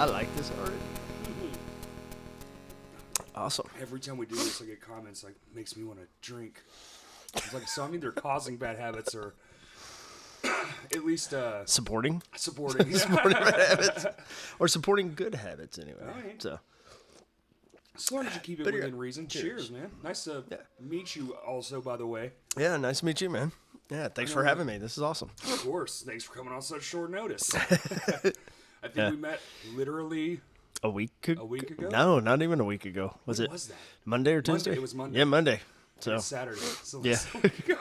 I like this already. Awesome. Every time we do this, I get comments like, makes me want to drink. It's like, so I'm either causing bad habits or at least Supporting supporting. supporting bad habits, or supporting good habits anyway. Right. So As long as you keep it But within yeah, reason. Cheers, man. Nice to meet you also, by the way. yeah, nice to meet you, man. Yeah, thanks for having me. This is awesome. Of course. Thanks for coming on such short notice. I think we met literally A week ago? ago? No, not even a week ago. Was When it was that? Monday or Tuesday? It was Monday. Yeah, Monday. So It's Saturday. So Yeah. it's a week ago.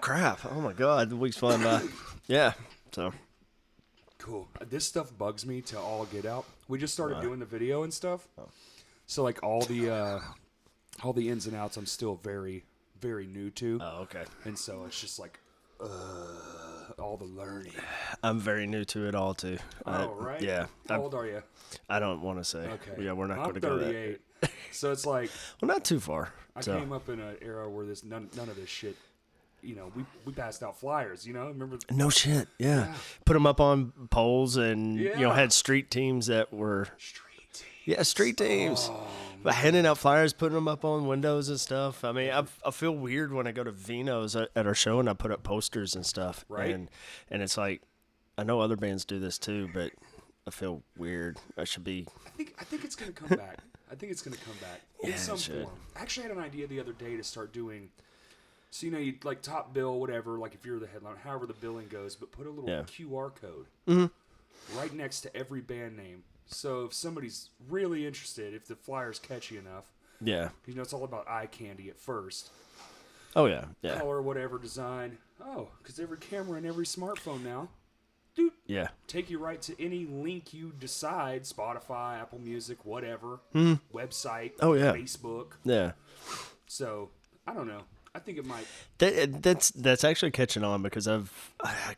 crap. Oh my god, the week's flying by. Yeah. So Cool. This stuff bugs me to all get out. We just started doing the video and stuff. So like all the ins and outs I'm still very, very new to. oh, okay. And so it's just like all the learning. I'm very new to it all too. Oh, right? Yeah. How old are you? I don't want to say. Okay. Yeah, we're not I'm going to go there. 38. So it's like Well, not too far. I So came up in an era where this none of this shit. You know, we passed out flyers. You know, remember? no shit. Yeah. Put them up on poles and Yeah. had street teams that were Street team. yeah, street teams. But handing out flyers, putting them up on windows and stuff. I mean, I feel weird when I go to Vino's at our show and I put up posters and stuff. Right. And it's like, I know other bands do this too, but I feel weird. I should be. I think it's gonna come back. I think it's gonna come back Yeah, in it some should. form. I actually had an idea the other day to start doing. So you like top bill, whatever. Like if you're the headliner, however the billing goes, but put a little Yeah. QR code right next to every band name. So if somebody's really interested, if the flyer's catchy enough, Yeah. it's all about eye candy at first. Oh, yeah. Yeah. Color, whatever, design. Oh, because every camera and every smartphone now, Yeah. take you right to any link you decide. Spotify, Apple Music, whatever. Website. Oh, yeah. Facebook. Yeah. So, I don't know. I think it might. That's actually catching on because I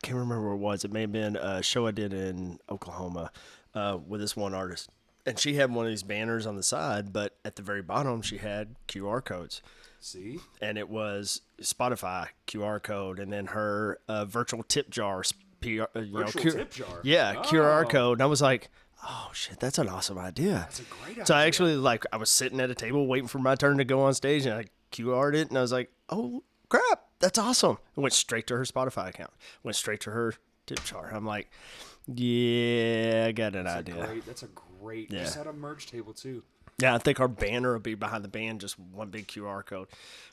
can't remember where it was. It may have been a show I did in Oklahoma with this one artist. And she had one of these banners on the side, but at the very bottom she had QR codes. See? And it was Spotify QR code and then her virtual tip jar. Virtual tip jar? Yeah, Oh. QR code. And I was like, oh, shit, that's an awesome idea. That's a great idea. So I actually, I was sitting at a table waiting for my turn to go on stage, and I QR'd it, and I was like, oh, crap, that's awesome. It went straight to her Spotify account. Went straight to her tip jar. I'm like, yeah, I got an idea. That's a great. Yeah. Just had a merch table, too. Yeah, I think our banner will be behind the band, just one big QR code.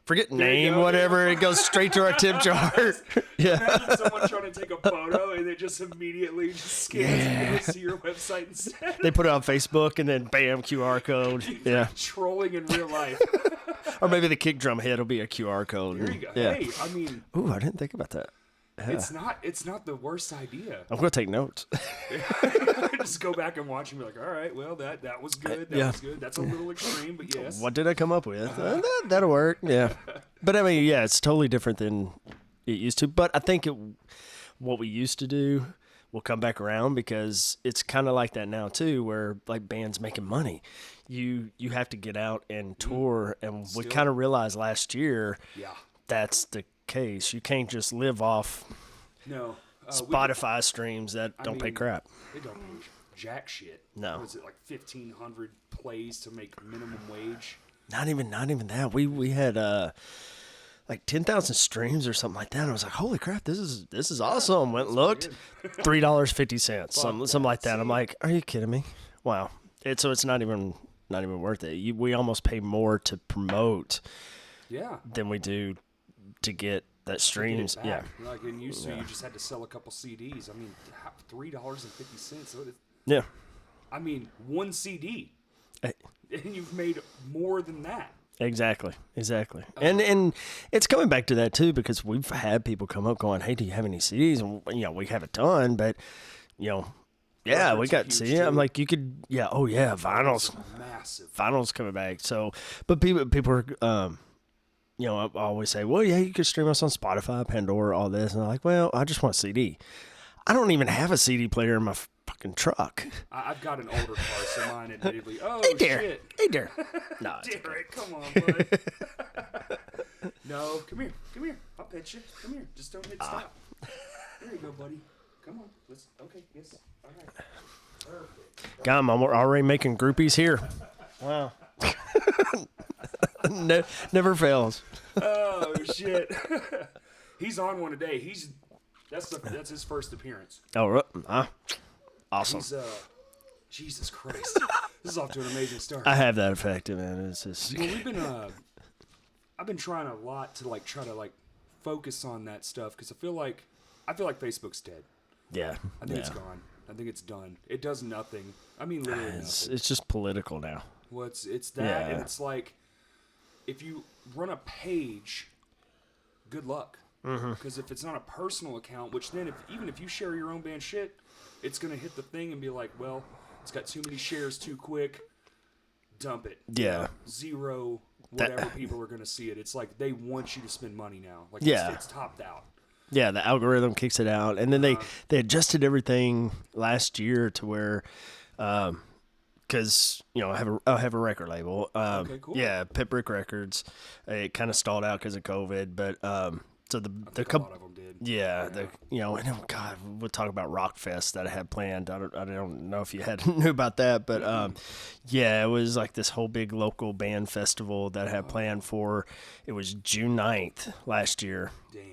Forget you name, go. whatever, it goes straight to our tip jar. Yeah. Imagine someone trying to take a photo and it just immediately just scans and goes to your website instead. They put it on Facebook, and then bam, QR code. Yeah. Trolling in real life. Or maybe the kick drum hit will be a QR code. There you go. Yeah. Hey, I mean, Ooh, I didn't think about that. it's not the worst idea. I'm going to take notes. Just go back and watch and be like, all right, well, that was good. That Yeah. was good. That's a little extreme, but yes. What did I come up with? That'll work. Yeah. But I mean, yeah, it's totally different than it used to. But I think what we used to do will come back around because it's kind of like that now too, where like bands making money. You have to get out and tour, and we kind of realized last year Yeah. that's the case. You can't just live off No. Spotify streams that don't pay mean, crap. They don't pay jack shit. No. Was it like 1,500 plays to make minimum wage? Not even that. We had like 10,000 streams or something like that. And I was like, holy crap, this is awesome. Went and looked, $3.50, something like that. I'm like, are you kidding me? Wow. It's not even worth it. We almost pay more to promote Yeah. than we do to get that streams. Get it Yeah. back. Like in used to, you just had to sell a couple CDs. I mean, $3.50. Yeah. I mean, one CD, Hey. and you've made more than that. Exactly. And it's coming back to that too, because we've had people come up going, hey, do you have any CDs? And we have a ton, but yeah, we Records got are huge, CD. I'm too. like, you could, oh yeah, vinyls Massive. coming back. So, but people are, I always say, well, yeah, you could stream us on Spotify, Pandora, all this. And I'm like, well, I just want a CD. I don't even have a CD player in my fucking truck. I've got an older car, so mine admittedly. Oh, Hey there. shit. Hey there. No, it's okay. Derek, come on, bud. No, come here. I'll pet you. Come here. Just don't hit stop. There you go, buddy. Come on. Okay, yes. All right. God, I'm already making groupies here. Wow. Never fails. Oh shit. He's on one today. That's his first appearance. Oh, awesome. He's Jesus Christ. This is off to an amazing start. I have that effect, man. It's just. Well, I've been trying a lot to try to focus on that stuff because I feel like Facebook's dead. Yeah. I think it's gone. I think it's done. It does nothing. I mean, literally nothing. It's just political now. Well, it's that, and it's like if you run a page, good luck. Because if it's not a personal account, which then even if you share your own band shit, it's gonna hit the thing and be like, well, it's got too many shares too quick. Dump it. Yeah. Zero. Whatever people are gonna see it. It's like they want you to spend money now. Like it's topped out. Yeah, the algorithm kicks it out, and then they adjusted everything last year to where, because I have a record label. Okay, cool. Yeah, Pip Rick Records. It kind of stalled out because of COVID, but so the couple. A lot of them did. Yeah, and God, we'll talk about Rockfest that I had planned. I don't know if you knew about that, but yeah, it was like this whole big local band festival that I had planned for. It was June 9th last year. Damn.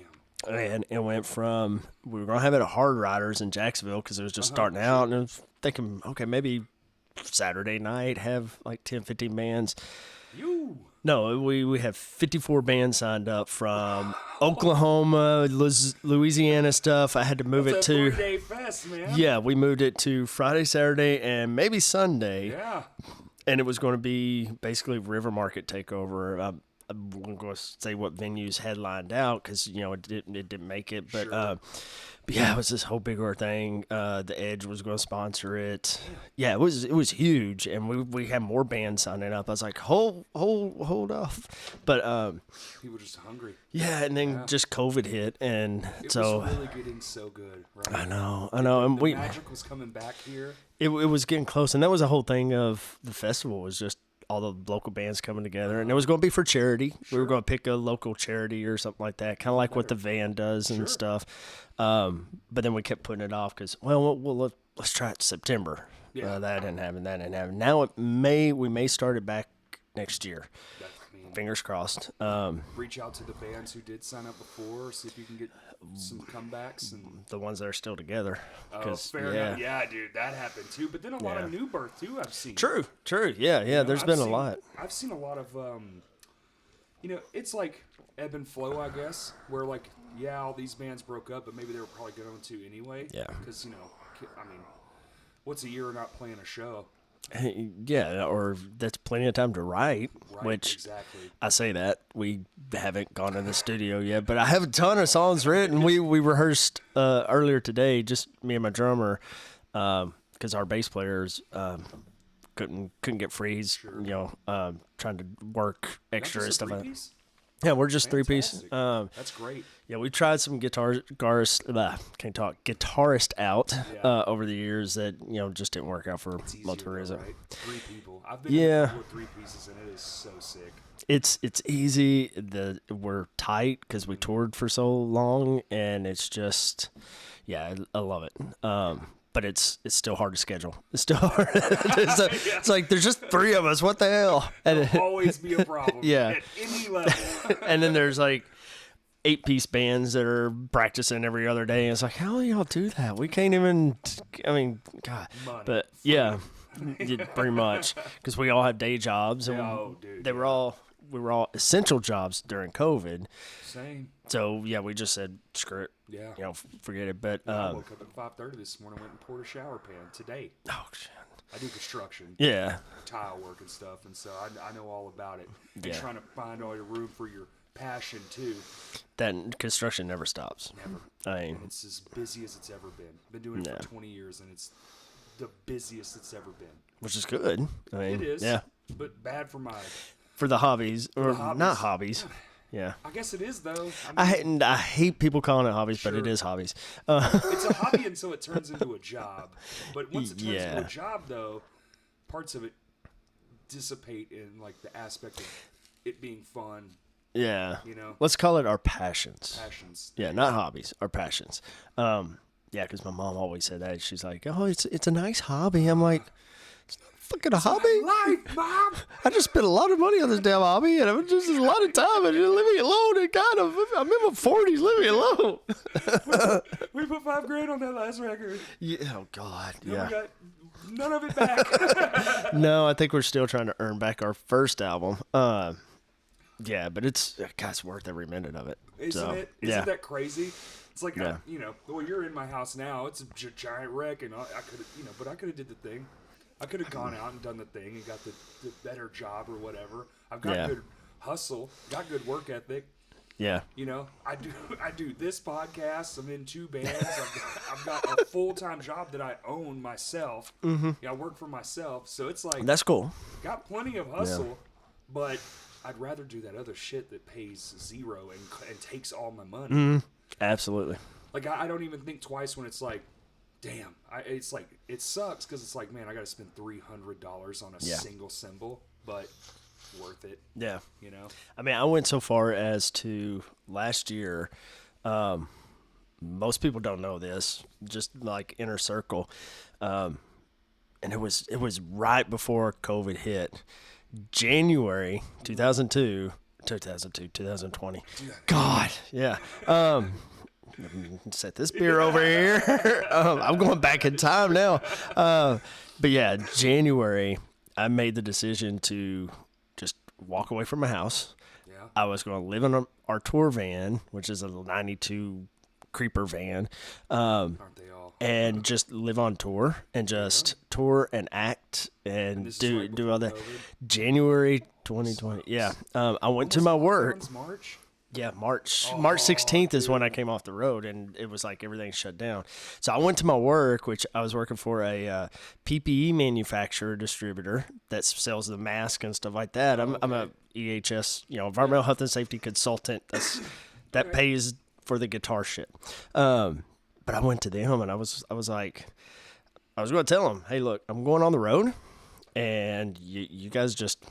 And it went from, we were going to have it at Hard Riders in Jacksonville because it was just starting out. And I was thinking, okay, maybe Saturday night have like 10, 15 bands. No, we have 54 bands signed up from Oklahoma, Louisiana stuff. I had to move it to. 4-day fest, man. Yeah, we moved it to Friday, Saturday, and maybe Sunday. Yeah. And it was going to be basically River Market takeover. I won't go say what venues headlined out because it didn't make it, but but yeah, it was this whole bigger thing. The Edge was going to sponsor it. Yeah, it was huge, and we had more bands signing up. I was like, hold off, but people were just hungry. Yeah, and then just COVID hit, and it was really getting so good. Right? I know, and the magic was coming back here. It was getting close, and that was the whole thing of the festival was just all the local bands coming together, and it was going to be for charity. Sure. We were going to pick a local charity or something like that, kind of like what the van does and stuff. But then we kept putting it off because, let's try it in September. Yeah. That didn't happen. Now we may start it back next year. Fingers crossed. Reach out to the bands who did sign up before, see if you can get some comebacks and the ones that are still together. Oh, fair enough. Yeah, dude, that happened too. But then a lot of new birth too. I've seen. True. Yeah. There's been a lot. I've seen a lot of. It's like ebb and flow, I guess. Where all these bands broke up, but maybe they were probably going to anyway. Yeah. Because what's a year not playing a show? Yeah, or that's plenty of time to write, which exactly. I say that. We haven't gone in the studio yet, but I have a ton of songs written. We rehearsed earlier today, just me and my drummer, because our bass players couldn't get free. He's, trying to work extra and stuff like that. Yeah, we're just Fantastic. 3 piece. That's great. Yeah, we tried some guitarist out over the years that just didn't work out for multiple reasons. Right? 3 people. I've been in a couple of 3 pieces, and it is so sick. It's easy. We're tight because we toured for so long, and it's just I love it. But it's still hard to schedule. It's still hard. It's like there's just 3 of us. What the hell? It'll always be a problem. Yeah. At any level. And then there's 8-piece bands that are practicing every other day. And it's like, how do y'all do that? We can't even. I mean, God. Money. But yeah, pretty much because we all have day jobs, and we were all essential jobs during COVID. Same. So we just said screw it. Yeah. Forget it. But I woke up at 5:30 this morning, went and poured a shower pan today. Oh shit. I do construction. Yeah. Tile work and stuff, and so I know all about it. And trying to find all your room for your passion too. That construction never stops. Never. I mean, and it's as busy as it's ever been. Been doing it for 20 years, and it's the busiest it's ever been. Which is good. I mean, it is. Yeah. But bad for the hobbies, or not hobbies. Yeah. I guess it is though. I hate people calling it hobbies, but it is hobbies. It's a hobby until it turns into a job. But once it turns into a job, though, parts of it dissipate in the aspect of it being fun. Yeah. Let's call it our passions. Passions. Yeah, not hobbies, our passions. Yeah, because my mom always said that. She's like, "Oh, it's a nice hobby." I'm like, "It's not fucking a hobby. Life, Mom. I just spent a lot of money on this damn hobby, and I'm just a lot of time. And just leave me alone. And kind of, I'm in my 40s. Leave me alone." We put $5,000 on that last record. Yeah. Oh God. And Yeah. we got none of it back. No, I think we're still trying to earn back our first album. Yeah, but it's worth every minute of it. Isn't it? Isn't that crazy? It's like, Yeah. well, you're in my house now. It's a giant wreck, and I could have, but I could have did the thing. I could have gone out and done the thing and got the better job or whatever. I've got good hustle, got good work ethic. Yeah. I do this podcast. I'm in 2 bands. I've got a full-time job that I own myself. Mm-hmm. Yeah, I work for myself. So it's like, That's cool. got plenty of hustle, but I'd rather do that other shit that pays $0 and takes all my money. Mm, absolutely. Like, I don't even think twice when it's like, damn. It's like, it sucks because it's like, man, I got to spend $300 on a single cymbal, but worth it. Yeah. I mean, I went so far as to last year. Most people don't know this, just like inner circle, and it was right before COVID hit, January 2020. God, yeah. Set this beer over here. I'm going back in time now. But yeah, January, I made the decision to just walk away from my house. Yeah. I was going to live in our tour van, which is a 92 creeper van, Aren't they all? and just live on tour and just tour and act and do all that. COVID? January 2020. Yeah. I went to my work. March? Yeah, March 16th is when I came off the road, and it was like everything shut down. So I went to my work, which I was working for a PPE manufacturer distributor that sells the mask and stuff like that. I'm a EHS, environmental health and safety consultant. That pays for the guitar shit. But I went to them, and I was like, I was going to tell them, hey, look, I'm going on the road, and you guys just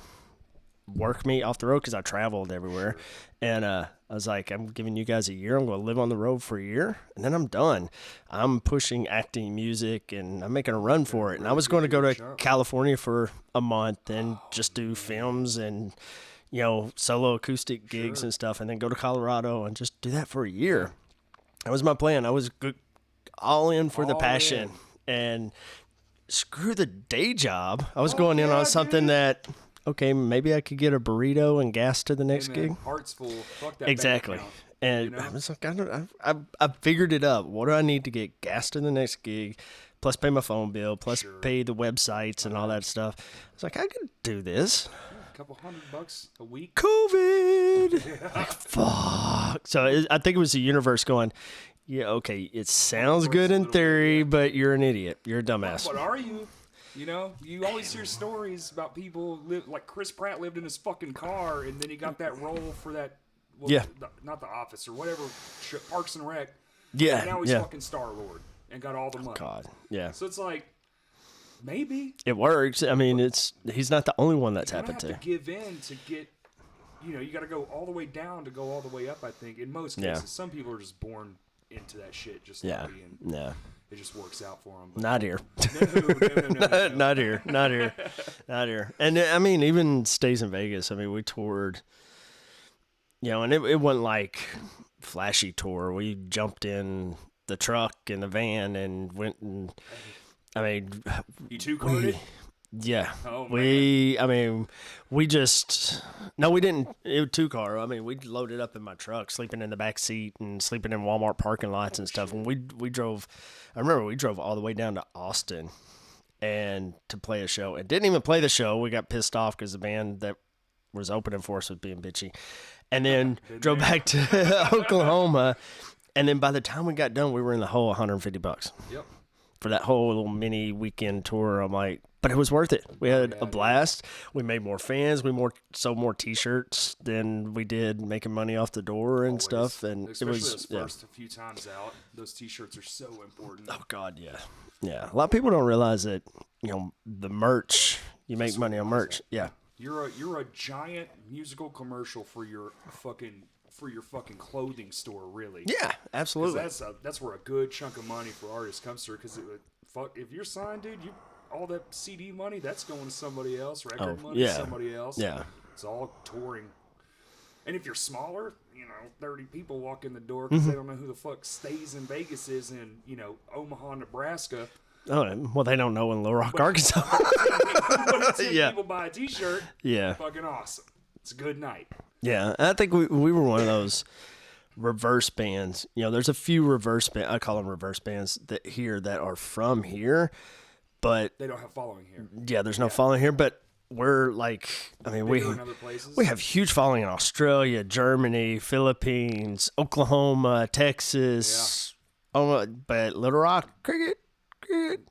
work me off the road because I traveled everywhere. And I was like, I'm giving you guys a year. I'm going to live on the road for a year, and then I'm done. I'm pushing acting, music, and I'm making a run for it. And I was going to go to California for a month and just do films and, solo acoustic gigs and stuff, and then go to Colorado and just do that for a year. That was my plan. I was all in for the passion. And screw the day job. I was going in on something that, okay, maybe I could get a burrito and gas to the next gig. Heart's full. Fuck that. Exactly. Bank account, and I was like, I figured it up. What do I need to get gas to the next gig, plus pay my phone bill, plus pay the websites and all that stuff? I was like, I could do this. A couple $100 a week. COVID. Like, fuck. So I think it was the universe going, yeah, okay, it sounds good in theory, but you're an idiot. You're a dumbass. What are you? You always hear stories about people like Chris Pratt lived in his fucking car, and then he got that role for that. Well, not The Office or whatever, Parks and Rec. Yeah, and now he's fucking Star-Lord and got all the money. God, yeah. So it's like, maybe it works. I mean, he's not the only one that's happened to. You have to give in to get. You got to go all the way down to go all the way up. I think in most cases, some people are just born into that shit. Just and it just works out for them. But not here. No. Not here. Not here. Not here. And I mean, even Stays in Vegas. I mean, we toured. And it wasn't like flashy tour. We jumped in the truck and the van and went and. I mean, you two-carded? Yeah. Oh, we just, no, we didn't, it was 2-car. I mean, we loaded up in my truck, sleeping in the back seat and sleeping in Walmart parking lots and stuff. And we drove, I remember we drove all the way down to Austin and to play a show, and didn't even play the show. We got pissed off because the band that was opening for us was being bitchy, and then drove back to Oklahoma. And then by the time we got done, we were in the hole $150. Yep. For that whole little mini weekend tour. I'm like, but it was worth it. We had a blast. We made more fans. We sold more T-shirts than we did making money off the door and stuff. And especially it was those first few times out. Those T-shirts are so important. Oh God, yeah, yeah. A lot of people don't realize that the merch. You make money on merch. Yeah. You're a giant musical commercial for your fucking for your fucking clothing store, really. Yeah, absolutely. That's where a good chunk of money for artists comes through. Because if you're signed, dude, all that CD money, that's going to somebody else. Record money, somebody else. Yeah. It's all touring. And if you're smaller, 30 people walk in the door because they don't know who the fuck Stays in Vegas is in, Omaha, Nebraska. Oh, well, they don't know in Little Rock, Arkansas. When 10 people buy a T-shirt, yeah, fucking awesome. It's a good night. Yeah, I think we were one of those reverse bands. There's a few reverse bands. I call them reverse bands that are from here, but they don't have following here. Yeah, there's no following here, but we're like, we have huge following in Australia, Germany, Philippines, Oklahoma, Texas. Yeah. But Little Rock, cricket. It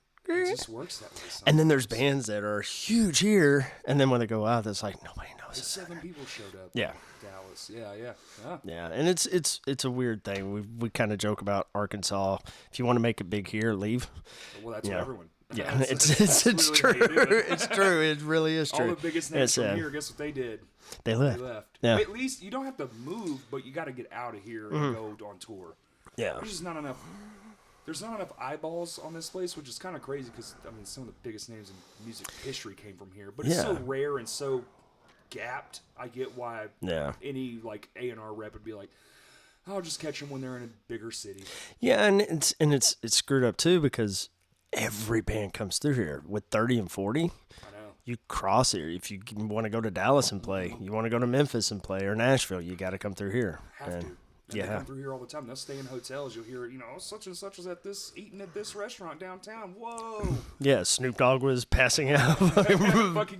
just works that way sometimes. And then there's bands that are huge here, and then when they go out, it's like nobody knows. 7 people showed up. Yeah. Dallas. Yeah. And it's a weird thing. We kind of joke about Arkansas. If you want to make it big here, leave. Well, that's what everyone. Yeah, it's really true. It's true. It really is true. All the biggest names from here, guess what they did? They left. Yeah. At least you don't have to move, but you got to get out of here and go on tour. Yeah. There's just not enough. There's not enough eyeballs on this place, which is kind of crazy because some of the biggest names in music history came from here. But it's so rare and so gapped. I get why any like A&R rep would be like, I'll just catch them when they're in a bigger city. Yeah, and it's screwed up too because every band comes through here with 30 and 40. I know. You cross here. If you want to go to Dallas and play, you want to go to Memphis and play, or Nashville, you got to come through here. Have to. They come through here all the time. They'll stay in hotels. You'll hear, such and such is eating at this restaurant downtown. Whoa. Yeah, Snoop Dogg was passing out fucking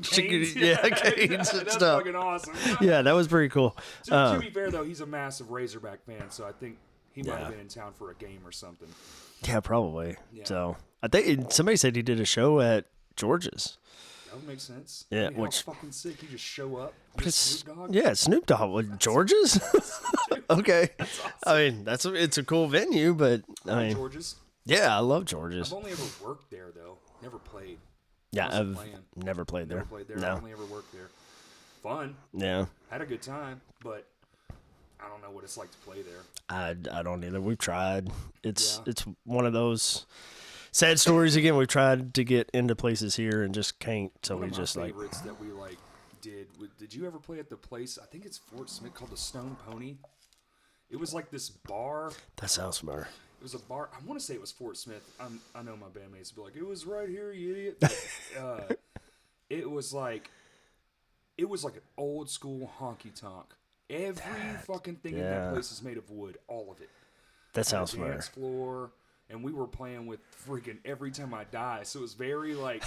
canes. Canes and that's stuff. Fucking awesome. Yeah, that was pretty cool. To be fair, though, he's a massive Razorback fan, so I think he might have been in town for a game or something. Yeah, probably. Yeah. So I think somebody said he did a show at George's. That would make sense. Yeah, which fucking sick. You just show up. Snoop Dogg? Yeah, Snoop Dogg with George's. Okay. That's awesome. It's a cool venue, but George's. Yeah, I love George's. I've only ever worked there though. Never played. Yeah, I've never played there. No. I only ever worked there. Fun. Yeah. Had a good time, but I don't know what it's like to play there. I don't either. We've tried. It's one of those sad stories again. We've tried to get into places here and just can't. So one we of just my favorites that we did. Did you ever play at the place? I think it's Fort Smith called the Stone Pony. It was like this bar. That sounds familiar. It was a bar. I want to say it was Fort Smith. I know my bandmates would be like, it was right here, you idiot. It was like an old school honky tonk. Every fucking thing in that place is made of wood. All of it. That sounds familiar. Dance floor. And we were playing with freaking Every Time I Die. So it was very like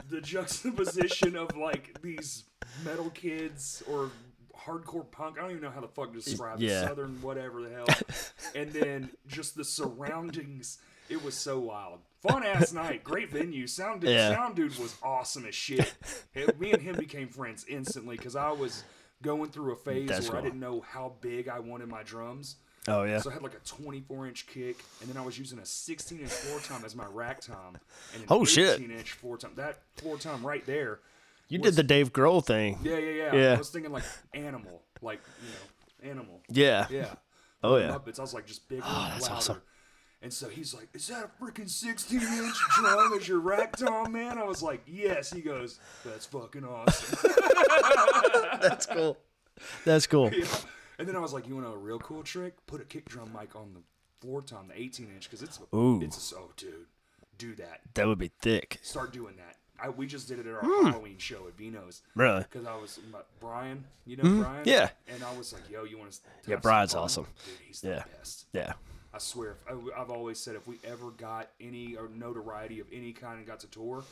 the juxtaposition of like these metal kids or hardcore punk. I don't even know how the fuck to describe it. Southern whatever the hell. And then just the surroundings. It was so wild. Fun ass night. Great venue. Sound dude was awesome as shit. Me and him became friends instantly because I was going through a phase where I didn't know how big I wanted my drums. Oh, yeah. So I had like a 24-inch kick, and then I was using a 16-inch floor tom as my rack tom, and an 18-inch floor tom. That floor tom right there. You did the Dave Grohl thing. Yeah. I was thinking like Animal. Like, Animal. Yeah. Yeah. Oh, yeah. Muppets. I was like just bigger and louder. That's awesome. And so he's like, is that a freaking 16-inch drum as your rack tom, man? I was like, yes. He goes, that's fucking awesome. That's cool. That's cool. Yeah. And then I was like, you want a real cool trick? Put a kick drum mic on the floor tom, the 18-inch, because dude, do that. That would be thick. Start doing that. We just did it at our Halloween show at Vino's. Really? Because I was, Brian, Brian? Yeah. And I was like, yo, you want to Yeah, Brian's awesome. Dude, he's the best. Yeah. I swear, I've always said if we ever got any notoriety of any kind and got to tour,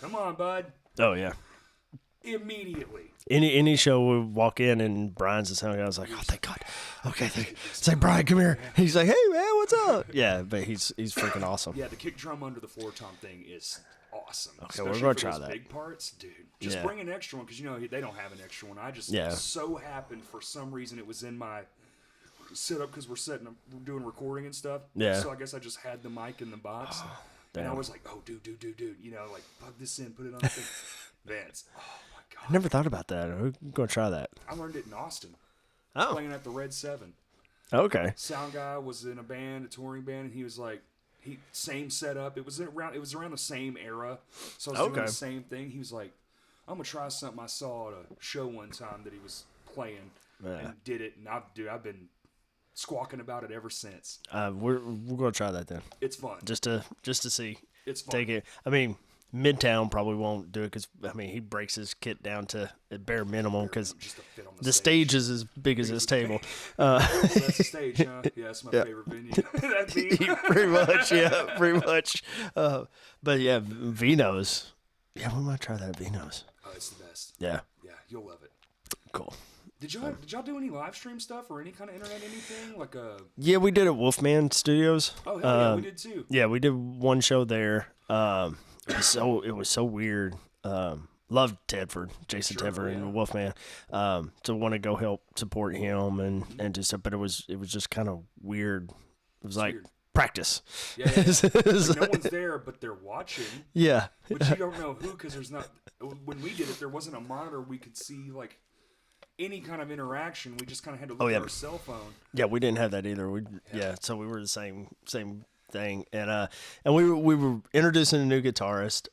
come on, bud. Oh, yeah. Immediately. Any show we walk in and Brian's the sound guy, I was like, oh, thank God. Okay, it's like, Brian, come here. He's like, hey, man, what's up? Yeah, but he's freaking awesome. Yeah, the kick drum under the floor tom thing is awesome. Okay, especially we're going to for try those that. big parts, dude. Just bring an extra one because, they don't have an extra one. I just so happened for some reason it was in my setup because we're doing recording and stuff. Yeah. So I guess I just had the mic in the box. And I was like, oh, dude. Like, plug this in, put it on the thing. Vance. Oh, my God. I never thought about that. We're going to try that. I learned it in Austin. playing at the Red 7. Okay. Sound guy was in a band, a touring band, and he was like, same setup. It was around the same era, so I was doing the same thing. He was like, I'm gonna try something I saw at a show one time that he was playing, and did it. And I've been squawking about it ever since. We're gonna try that then. It's fun. Just to see. It's fun. Take it. I mean, Midtown probably won't do it because he breaks his kit down to a bare minimum because the stage is as big as his table. So that's the stage, huh? Yeah, that's my favorite venue. Pretty much, yeah, pretty much. But yeah, Vino's. Yeah, we might try that at Vino's. Oh, it's the best. Yeah. Yeah, you'll love it. Cool. Did y'all do any live stream stuff or any kind of internet anything like a? Yeah, we did at Wolfman Studios. Oh hell yeah, we did too. Yeah, we did one show there. It was so weird. Loved Tedford, Jason Tedford, and Wolfman. So want to go help support him and just, but it was just kind of weird. It was like practice. Yeah. Like no one's there, but they're watching. Yeah. But you don't know who because there's not. When we did it, there wasn't a monitor we could see like any kind of interaction. We just kind of had to look at our cell phone. Yeah, we didn't have that either. So we were the same thing, and we were introducing a new guitarist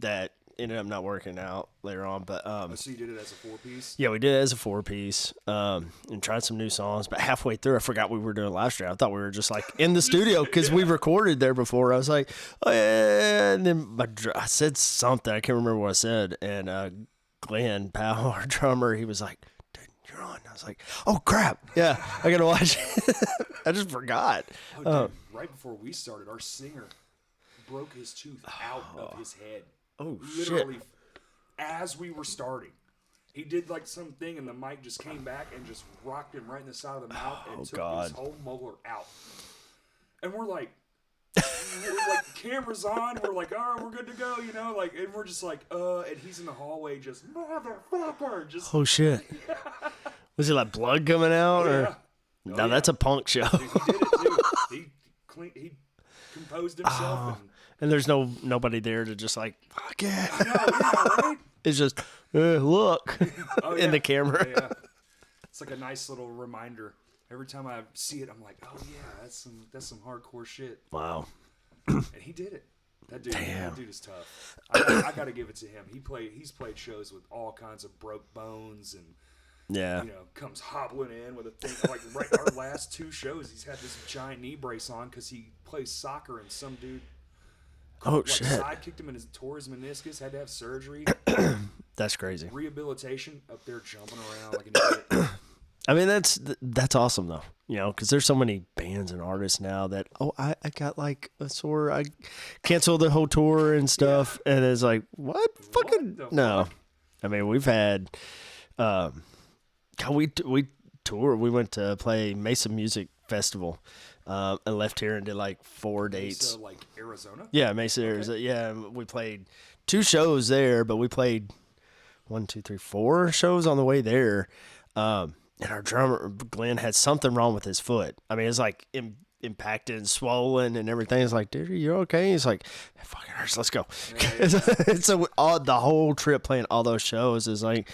that ended up not working out later on. But so you did it as a 4-piece? Yeah, we did it as a 4-piece, and tried some new songs. But halfway through, I forgot we were doing a live stream. I thought we were just like in the studio because we recorded there before. I was like, oh yeah, and then I said something. I can't remember what I said, and Glenn Powell, our drummer, he was like, "Dude, you're on." I was like, "Oh crap, yeah, I gotta watch it." I just forgot. Oh, dude, right before we started, our singer broke his tooth out of his head. Oh, literally, shit. as we were starting. He did like something, and the mic just came back and just rocked him right in the side of the mouth and took his whole molar out. And we're like cameras on. We're like, all right, we're good to go, you know, like, and we're just like, and he's in the hallway, just motherfucker, just. Oh shit! Was it like blood coming out, or? No, that's a punk show. Dude, he did it too. He composed himself, and there's nobody there to just like fuck it. I know, yeah, right? It's just look in the camera. Yeah. It's like a nice little reminder. Every time I see it, I'm like, oh yeah, that's some hardcore shit. Wow. And he did it. That dude is tough. I got to give it to him. He's played shows with all kinds of broke bones and comes hobbling in with a thing like our last 2 shows. He's had this giant knee brace on because he plays soccer and some dude. Shit! Side kicked him and tore his meniscus. Had to have surgery. That's crazy. Rehabilitation up there jumping around like an idiot. I mean, that's awesome though, you know, because there's so many bands and artists now that I got like a sore, I canceled the whole tour and stuff, and it's like what fucking no. Fuck? I mean, we've had, we toured. We went to play Mesa Music Festival, and left here and did like 4 dates. Mesa, like Arizona? Yeah, Mesa, Arizona. Yeah, we played 2 shows there, but we played 1, 2, 3, 4 shows on the way there. And our drummer, Glenn, had something wrong with his foot. I mean, it's like impacted and swollen and everything. It's like, dude, are you okay? He's like, it fucking hurts. Let's go. Yeah. So the whole trip playing all those shows is like,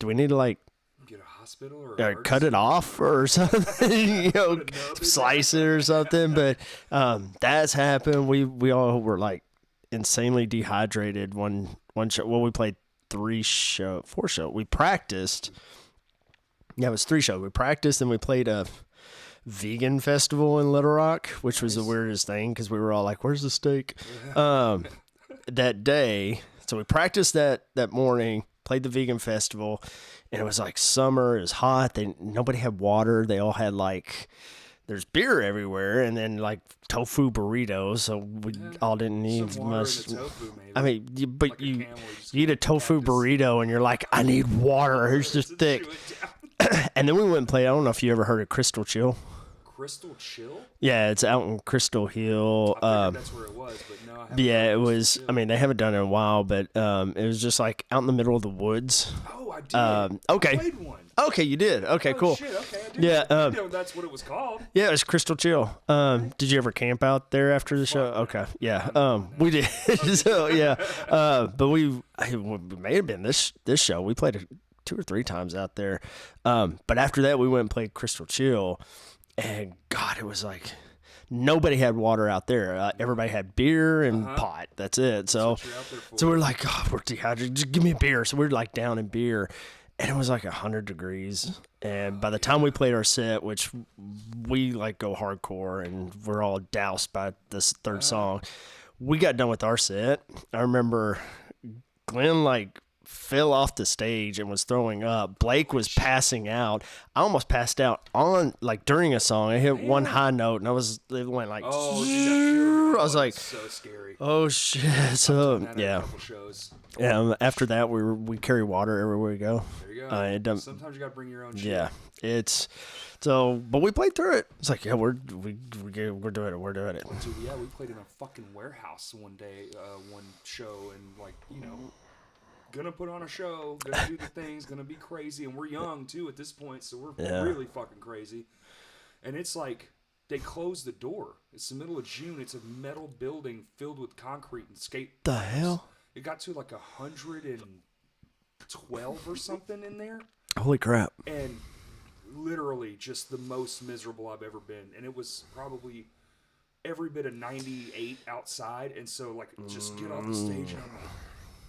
do we need to like get a hospital or cut it off or something? You know, slice it or something. But that's happened. We all were like insanely dehydrated one show. Well, we played 4 shows. We practiced. Yeah, it was 3 shows. We practiced and we played a vegan festival in Little Rock, which was the weirdest thing because we were all like, "Where's the steak?" That day, so we practiced that morning, played the vegan festival, and it was like summer. It was hot. Nobody had water. They all had like, there's beer everywhere, and then like tofu burritos. So we all didn't need much. Tofu, maybe. I mean, but like you eat a tofu burrito, and you're like, I need water. It's just thick. And then we went and played. I don't know if you ever heard of Crystal Chill. Crystal Chill? Yeah, it's out in Crystal Hill. I figured that's where it was, but no, I haven't. Yeah, it was. I mean, they haven't done it in a while, but it was just like out in the middle of the woods. Oh, I did. Okay. I played one. Okay, you did. Okay, cool. Shit, okay, I did. Yeah, I know that's what it was called. Yeah, it was Crystal Chill. Did you ever camp out there after the show? Okay, yeah. We did. So yeah, but we may have been this show. We played 2 or 3 times out there. But after that, we went and played Crystal Chill, and God, it was like nobody had water out there. Everybody had beer and pot. That's it. So we're like, oh, we're dehydrated. Just give me a beer. So we're like down in beer, and it was like 100 degrees. And by the time we played our set, which we like go hardcore, and we're all doused by this third song, we got done with our set. I remember Glenn like fell off the stage and was throwing up. Blake was passing out. I almost passed out on like during a song. I hit one high note and it went like, I was like, so scary. Oh shit. So yeah. After that we carry water everywhere we go. There you go. Sometimes you gotta bring your own shit. Yeah. But we played through it. It's like, yeah, we're doing it. We're doing it. Dude, yeah, we played in a fucking warehouse one day, one show, and like, gonna put on a show, gonna do the things, gonna be crazy, and we're young too at this point, so we're really fucking crazy. And it's like they closed the door. It's the middle of June. It's a metal building filled with concrete and skate. The hell? It got to like 112 or something in there. Holy crap! And literally just the most miserable I've ever been. And it was probably every bit of 98 outside, and so like just get off the stage and I'm like,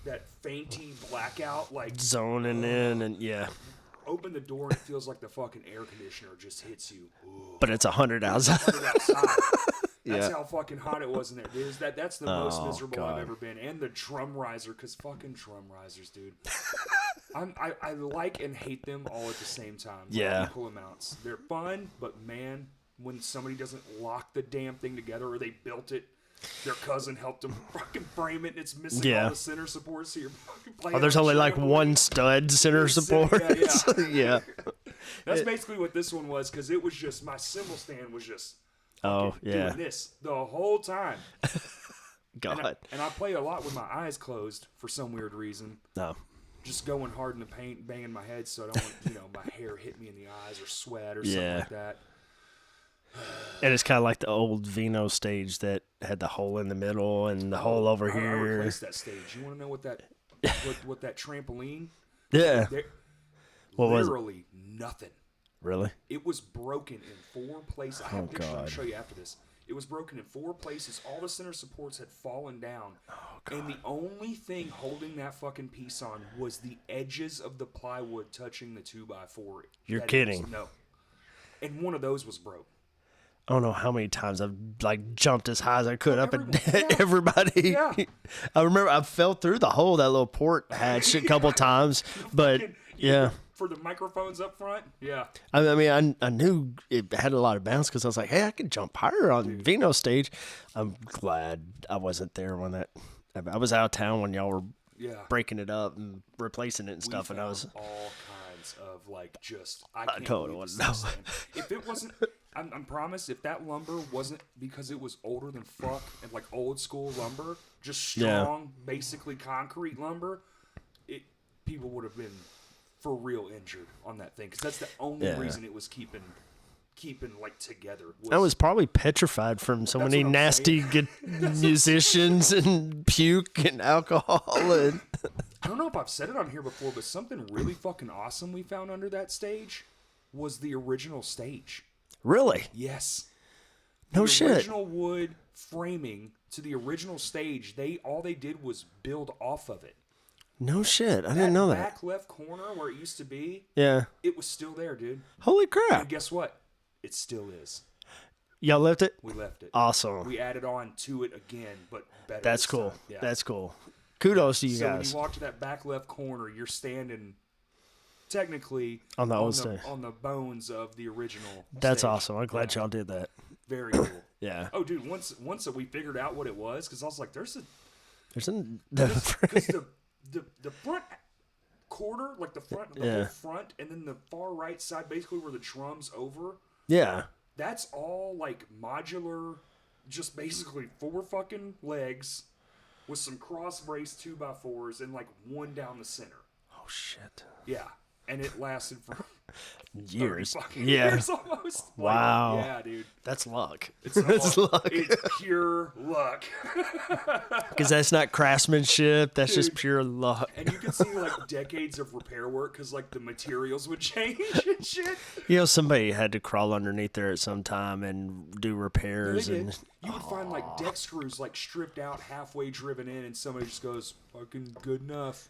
that fainty blackout, like zoning in, and open the door and it feels like the fucking air conditioner just hits you. Ooh. But it's 100 outside. That's how fucking hot it was in there, dude. That's the most miserable I've ever been. And the drum riser, because fucking drum risers, dude. I like and hate them all at the same time. Yeah. Equal amounts. They're fun, but man, when somebody doesn't lock the damn thing together, or they built it, their cousin helped them fucking frame it, and it's missing all the center supports, so you're fucking playing. Oh, there's only like one stud center support. Yeah. That's basically what this one was, because it was just, my cymbal stand was just doing this the whole time. God. And I play a lot with my eyes closed for some weird reason. No. Just going hard in the paint, banging my head so I don't want, my hair hit me in the eyes or sweat or something like that. And it's kind of like the old Vino stage that had the hole in the middle and the hole over here. I replaced that stage. You want to know what that what that trampoline? Yeah. What was literally nothing. Really? It was broken in 4 places. I have pictures I'll show you after this. It was broken in 4 places. All the center supports had fallen down. Oh, God. And the only thing holding that fucking piece on was the edges of the plywood touching the 2x4. You're kidding. No. And one of those was broke. I don't know how many times I've like jumped as high as I could up and everybody. Yeah. I remember I fell through the hole, that little port hatch a couple times, but for the microphones up front. Yeah. I mean, I knew it had a lot of bounce because I was like, hey, I could jump higher on Vino's stage. I'm glad I wasn't there when I was out of town when y'all were breaking it up and replacing it and stuff, and I was all kinds of like just I totally wasn't know. If it wasn't. I'm promised if that lumber wasn't because it was older than fuck and like old school lumber, just strong, basically concrete lumber, people would have been for real injured on that thing, because that's the only reason it was keeping like together. I was probably petrified from so many nasty musicians and puke and alcohol. And I don't know if I've said it on here before, but something really fucking awesome we found under that stage was the original stage. Really? Yes. No shit. The original wood framing to the original stage, all they did was build off of it. No shit. I didn't know that. Back left corner where it used to be. Yeah. It was still there, dude. Holy crap. And guess what? It still is. Y'all left it? We left it. Awesome. We added on to it again, but better. That's cool. Yeah. That's cool. Kudos to you guys. So when you walk to that back left corner, you're standing technically on the old stage, on the bones of the original. That's stage. Awesome. I'm glad y'all did that. Very cool. Yeah. Oh, dude. Once we figured out what it was, because I was like, because the front quarter, like the front, whole front, and then the far right side, basically where the drum's over. Yeah. That's all like modular, just basically 4 fucking legs with some cross brace 2x4s and like one down the center. Oh shit. Yeah. And it lasted for years. Years almost. Wow. Like, yeah, dude. That's luck. It's luck. It's pure luck. Because that's not craftsmanship. That's just pure luck. And you can see like decades of repair work because like the materials would change and shit. You know, somebody had to crawl underneath there at some time and do repairs. And you would find like deck screws like stripped out, halfway driven in, and somebody just goes, "Fucking good enough."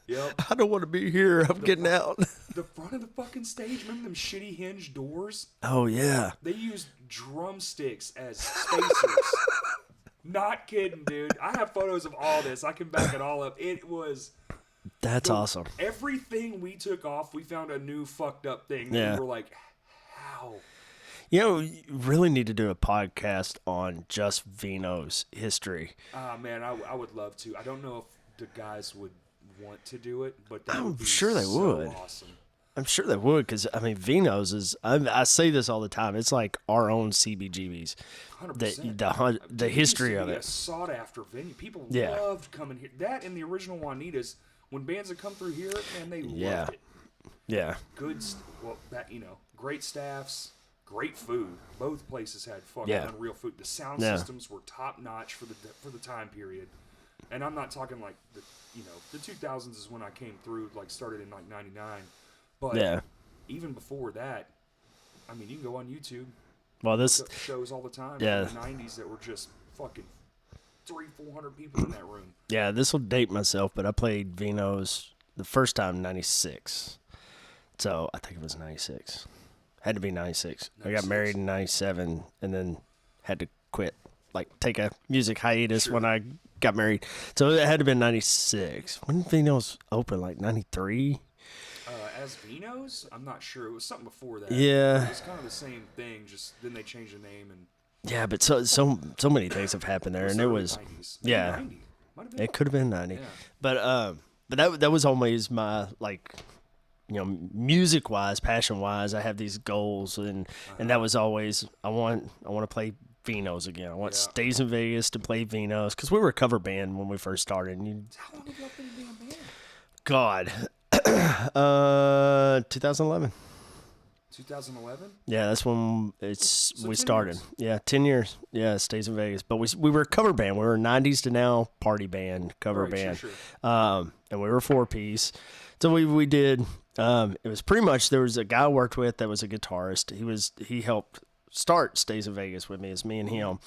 Yep. I don't want to be here. I'm getting out. The front of the fucking stage, remember them shitty hinge doors? Oh, yeah. They used drumsticks as spacers. Not kidding, dude. I have photos of all this. I can back it all up. It was... That's awesome. Everything we took off, we found a new fucked up thing. Yeah. And we were like, how? You know, you really need to do a podcast on just Vino's history. Man, I would love to. I don't know if the guys would want to do it, but that I'm would be sure they would. Awesome. I'm sure they would, because, I mean, Vino's is, I say this all the time, it's like our own CBGBs. 100%. The history of it. A sought-after venue. People loved coming here. That and the original Juanitas, when bands would come through here, man, they loved it. Yeah. Great staffs, great food. Both places had fucking unreal food. The sound systems were top-notch for the time period. And I'm not talking like the 2000s is when I came through, like started in like 99. But even before that, I mean, you can go on YouTube. Well, this shows all the time in the 90s that were just fucking 300-400 people in that room. Yeah, this will date myself, but I played Vino's the first time in 96. So I think it was 96. Had to be 96. I got married in 97 and then had to quit, like take a music hiatus when I got married. So it had to be 96. When did Vino's open? Like 93? As Vino's? I'm not sure. It was something before that. Yeah. It was kind of the same thing, just then they changed the name. And yeah, but so many things have happened there, and it was 90s. yeah. 90. It could have been 90. Yeah. But that was always my, like, you know, music wise, passion wise, I have these goals, and that was always I want to play Vino's again. I want Stays in Vegas to play Vino's, because we were a cover band when we first started. And how long have y'all been being a band? God, 2011. 2011? Yeah, that's when we started. Years. Yeah, 10 years. Yeah, Stays in Vegas. But we were a cover band. We were a 90s to now party band, cover band. Sure. And we were a 4-piece. So we did, it was pretty much, there was a guy I worked with that was a guitarist. He helped start Stays in Vegas with me. It's me and him.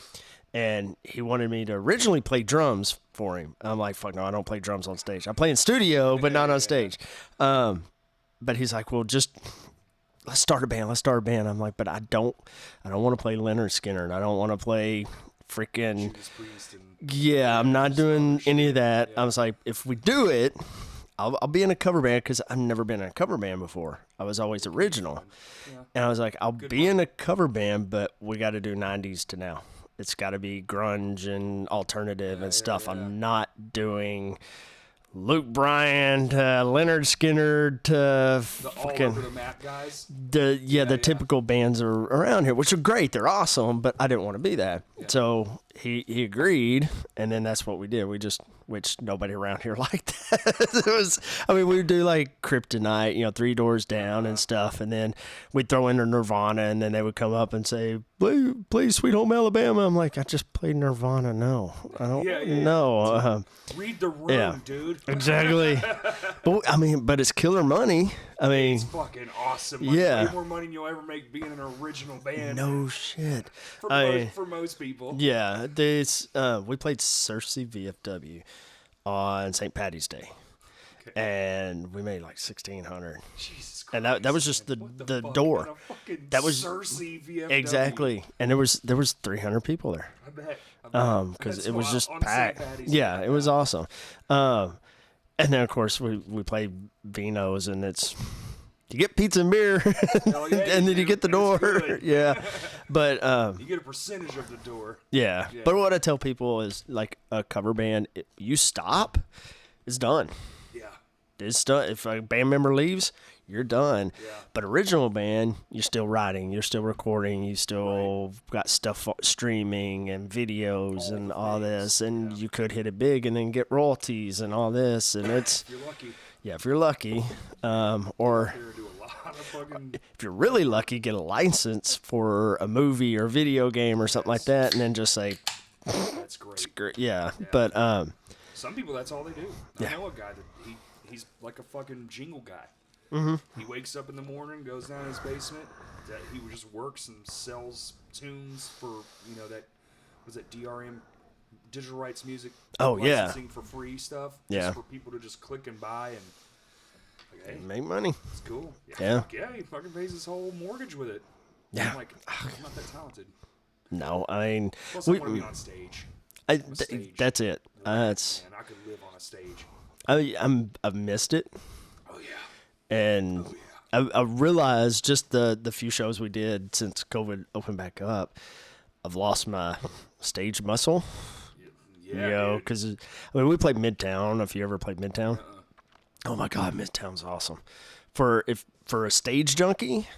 And he wanted me to originally play drums for him. I'm like, fuck no, I don't play drums on stage. I play in studio, but not on stage. But he's like, well, just let's start a band. I'm like, but I don't want to play Leonard Skinner, and I don't want to play freaking I'm not doing any of that. I was like, if we do it, I'll be in a cover band, because I've never been in a cover band before. I was always original. And I was like, I'll be in a cover band, but we got to do 90s to now. It's got to be grunge and alternative and stuff. Yeah. I'm not doing Luke Bryan to Leonard Skinner to the all over the map guys. The typical bands are around here, which are great. They're awesome, but I didn't want to be that. Yeah. So he agreed, and then that's what we did. Which nobody around here liked that. we would do like Kryptonite, 3 Doors Down and stuff, and then we'd throw in Nirvana, and then they would come up and say, play Sweet Home Alabama. I'm like, I just played Nirvana. No, I don't know. Read the room, dude. Exactly. But it's killer money. It's fucking awesome. Way more money than you'll ever make being an original band. No shit. For most people. Yeah, we played Cersei VFW on St. Patty's Day, and we made like $1,600. Jesus Christ! And that was just the door. That was Cersei VFW. Exactly, and there was 300 people there. I bet. Because it was just packed. Yeah, it was awesome. And then of course we played Vino's, and you get pizza and beer, and then you get the door. Yeah, but you get a percentage of the door. Yeah. But what I tell people is, like, a cover band, you stop, it's done. Yeah, it's done. If a band member leaves, you're done. Yeah. But original band, you're still writing, you're still recording, you still got stuff streaming and videos and all this, and you could hit it big and then get royalties and all this, and it's if you're lucky. Yeah, if you're lucky, or do a lot of fucking. If you're really lucky, get a license for a movie or video game or something like that, and then just say, That's great. Yeah. But some people, that's all they do. Yeah. I know a guy that he's like a fucking jingle guy. He wakes up in the morning, goes down in his basement. He just works and sells tunes for that was it DRM, digital rights music. Licensing for free stuff. Yeah. Just for people to just click and buy and. Hey, make money. It's cool. Yeah. He fucking pays his whole mortgage with it. Yeah. I'm like, I'm not that talented. No, I mean, Plus, I want to be on stage. That's it. Man, I could live on a stage. I've missed it. Oh yeah. And I realized just the few shows we did since COVID opened back up, I've lost my stage muscle. Yeah. Because we played Midtown. If you ever played Midtown. Oh my God, Midtown's awesome. For a stage junkie,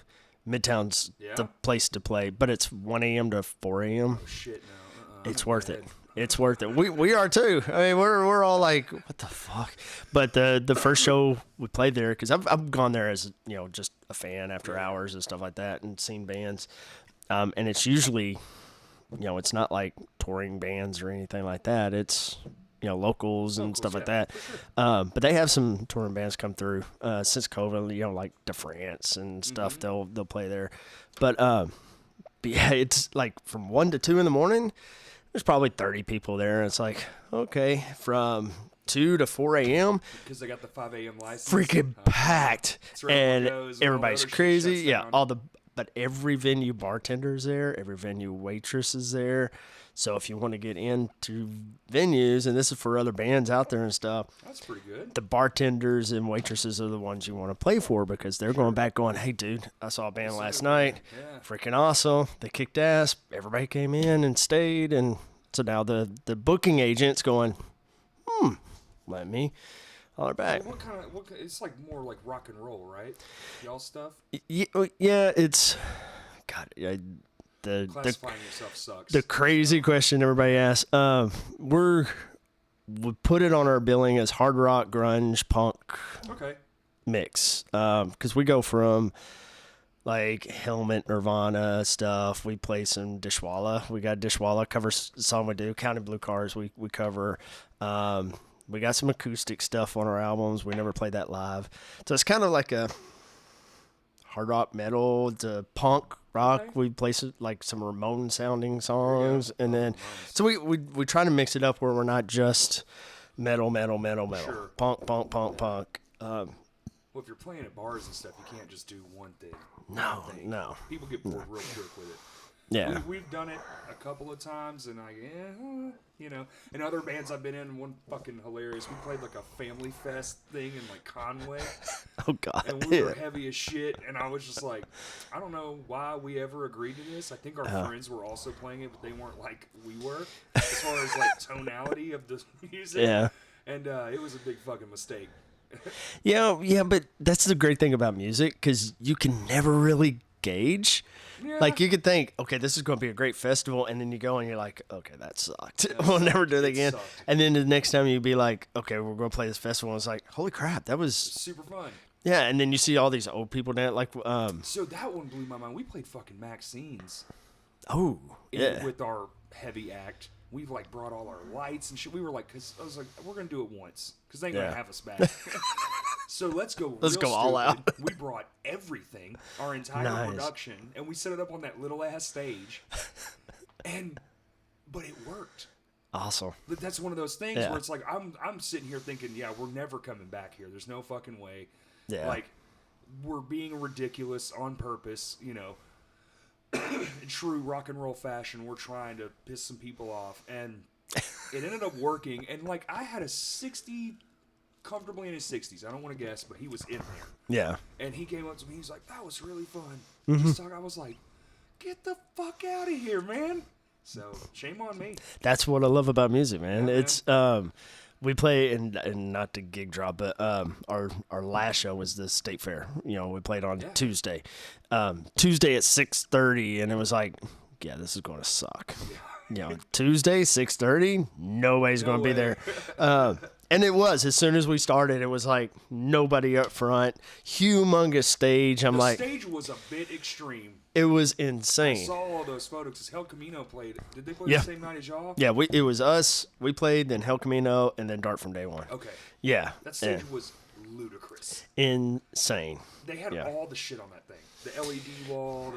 Midtown's the place to play. But it's 1 a.m. to 4 a.m. Oh shit, no. It's worth it. It's worth it. We are too. I mean, we're all like, what the fuck? But the first show we played there, because I've gone there as just a fan after hours and stuff like that, and seen bands, and it's usually, it's not like touring bands or anything like that. It's locals and stuff like that. Sure. But they have some touring bands come through since COVID. Like DeFrance and stuff. They'll play there. But yeah, it's like from 1 to 2 in the morning. There's probably 30 people there. And it's like, okay, from 2 to 4 a.m. Because they got the 5 a.m. license. Freaking packed. And everybody's crazy. Yeah, down. But every venue bartender is there. Every venue waitress is there. So if you want to get into venues, and this is for other bands out there and stuff. That's pretty good. The bartenders and waitresses are the ones you want to play for because they're going back going, hey, dude, I saw a band last night. Yeah. Freaking awesome. They kicked ass. Everybody came in and stayed. And so now the booking agent's going, let me holler back. What kind of, it's like more like rock and roll, right? Y'all stuff? Yeah, it's, God, classifying yourself sucks. The crazy question everybody asks. We put it on our billing as hard rock, grunge, punk mix. Because we go from like Helmet, Nirvana stuff. We play some Dishwalla. We got Dishwalla cover song we do. Counting Blue Cars we cover. We got some acoustic stuff on our albums. We never played that live. So it's kind of like a hard rock metal to punk rock. Okay. We play like some Ramon sounding songs, and then so we try to mix it up where we're not just metal. Sure. Punk. Well, if you're playing at bars and stuff, you can't just do one thing. No. People get bored real quick with it. Yeah. We've done it a couple of times, and and other bands I've been in, one fucking hilarious. We played like a family fest thing in like Conway. Oh God. And we were heavy as shit, and I was just like, I don't know why we ever agreed to this. I think our friends were also playing it, but they weren't like we were as far as like tonality of the music. Yeah. And it was a big fucking mistake. Yeah, but that's the great thing about music because you can never really gauge. Yeah. Like you could think, okay, this is going to be a great festival, and then you go and you're like, okay, that sucked. We'll never do it again. Sucked. And then the next time you'd be like, okay, we're going to play this festival. And it's like, holy crap, that was super fun. Yeah, and then you see all these old people down like. So that one blew my mind. We played fucking Maxine's. Oh, yeah. With our heavy act. We've like brought all our lights and shit. We were like, because I was like, we're gonna do it once because they ain't gonna have us back. So let's go. Let's go all out. We brought everything, our entire production, and we set it up on that little ass stage. But it worked. Awesome. But that's one of those things where it's like I'm sitting here thinking, yeah, we're never coming back here. There's no fucking way. Yeah. Like we're being ridiculous on purpose, in true rock and roll fashion. We're trying to piss some people off, and it ended up working. And like I had a 60, comfortably in his 60s. I don't want to guess, but he was in there. Yeah. And he came up to me. He's like, "That was really fun." Mm-hmm. I was like, "Get the fuck out of here, man!" So shame on me. That's what I love about music, man. Yeah, it's we play and not to gig drop, but our last show was the State Fair. We played on Tuesday. Tuesday at 6:30, and it was like, yeah, this is going to suck. Tuesday 6:30, nobody's going to be there. And it was, as soon as we started, it was like nobody up front, humongous stage. I'm like, the stage was a bit extreme. it was I insane. saw all those photos because El Camino played. Did they play the same night as y'all? Yeah, it was us. We played, then Hell Camino, and then Dart from Day One. Okay. Yeah. That stage was ludicrous. Insane. They had all the shit on that thing. The LED wall.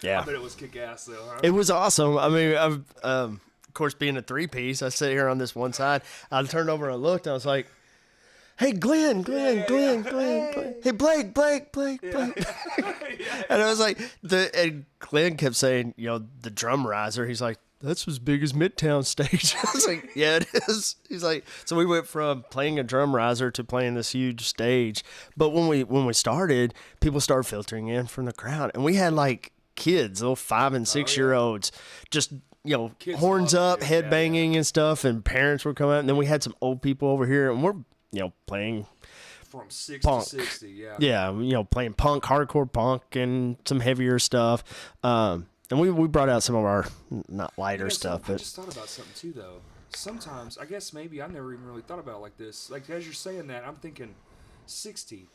Yeah. I bet it was kick-ass, though, huh? It was awesome. I mean, of course, being a three-piece, I sit here on this one side. I turned over and looked, and I was like, hey, Glenn. Hey, Blake. And I was like, and Glenn kept saying, the drum riser. He's like, that's as big as Midtown stage. I was like, yeah, it is. He's like, so we went from playing a drum riser to playing this huge stage. But when we started, people started filtering in from the crowd, and we had like kids, little 5 and 6 year olds, just kids horns up, head banging and stuff, and parents were coming out, and then we had some old people over here, and we're playing from 6 punk. to 60, yeah. Yeah, playing punk, hardcore punk, and some heavier stuff. And we brought out some of our not lighter stuff, but I just thought about something too, though. Sometimes, I guess maybe I never even really thought about it like this. Like as you're saying that, I'm thinking 60.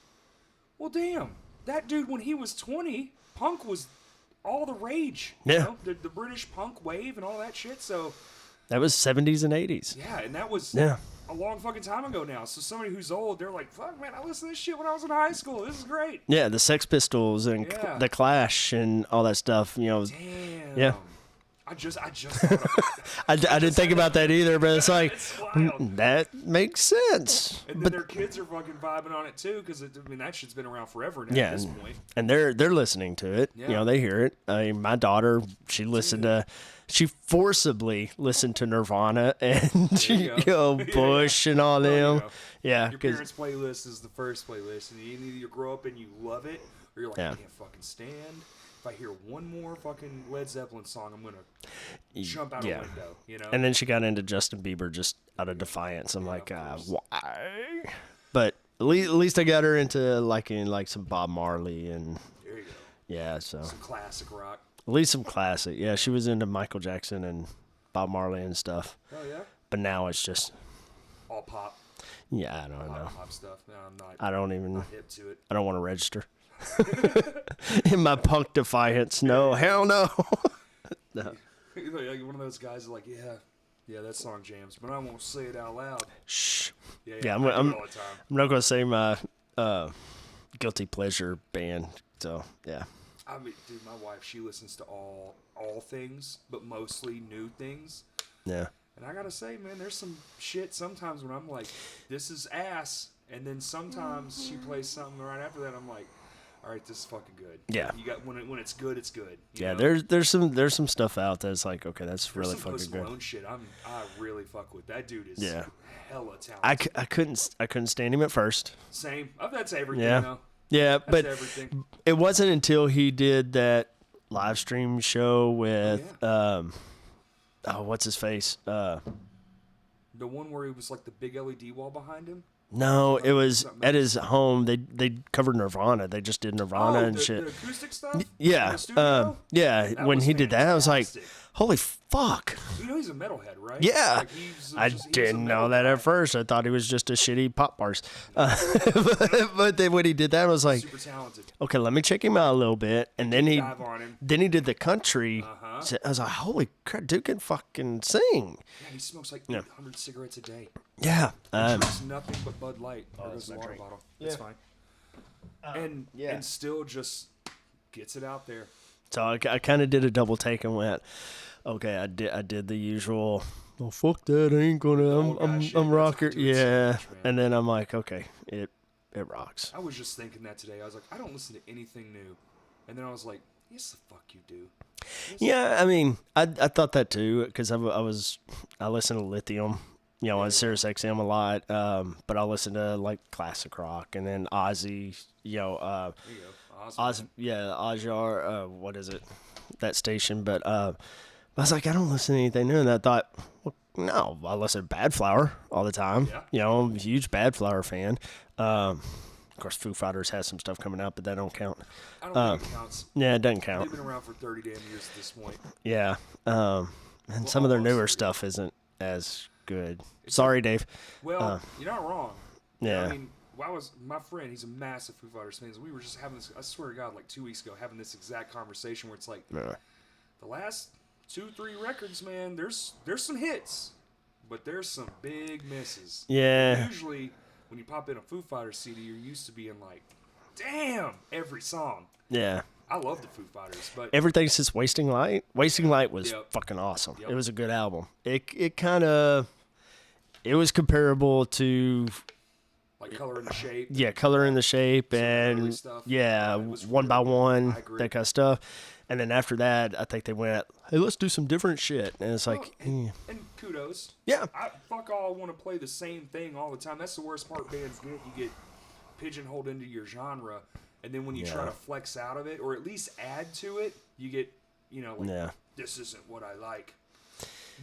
Well, damn, that dude when he was 20, punk was all the rage. Yeah, the British punk wave and all that shit. So that was 70s and 80s. Yeah, and that was a long fucking time ago now. So somebody who's old, they're like, fuck, man, I listened to this shit when I was in high school. This is great. Yeah, the Sex Pistols and the Clash and all that stuff. Damn. Yeah. I just thought about it. I didn't think about that either, but it's like, that makes sense. And then their kids are fucking vibing on it too, because that shit's been around forever now at this point. And they're listening to it. Yeah. They hear it. I mean, my daughter, she forcibly listened to Nirvana and Bush and all them. Yeah, your parents' playlist is the first playlist, and either you grow up and you love it, or you're like, I can't fucking stand. If I hear one more fucking Led Zeppelin song, I'm gonna jump out a window. And then she got into Justin Bieber just out of defiance. I'm like, why? But at least I got her into liking like some Bob Marley and there you go. Yeah, so some classic rock. At least some classic. Yeah, she was into Michael Jackson and Bob Marley and stuff. Oh yeah. But now it's just all pop. Yeah, I don't know. Pop stuff. No, I'm not. I don't even. Not hip to it. I don't want to register. In my punk defiance, no, hell no. No. Like one of those guys is like, yeah, that song jams, but I won't say it out loud. Shh. Yeah, I'm all the time. I'm not gonna say my guilty pleasure band. So yeah. I mean, dude, my wife, she listens to all things, but mostly new things. Yeah. And I gotta say, man, there's some shit sometimes when I'm like, this is ass, and then sometimes she plays something right after that. I'm like, all right, this is fucking good. Yeah. You got when it's good, it's good. Yeah, there's some stuff out that's like, okay, that's really fucking Post good. Malone shit, I really fuck with that dude. Is hella talented. I couldn't stand him at first. Same. That's everything. Yeah. Though. Yeah, That's but everything. It wasn't until he did that live stream show with what's his face? The one where he was like the big LED wall behind him. No, it was at his home. They covered Nirvana. They just did Nirvana and shit. The acoustic stuff. Yeah, when he did that, I was like, "Holy fuck!" You know he's a metalhead, right? Yeah, like I didn't know that at first. I thought he was just a shitty pop bars. But then when he did that, I was like, super talented. Okay, let me check him out a little bit. And then he did the country. So I was like, holy crap, dude can fucking sing. Yeah, he smokes like 800 cigarettes a day. Yeah. He drinks nothing but Bud Light. There goes the water bottle. It's fine. And still just gets it out there. So I kind of did a double take and went, okay, I did the usual, well, fuck that, I ain't gonna, I'm rocker. Yeah. And then I'm like, okay, it rocks. I was just thinking that today. I was like, I don't listen to anything new. And then I was like, yes, the fuck you do. Yeah, I mean, I thought that too, because I listen to Lithium, on Sirius XM a lot, but I listen to like classic rock, and then Ozzy, there you go. Ozzy, what is it, that station, but I was like, I don't listen to anything new, and I thought, well, no, I listen to Bad Flower all the time, I'm a huge Bad Flower fan. Of course, Foo Fighters has some stuff coming out, but that don't count. I don't think it counts. Yeah, it doesn't count. They've been around for 30 damn years at this point. Yeah. And some of their newer stuff isn't as good. Sorry, Dave. Well, you're not wrong. Yeah. I mean, my friend, he's a massive Foo Fighters fan. We were just having this, I swear to God, like 2 weeks ago, having this exact conversation where it's like, the last 2-3 records, man, there's some hits, but there's some big misses. Yeah. Usually, when you pop in a Foo Fighters CD, you're used to being like, damn, every song. Yeah. I love the Foo Fighters, but everything since Wasting Light. Wasting Light was fucking awesome. It was a good album. It kind of, it was comparable to like Color and the Shape. Yeah, Color and the Shape, and One by One, that kind of stuff. And then after that, I think they went, hey, let's do some different shit. And it's like, and kudos. Yeah. Fuck all want to play the same thing all the time. That's the worst part bands get. You get pigeonholed into your genre, and then when you try to flex out of it, or at least add to it, you get, this isn't what I like.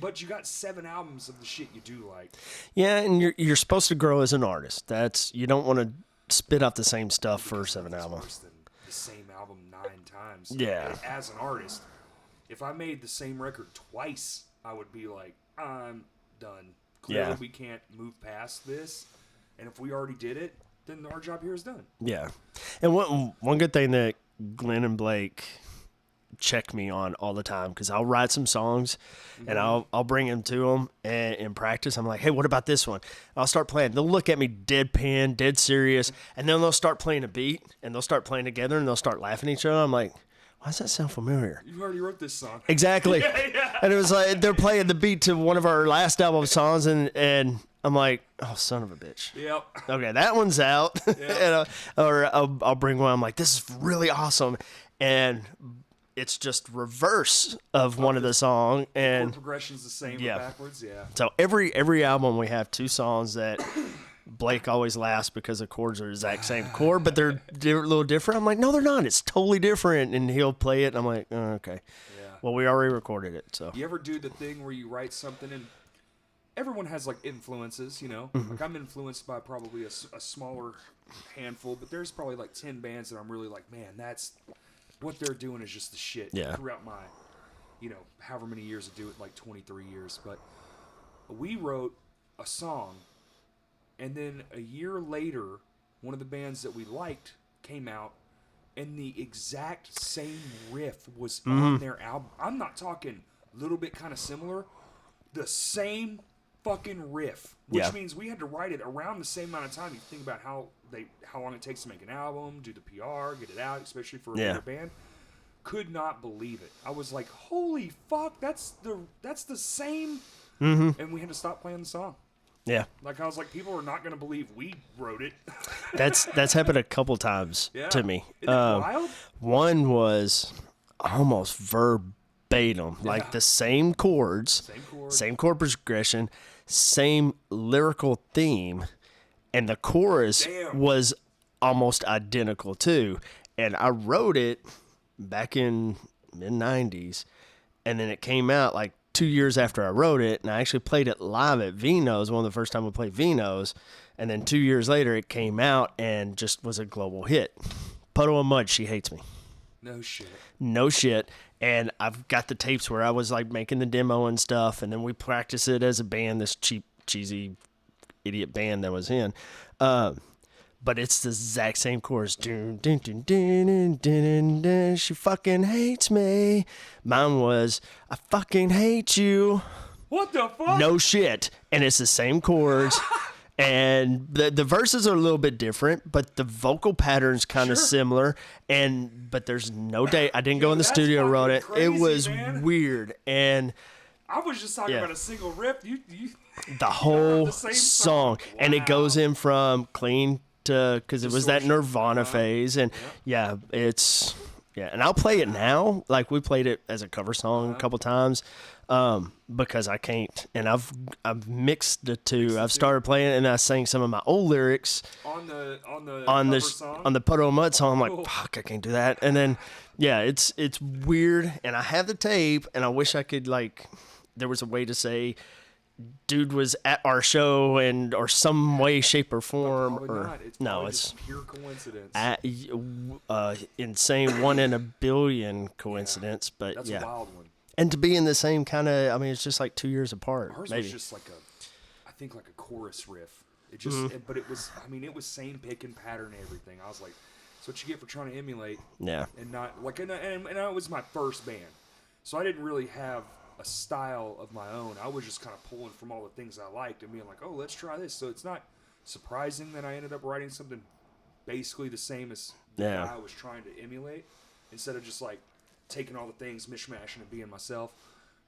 But you got 7 albums of the shit you do like. Yeah, and you're supposed to grow as an artist. You don't want to spit out the same stuff for 7 albums. Worse than the same album 9 times. Yeah. As an artist, if I made the same record twice, I would be like, I'm done. Clearly, we can't move past this. And if we already did it, then our job here is done. Yeah. And one good thing that Glenn and Blake check me on all the time, because I'll write some songs and I'll bring them to them, and in practice I'm like, hey, what about this one? I'll start playing. They'll look at me deadpan, dead serious, and then they'll start playing a beat, and they'll start playing together, and they'll start laughing at each other. I'm like, why does that sound familiar? You already wrote this song. Exactly. And it was like they're playing the beat to one of our last album songs, and I'm like, oh, son of a bitch. Yep. Okay, that one's out. Yep. Or I'll bring one. I'm like, this is really awesome, and it's just reverse of one of the song, and chord progression's the same but backwards. Yeah. So every album we have 2 songs that Blake always laughs because the chords are the exact same chord, but they're a little different. I'm like, no, they're not. It's totally different, and he'll play it, and I'm like, oh, okay. Yeah. Well, we already recorded it, so. You ever do the thing where you write something and everyone has like influences, Like I'm influenced by probably a smaller handful, but there's probably like 10 bands that I'm really like, man, that's what they're doing is just the shit. Yeah. Throughout my, however many years to do it, like 23 years. But we wrote a song, and then a year later, one of the bands that we liked came out, and the exact same riff was on their album. I'm not talking a little bit kind of similar. The same fucking riff, which means we had to write it around the same amount of time. You think about how long it takes to make an album, do the PR, get it out, especially for a bigger band. Could not believe it. I was like, holy fuck, that's the same. And we had to stop playing the song. Yeah. Like I was like, people are not going to believe we wrote it. That's happened a couple times to me. Isn't that wild? One was almost verbatim, like the same chords, same chord progression, same lyrical theme, and the chorus was almost identical too. And I wrote it back in mid-90s, and then it came out like 2 years after I wrote it, and I actually played it live at Vino's, one of the first time we played Vino's, and then 2 years later it came out and just was a global hit. Puddle of Mud, She Hates Me. No shit. And I've got the tapes where I was like making the demo and stuff, and then we practiced it as a band, this cheap, cheesy, idiot band that was in. But it's the exact same chorus. Dun, dun, dun, dun, dun, dun, dun, she fucking hates me. Mine was, I fucking hate you. What the fuck? No shit. And it's the same chords. And the verses are a little bit different, but the vocal pattern's kind of similar. But there's no date. I didn't go in the studio, wrote it. Crazy, it was weird. And I was just talking about a single riff. You the whole song. Wow. And it goes in from clean to, because it was that Nirvana phase. And it's, and I'll play it now. Like we played it as a cover song a couple times. Because I can't, and I've mixed the two. I've started playing it, and I sang some of my old lyrics on the song? On the Puddle of Mud song. I'm like, fuck, I can't do that. And then, it's weird, and I have the tape, and I wish I could there was a way to say, dude was at our show or some way, shape, or form. It's pure coincidence. Insane 1 in a billion coincidence, but that's a wild one. And to be in the same kind of, it's just like 2 years apart. Ours maybe. Was just like think like a chorus riff. It just, but it was, I mean, it was same pick and pattern and everything. I was like, that's what you get for trying to emulate. Yeah. And not like, and it was my first band, so I didn't really have a style of my own. I was just kind of pulling from all the things I liked and being like, oh, let's try this. So it's not surprising that I ended up writing something basically the same as the guy I was trying to emulate, instead of just like taking all the things, mishmashing, and being myself.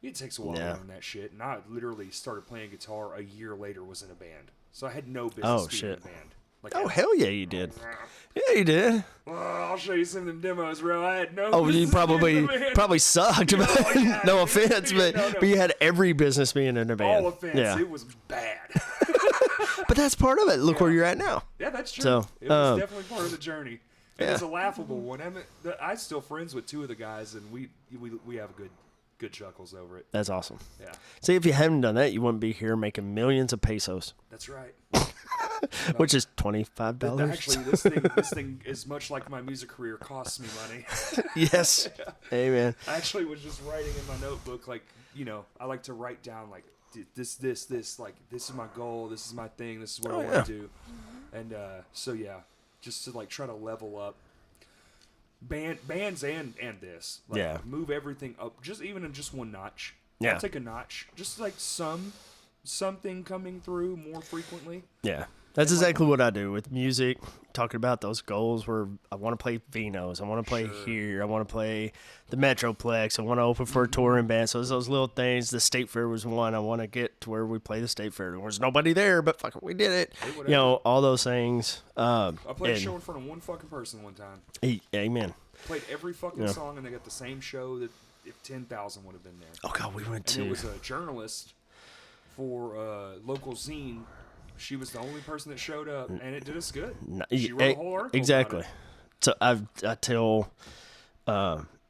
It takes a while to learn that shit, and I literally started playing guitar a year later, was in a band. So I had no business being in a band. Like, hell yeah, you did. Yeah, you did. Well, I'll show you some of them demos, bro. I had no business you probably sucked. No offense, but you had every business being in a band. All offense. Yeah. It was bad. But that's part of it. Look where you're at now. Yeah, that's true. So, it was definitely part of the journey. It was a laughable one. I mean, I'm still friends with two of the guys, and we have a good chuckles over it. That's awesome. Yeah. See, if you hadn't done that, you wouldn't be here making millions of pesos. That's right. Which is $25. Actually, this thing is much like my music career, costs me money. Yes. Amen. I actually was just writing in my notebook, like, you know, I like to write down like this, like, this is my goal, this is my thing, this is what I want to do. And so yeah, just to like try to level up bands and this. Like, move everything up, just even in just one notch. Yeah. I'll take a notch. Just like something coming through more frequently. Yeah. That's exactly what I do with music, talking about those goals where I want to play Vino's, I want to play here, I want to play the Metroplex, I want to open for a touring band. So it's those little things. The State Fair was one. I want to get to where we play the State Fair. There's nobody there, but fuck it, we did it. Hey, you know, all those things. I played a show in front of one fucking person one time. Amen. Played every fucking song, and they got the same show that if 10,000 would have been there. Oh, God, we went and it was a journalist for a local zine. She was the only person that showed up, and it did us good. She wrote a whole article. Exactly. About it. So I tell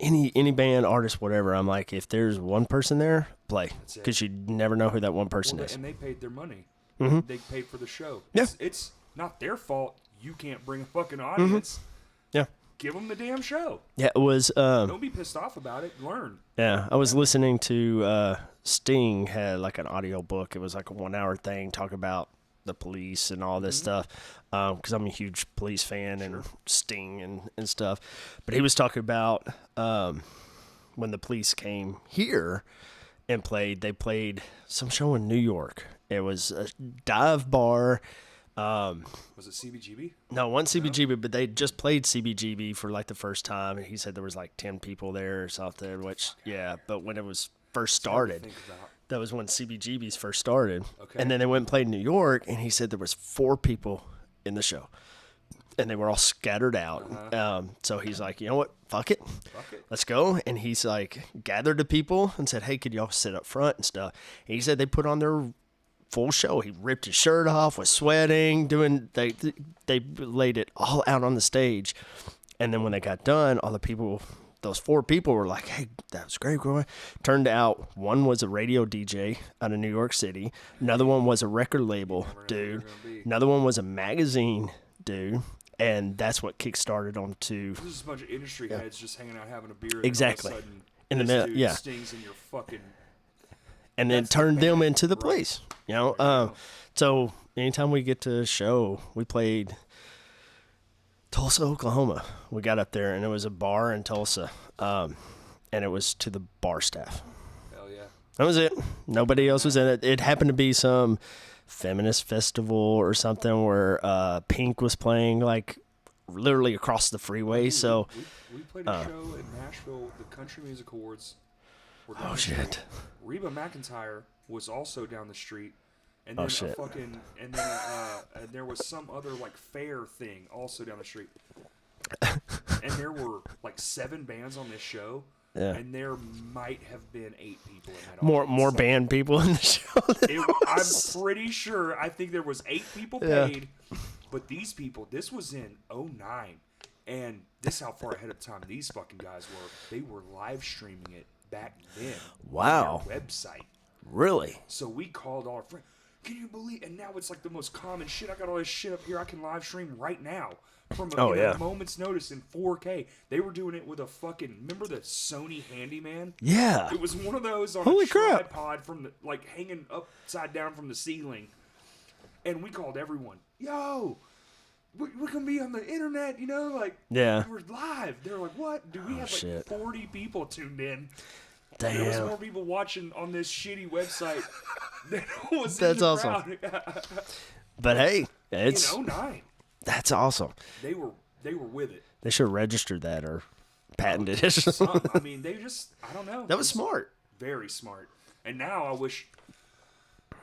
any band, artist, whatever, I'm like, if there's one person there, play, because you never know who that one person is. And they paid their money. Mm-hmm. They paid for the show. Yeah. It's not their fault. You can't bring a fucking audience. Mm-hmm. Yeah. Give them the damn show. Yeah, it was. Don't be pissed off about it. Learn. Yeah, I was listening to Sting had like an audio book. It was like a 1 hour thing, talking about the police and all this stuff, because I'm a huge police fan and Sting and stuff. But he was talking about when the police came here and played. They played some show in New York. It was a dive bar. Was it CBGB? No, it wasn't CBGB, but they just played CBGB for like the first time, and he said there was like 10 people there or something. Which but when it was first started. That was when CBGBs first started. Okay. And then they went and played in New York, and he said there was 4 people in the show. And they were all scattered out. So he's like, you know what? Fuck it. Let's go. And he's like, gathered the people and said, hey, could y'all sit up front and stuff? And he said they put on their full show. He ripped his shirt off, was sweating, they laid it all out on the stage. And then when they got done, all the people... Those 4 people were like, hey, that was great. Turned out one was a radio DJ out of New York City. Another one was a record label dude. Another one was a magazine dude. And that's what kickstarted them to... This is a bunch of industry heads just hanging out having a beer. Exactly. And then all of a sudden, stings in your fucking... And then turned them into the police. You know? So anytime we get to a show, we played... Tulsa, Oklahoma. We got up there, and it was a bar in Tulsa, and it was to the bar staff. Hell yeah. That was it. Nobody else was in it. It happened to be some feminist festival or something where Pink was playing, like, literally across the freeway. So we played a show in Nashville, the Country Music Awards. Oh, shit. Reba McEntire was also down the street. And then and there was some other like fair thing also down the street. And there were like 7 bands on this show. Yeah. And there might have been 8 people in that audience. More band people in the show. I'm pretty sure. I think there was 8 people paid. But these people, this was in 2009. And this is how far ahead of time these fucking guys were. They were live streaming it back then. Wow. On their website. Really? So we called all our friends. Can you believe? And now it's like the most common shit. I got all this shit up here. I can live stream right now from a moment's notice in 4K. They were doing it with a fucking. Remember the Sony Handyman? Yeah. It was one of those on Holy a crap. tripod from the hanging upside down from the ceiling. And we called everyone, yo, we're going to be on the internet, you know, like, Yeah. we're live. They're like, what? Do we have shit. 40 people tuned in? Damn. There was more people watching on this shitty website than was That's in the awesome. crowd. But hey, it's in 09. That's awesome. They were with it. They should have registered that or patented it. I mean, they just, I don't know. That was smart. Very smart. And now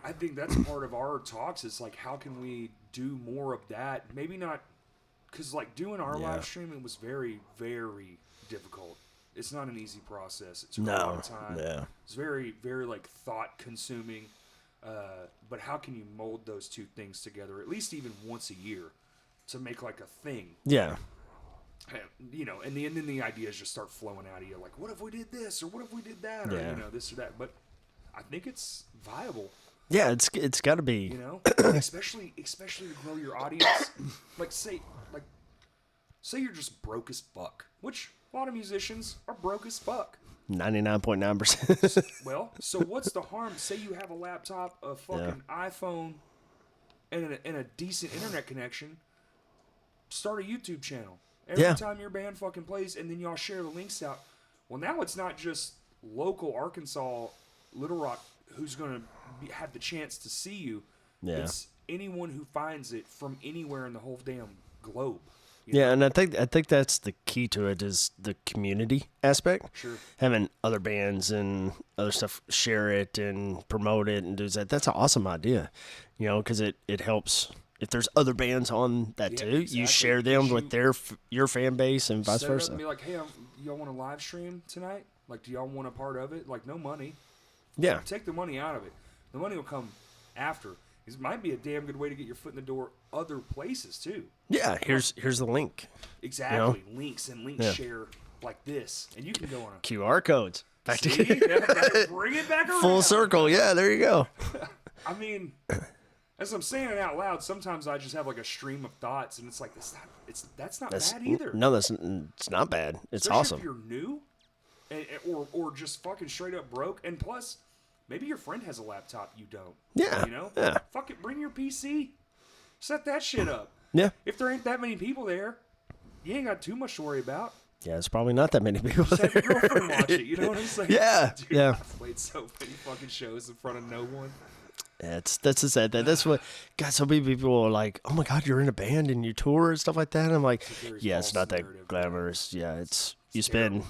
I think that's part of our talks is like, how can we do more of that? Maybe not, because like doing our live streaming was very, very difficult. It's not an easy process. It took a lot of time. Yeah. It's very, very like thought consuming. But how can you mold those two things together, at least even once a year, to make like a thing? Yeah. You know, and then the ideas just start flowing out of you. Like, what if we did this, or what if we did that, or you know, this or that. But I think it's viable. Yeah, it's got to be. You know, especially to grow your audience. Like say you're just broke as fuck, which a lot of musicians are broke as fuck. 99.9%. Well, so what's the harm? Say you have a laptop, a fucking iPhone, and a decent internet connection. Start a YouTube channel. Every time your band fucking plays, and then y'all share the links out. Well, now it's not just local Arkansas, Little Rock, who's going to have the chance to see you. Yeah. It's anyone who finds it from anywhere in the whole damn globe. Yeah, and I think that's the key to it is the community aspect. Sure. Having other bands and other stuff share it and promote it and do that. That's an awesome idea, you know, because it helps. If there's other bands on that too, exactly. you share them with your fan base and vice set it up versa. and be like, hey, y'all want to live stream tonight? Like, do y'all want a part of it? Like, no money. Yeah. Take the money out of it. The money will come after. It might be a damn good way to get your foot in the door other places too. Yeah, here's the link. Exactly. You know? Links share like this. And you can go on a QR codes. Back See? to Bring it back around. full circle. Yeah, there you go. I mean, as I'm saying it out loud, sometimes I just have like a stream of thoughts, and it's like that's not bad either. No, it's not bad. It's Especially awesome. If you're new, or just fucking straight up broke, and plus, maybe your friend has a laptop you don't. Yeah. You know. Yeah. Fuck it, bring your PC, set that shit up. Yeah. If there ain't that many people there, you ain't got too much to worry about. Yeah, it's probably not that many people Just have there. your girlfriend watch it. You know what I'm saying? Yeah. Dude, Yeah. I've played so many fucking shows in front of no one. That's the sad thing. That's what God. So many people are like, "Oh my God, you're in a band and you tour and stuff like that." And I'm like, "Yeah, it's not that glamorous. Yeah, it's you spend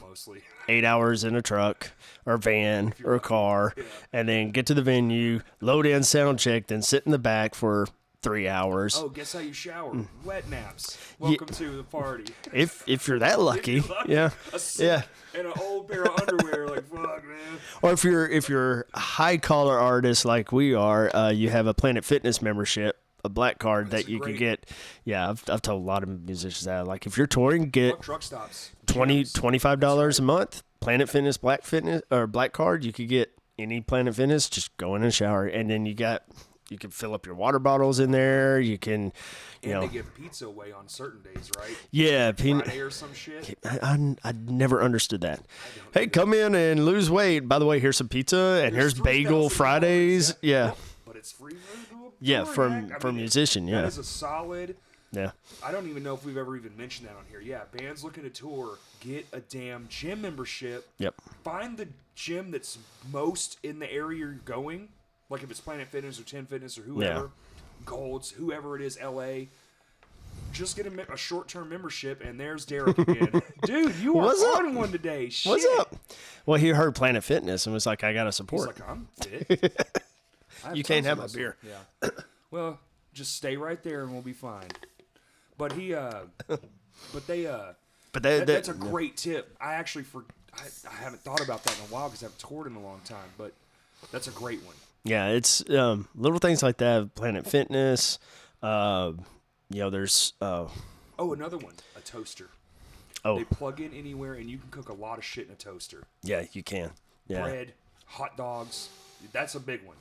8 hours in a truck or van or a car, and then get to the venue, load in, sound check, then sit in the back for 3 hours. Oh, guess how you shower? Wet naps. Welcome to the party. If you're that lucky, yeah, yeah. And an old pair of underwear, like fuck, man. Or if you're a high collar artist like we are, you have a Planet Fitness membership, a black card that you can get. Yeah, I've told a lot of musicians that. Like if you're touring, get truck stops. $25 a month. Planet Fitness black card. You could get any Planet Fitness. Just go in and shower, and then you can fill up your water bottles in there. You can, they give pizza away on certain days, right? Yeah, Friday or some shit. I never understood that. Hey, come in and lose weight. By the way, here's some pizza and here's bagel Fridays. Yeah. But it's free for from musician. Yeah. That is a solid. Yeah. I don't even know if we've ever even mentioned that on here. Yeah, bands looking to tour, get a damn gym membership. Yep. Find the gym that's most in the area you're going. Like if it's Planet Fitness or 10 Fitness or whoever, Gold's, whoever it is, LA, just get a short-term membership, and there's Derek again. Dude, you are on one today. Shit. What's up? Well, he heard Planet Fitness and was like, I got to support. He's like, I'm fit. You can't have my beer. Yeah. Well, just stay right there and we'll be fine. But that's a great tip. I actually I haven't thought about that in a while because I haven't toured in a long time, but that's a great one. Yeah, it's little things like that. Planet Fitness. There's. Another one, a toaster. Oh. They plug in anywhere, and you can cook a lot of shit in a toaster. Yeah, you can. Yeah. Bread, hot dogs. That's a big one.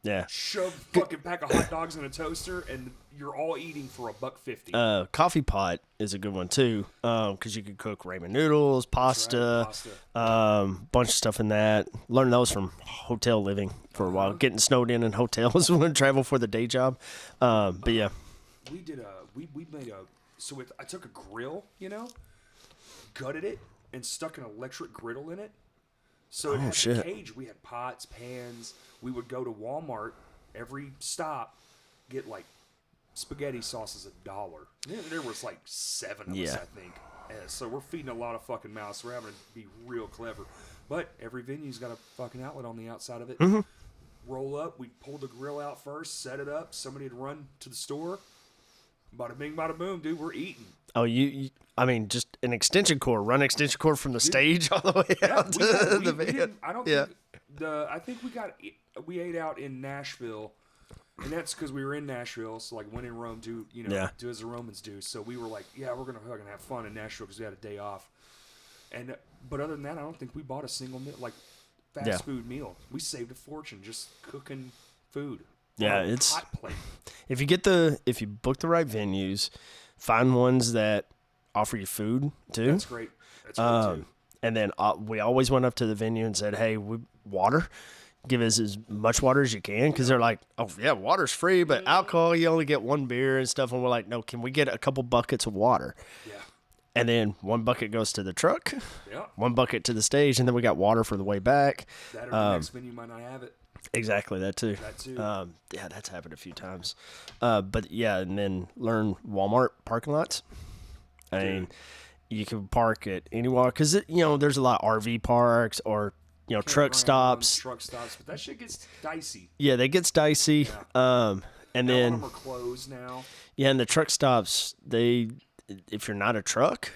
Yeah. shove a fucking pack of hot dogs in a toaster, and you're all eating for $1.50. Coffee pot is a good one too, because you could cook ramen noodles, pasta, bunch of stuff in that. Learned those from hotel living for a while, getting snowed in hotels when I travel for the day job. But yeah, we did we made a I took a grill, gutted it and stuck an electric griddle in it. So it had the cage. We had pots, pans. We would go to Walmart every stop, get like spaghetti sauce is $1. There was like 7 of us, I think. So we're feeding a lot of fucking mouths. We're having to be real clever. But every venue's got a fucking outlet on the outside of it. Mm-hmm. Roll up. We pulled the grill out first, set it up. Somebody would run to the store. Bada bing, bada boom, dude. We're eating. Oh, I mean, just an extension cord. Run extension cord from the stage all the way out to the van. I think we ate out in Nashville, and that's because we were in Nashville. So like, when in Rome, do as the Romans do. So we were like, yeah, we're gonna fucking have fun in Nashville because we had a day off. And but other than that, I don't think we bought a single fast food meal. We saved a fortune just cooking food. Yeah, it's hot plate. If you book the right venues, find ones that offer you food too. That's great. That's great too. And then we always went up to the venue and said, "Hey, water. Give us as much water as you can," because they're like, "Oh yeah, water's free, but alcohol you only get 1 beer and stuff." And we're like, "No, can we get a couple buckets of water?" Yeah. And then 1 bucket goes to the truck. Yeah. 1 bucket to the stage, and then we got water for the way back. That or the next venue might not have it. Exactly, that too. Yeah, that's happened a few times. But yeah, and then learn Walmart parking lots. I mean, you can park at anywhere because there's a lot of RV parks or truck stops. Truck stops, but that shit gets dicey. Yeah, that gets dicey. Yeah. And then all of them are closed now. Yeah, and the truck stops, if you're not a truck,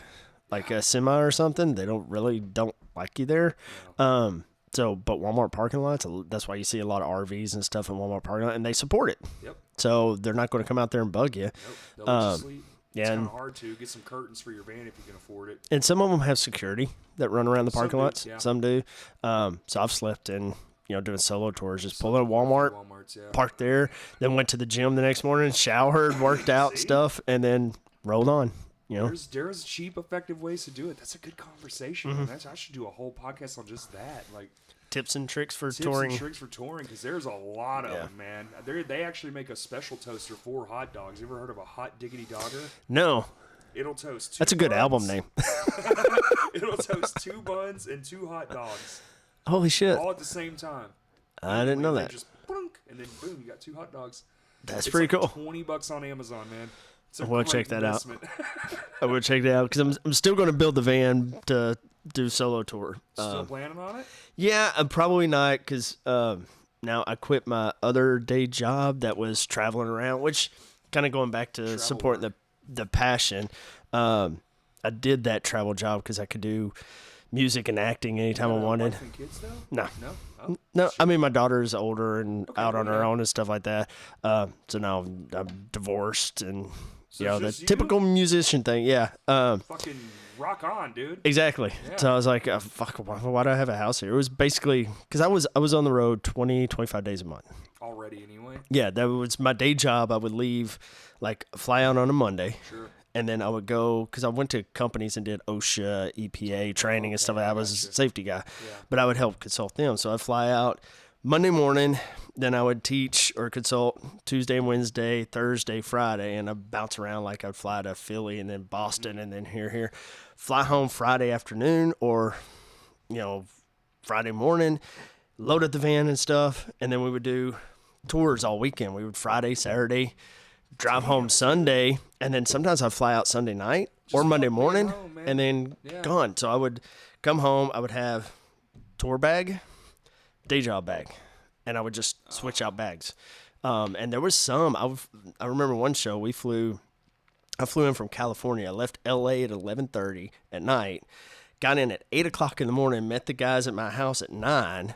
like a semi or something, they don't like you there. Yeah. But Walmart parking lots, that's why you see a lot of RVs and stuff in Walmart parking lot, and they support it. Yep. So they're not going to come out there and bug you. Nope. They'll let you sleep. It's kind of hard to get some curtains for your van if you can afford it. And some of them have security that run around the parking lots. Yeah. Some do. So I've slept in, doing solo tours, just pull in a Walmart, parked there, then went to the gym the next morning, showered, worked out stuff, and then rolled on. There's cheap, effective ways to do it. That's a good conversation. Mm-hmm. I should do a whole podcast on just that. Like tips and tricks for touring. Because there's a lot of them, man. They actually make a special toaster for hot dogs. You ever heard of a hot diggity dogger? No. It'll toast 2 That's a good buns. album name. It'll toast 2 buns and 2 hot dogs. Holy shit. All at the same time. I didn't know that. Just plunk, and then boom, you got 2 hot dogs. That's pretty cool. $20 on Amazon, man. I will check that out. I will check that out because I'm still going to build the van to do solo tour. Still planning on it? Yeah, I'm probably not because now I quit my other day job that was traveling around, which kind of going back to supporting the passion. I did that travel job because I could do music and acting anytime I wanted. Wife and kids though? No. Oh, no, I mean, my daughter's older and out on her own and stuff like that. So now I'm divorced and, the typical musician thing. Yeah. Fucking rock on, dude. Exactly. Yeah. So I was like, fuck, why do I have a house here? It was basically, because I was on the road 20, 25 days a month. Already anyway? Yeah, that was my day job. I would leave, fly out on a Monday. Sure. And then I would go, because I went to companies and did OSHA, EPA training and stuff like that. I was a safety guy. Yeah. But I would help consult them. So I'd fly out Monday morning, then I would teach or consult Tuesday, Wednesday, Thursday, Friday, and I'd bounce around. I'd fly to Philly and then Boston and then here. Fly home Friday afternoon or, Friday morning, load up the van and stuff, and then we would do tours all weekend. We would Friday, Saturday, drive home Sunday, and then sometimes I'd fly out Sunday night or Monday morning and then gone. So I would come home, I would have tour bag, day job bag, and I would just switch out bags. And there was some, I remember one show I flew in from California. I left LA at 11:30 at night, got in at 8 o'clock in the morning, met the guys at my house at 9,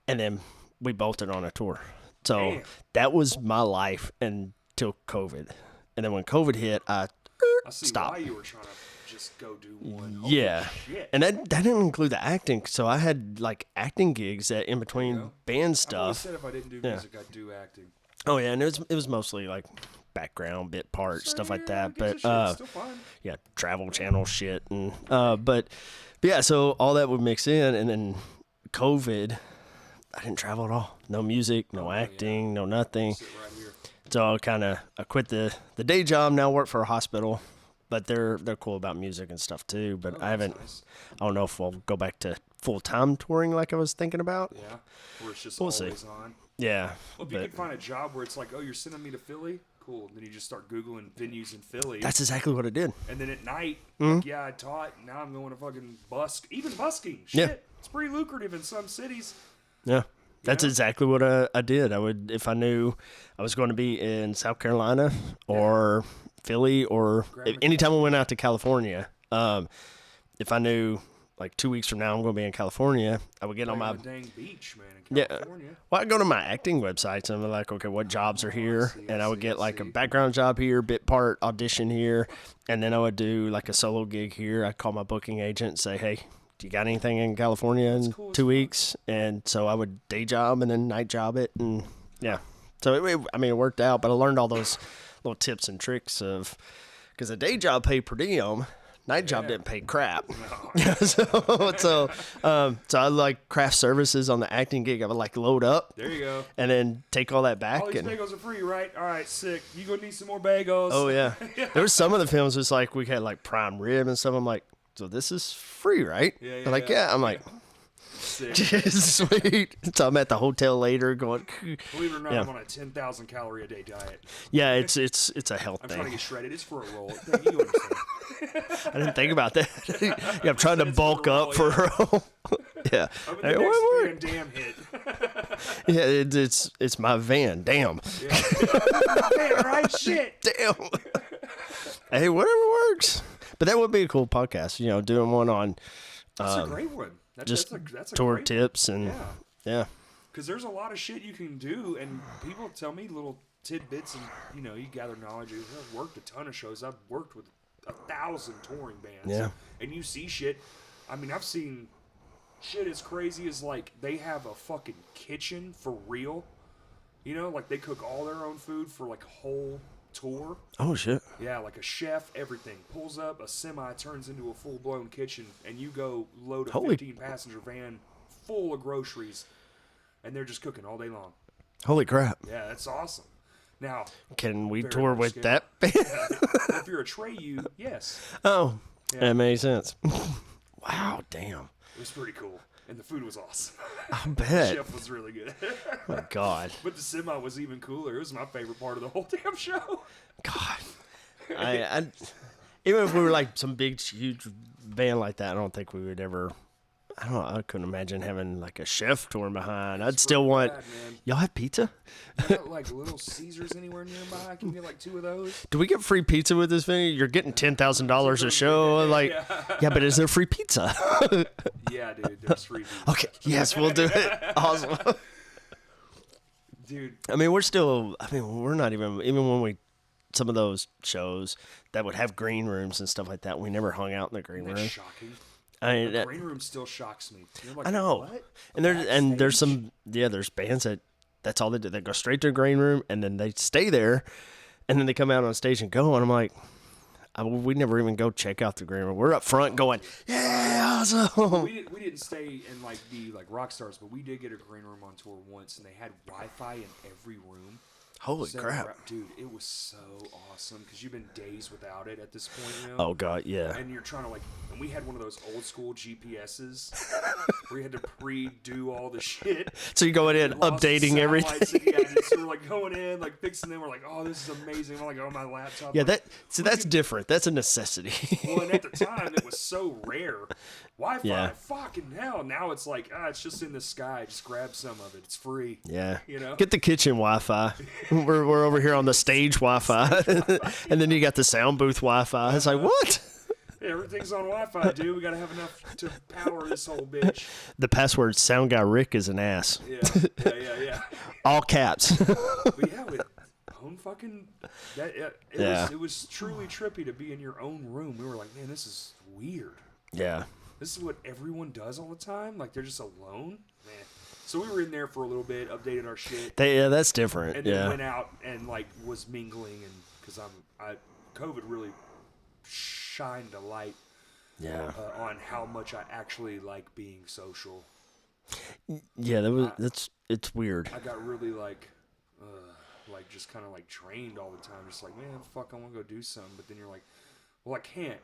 and then we bolted on a tour. So that was my life until COVID. And then when COVID hit, I see stopped. why you were trying to just go do one. Holy Yeah. shit. And that didn't include the acting. So I had like acting gigs that in between band I've always stuff. said if I didn't do music, I'd do acting. Oh yeah, and it was mostly like background bit parts, stuff like that. But still fun. yeah, Travel Channel shit and but yeah, so all that would mix in, and then COVID, I didn't travel at all. No music, no acting, no nothing. Sit right here. So I quit the day job. Now work for a hospital, but they're cool about music and stuff too. But I haven't. Nice. I don't know if I'll go back to full time touring like I was thinking about. Yeah, where it's just We'll always see. on. Yeah. Well, if you could find a job where it's like, oh, you're sending me to Philly, cool. And then you just start Googling venues in Philly. That's exactly what I did. And then at night, like, yeah, I taught. Now I'm going to fucking busk. Even busking, shit. Yeah. It's pretty lucrative in some cities. Yeah. That's exactly what I did. I would, if I knew I was going to be in South Carolina or Philly or anytime I went out to California, if I knew like 2 weeks from now I'm going to be in California, I would get on my dang beach, man, in California. Well, I go to my acting websites and I'm like, okay, what jobs are here? And I would get like a background job here, bit part audition here, and then I would do like a solo gig here. I'd call my booking agent and say, hey, do you got anything in California in 2 weeks? And so I would day job and then night job it, and yeah. So it worked out, but I learned all those little tips and tricks of, because a day job paid per diem. Night job didn't pay crap. No. so I like craft services on the acting gig. I would like load up. There you go. And then take all that back. All these bagels are free, right? All right, sick. You gonna need some more bagels. Oh yeah. There was some of the films was like we had like prime rib and stuff. I'm like, so this is free, right? Yeah. They're like, yeah. I'm like, sick. Sweet. So I'm at the hotel later going. Believe it or not, I'm on a 10,000 calorie a day diet. Yeah, it's a health I'm thing. trying to get shredded. It's for a roll. You understand? I didn't think about that. Yeah, I'm trying to bulk up for a roll. Yeah. I'm in the next Van Dam hit. Yeah, it's my Van. Damn. Yeah. Man, right? Shit. Damn. Hey, whatever works. But that would be a cool podcast. Doing one on. That's a great one. That's a tour great tips and yeah. Because there's a lot of shit you can do, and people tell me little tidbits, and you gather knowledge. I've worked a ton of shows. I've worked with 1,000 touring bands. Yeah. And you see shit. I mean, I've seen shit as crazy as like they have a fucking kitchen for real. Like they cook all their own food for like a whole tour. Oh shit. Yeah, like a chef, everything. Pulls up, a semi turns into a full-blown kitchen, and you go load a 15-passenger van full of groceries, and they're just cooking all day long. Holy crap. Yeah, that's awesome. Now, can we tour with that? If you're a Treyu, yes. Oh, that makes sense. Wow, damn. It was pretty cool. And the food was awesome. I bet. The chef was really good. Oh, my God. But the semi was even cooler. It was my favorite part of the whole damn show. God. I even if we were like some big, huge band like that, I don't think we would ever. I don't know. I couldn't imagine having like a chef touring behind. I'd still want. Y'all have pizza? You got like Little Caesars anywhere nearby? Can you get like 2 of those? Do we get free pizza with this venue? You're getting $10,000 a show. Like, yeah, but is there free pizza? Yeah, dude. There's free pizza. Okay. Yes, we'll do it. Awesome. Dude. I mean, we're not even when we. Some of those shows that would have green rooms and stuff like that, we never hung out in the green room. Shocking. I mean, the green room still shocks me. Like, I know. What? And there's some there's bands that's all they do. They go straight to the green room and then they stay there, and then they come out on stage and go. And I'm like, we never even go check out the green room. We're up front going, yeah, awesome. We didn't stay and like be like rock stars, but we did get a green room on tour once, and they had Wi-Fi in every room. Holy crap. Dude, it was so awesome because you've been days without it at this point, Oh, God, yeah. And you're trying to and we had one of those old school GPSs where you had to pre-do all the shit. So you're going in, updating everything. So we're like going in, like fixing them. We're like, oh, this is amazing. We're like, oh, my laptop. Yeah, that's different. That's a necessity. Well, and at the time, it was so rare. Wi-Fi, fucking hell. Now it's like, it's just in the sky. Just grab some of it. It's free. Yeah. Get the kitchen Wi-Fi. We're over here on the stage Wi-Fi. And then you got the sound booth Wi-Fi. It's like, what? Yeah, everything's on Wi-Fi, dude. We got to have enough to power this whole bitch. The password, sound guy Rick is an ass. Yeah. All caps. But yeah, with own fucking fucking it was truly trippy to be in your own room. We were like, man, this is weird. Yeah. This is what everyone does all the time. Like they're just alone, man. So we were in there for a little bit, updated our shit. That's different. And then went out and like was mingling, and because COVID really shined a light on how much I actually like being social. Yeah, it's weird. I got really like just kind of like drained all the time. Just like, man, fuck, I want to go do something. But then you're like, well, I can't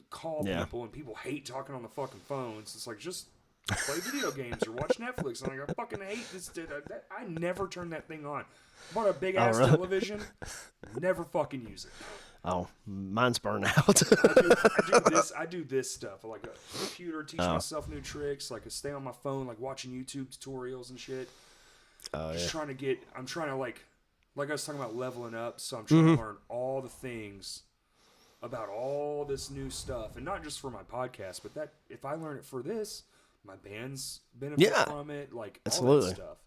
call people, and people hate talking on the fucking phones. It's like, just play video games or watch Netflix. And I fucking hate this. I never turn that thing on. Bought a big ass television. Never fucking use it. Oh, mine's burned out. I do this stuff. I like a computer, teach myself new tricks. Like I stay on my phone, like watching YouTube tutorials and shit. I'm trying to like I was talking about leveling up. So I'm trying to learn all the things about all this new stuff, and not just for my podcast, but that if I learn it for this, my band's benefit from it. Like all that stuff.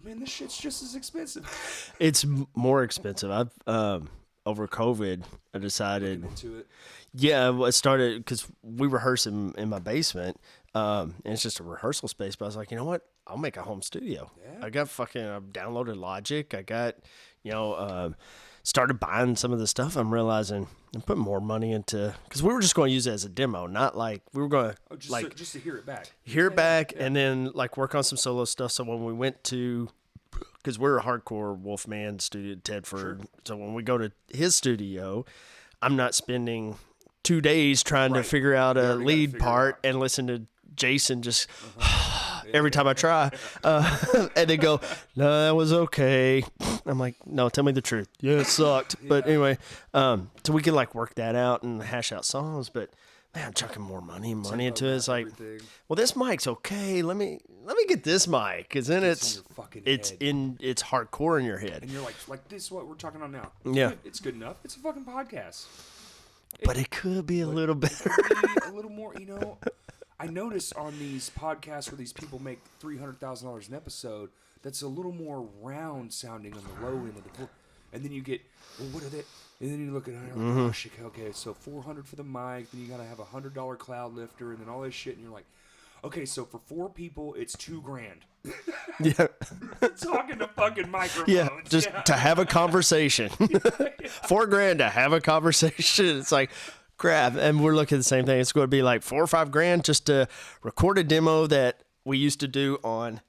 Man, this shit's just as expensive. It's more expensive. I've over COVID, I decided. Looking into it. Yeah, I started because we rehearse in my basement, and it's just a rehearsal space. But I was like, you know what? I'll make a home studio. Yeah. I downloaded Logic. I got, started buying some of the stuff. I'm realizing I'm putting more money into because we were just going to use it as a demo, not like we were going to just to hear it back. And then like work on some solo stuff. So when we went to, because we're a hardcore Wolfman studio, Tedford. Sure. So when we go to his studio, I'm not spending 2 days trying to figure out a lead part and listen to Jason just every time I try. And they go, no, that was okay. I'm like, no, tell me the truth. Yeah, it sucked. But anyway, so we can like work that out and hash out songs. But man, I'm chucking more money into it. It's like, well, this mic's okay. Let me get this mic, because then it's hardcore in your head. And you're like this is what we're talking about now. Yeah, it's good enough. It's a fucking podcast. But it could be a little better. A little more, I notice on these podcasts where these people make $300,000 an episode, that's a little more round sounding on the low end of the book. And then you get, well, what are they? And then you look at it, and you're like, oh shit, okay, so $400 for the mic, then you gotta have $100 cloud lifter, and then all this shit, and you're like, okay, so for 4 people, it's $2,000. Yeah. Talking to fucking microphones. Yeah, just to have a conversation. $4,000 to have a conversation. It's like, crap. And we're looking at the same thing. It's going to be like $4 or $5,000 just to record a demo that we used to do on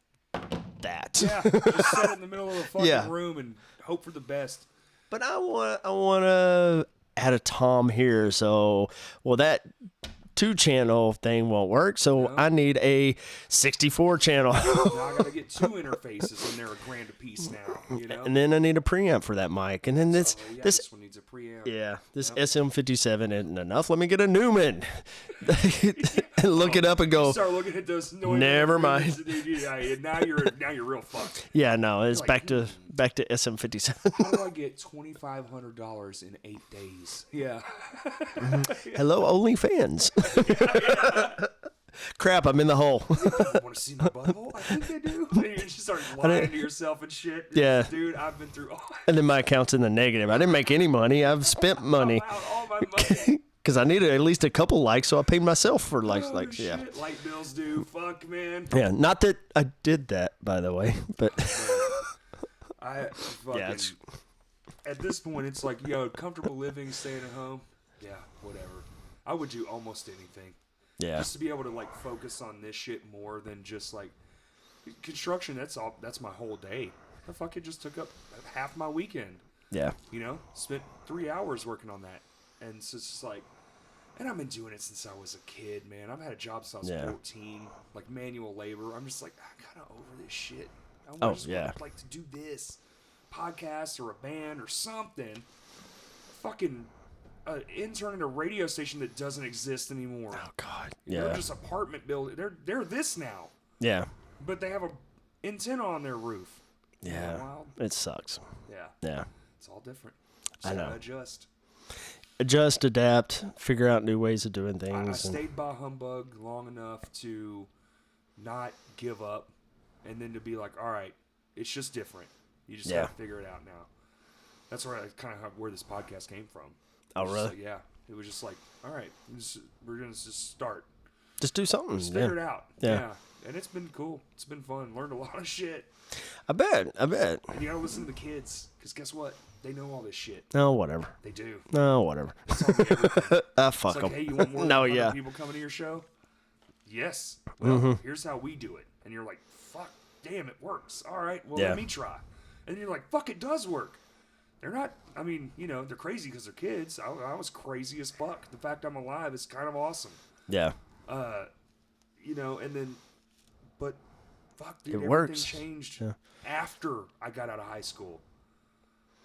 that. Yeah, just sit in the middle of a fucking room and hope for the best. But I want to add a tom here. So, well, that 2-channel thing won't work, so I need a 64-channel. Now I gotta get 2 interfaces, and they're $1,000 a piece now. And then I need a preamp for that mic, and then this one needs a preamp. Yeah, this SM57 isn't enough. Let me get a Newman. And look it up and go. You start looking at those. Never mind. Now you're real fucked. Yeah, no, it's back to SM57. How do I get $2,500 in 8 days? Yeah. Hello, OnlyFans. Crap, I'm in the hole. Want to see my butthole? I think they do. And you just start lying to yourself and shit. Yeah. Dude, I've been through all. And then my account's in the negative. I didn't make any money. I've spent money. All my money. Because I needed at least a couple likes, so I paid myself for likes. Shit. Yeah. Light bills do. Fuck, man. Yeah, not that I did that, by the way, but. I fucking. At this point, it's like, comfortable living, staying at home. Yeah, whatever. I would do almost anything. Yeah. Just to be able to like focus on this shit more than just like construction. That's my whole day. I fucking just took up half my weekend. Yeah. Spent 3 hours working on that, and it's just like, and I've been doing it since I was a kid, man. I've had a job since I was 14, like manual labor. I'm just like, I'm kind of over this shit. I just would like to do this podcast or a band or something. Fucking. Intern at a radio station that doesn't exist anymore. Oh God, They're just apartment building. They're this now. Yeah. But they have a antenna on their roof. Yeah. It sucks. Yeah. Yeah. It's all different. I know. Adjust, adapt, figure out new ways of doing things. I stayed by humbug long enough to not give up, and then to be like, all right, it's just different. You just got to figure it out now. That's where where this podcast came from. Oh, really? Like, yeah. It was just like, all right, we're going to just start. Just do something. Just figure it out. Yeah. And it's been cool. It's been fun. Learned a lot of shit. I bet. And you got to listen to the kids, because guess what? They know all this shit. No, whatever. They do. No, whatever. They tell me everything. Fuck them. Like, hey, you want more than 100 people coming to your show? Yes. Well, here's how we do it. And you're like, fuck, damn, it works. All right, well, let me try. And then you're like, fuck, it does work. They're not, I mean, they're crazy because they're kids. I was crazy as fuck. The fact I'm alive is kind of awesome. Yeah. And then, but fuck, dude, it everything works. changed after I got out of high school.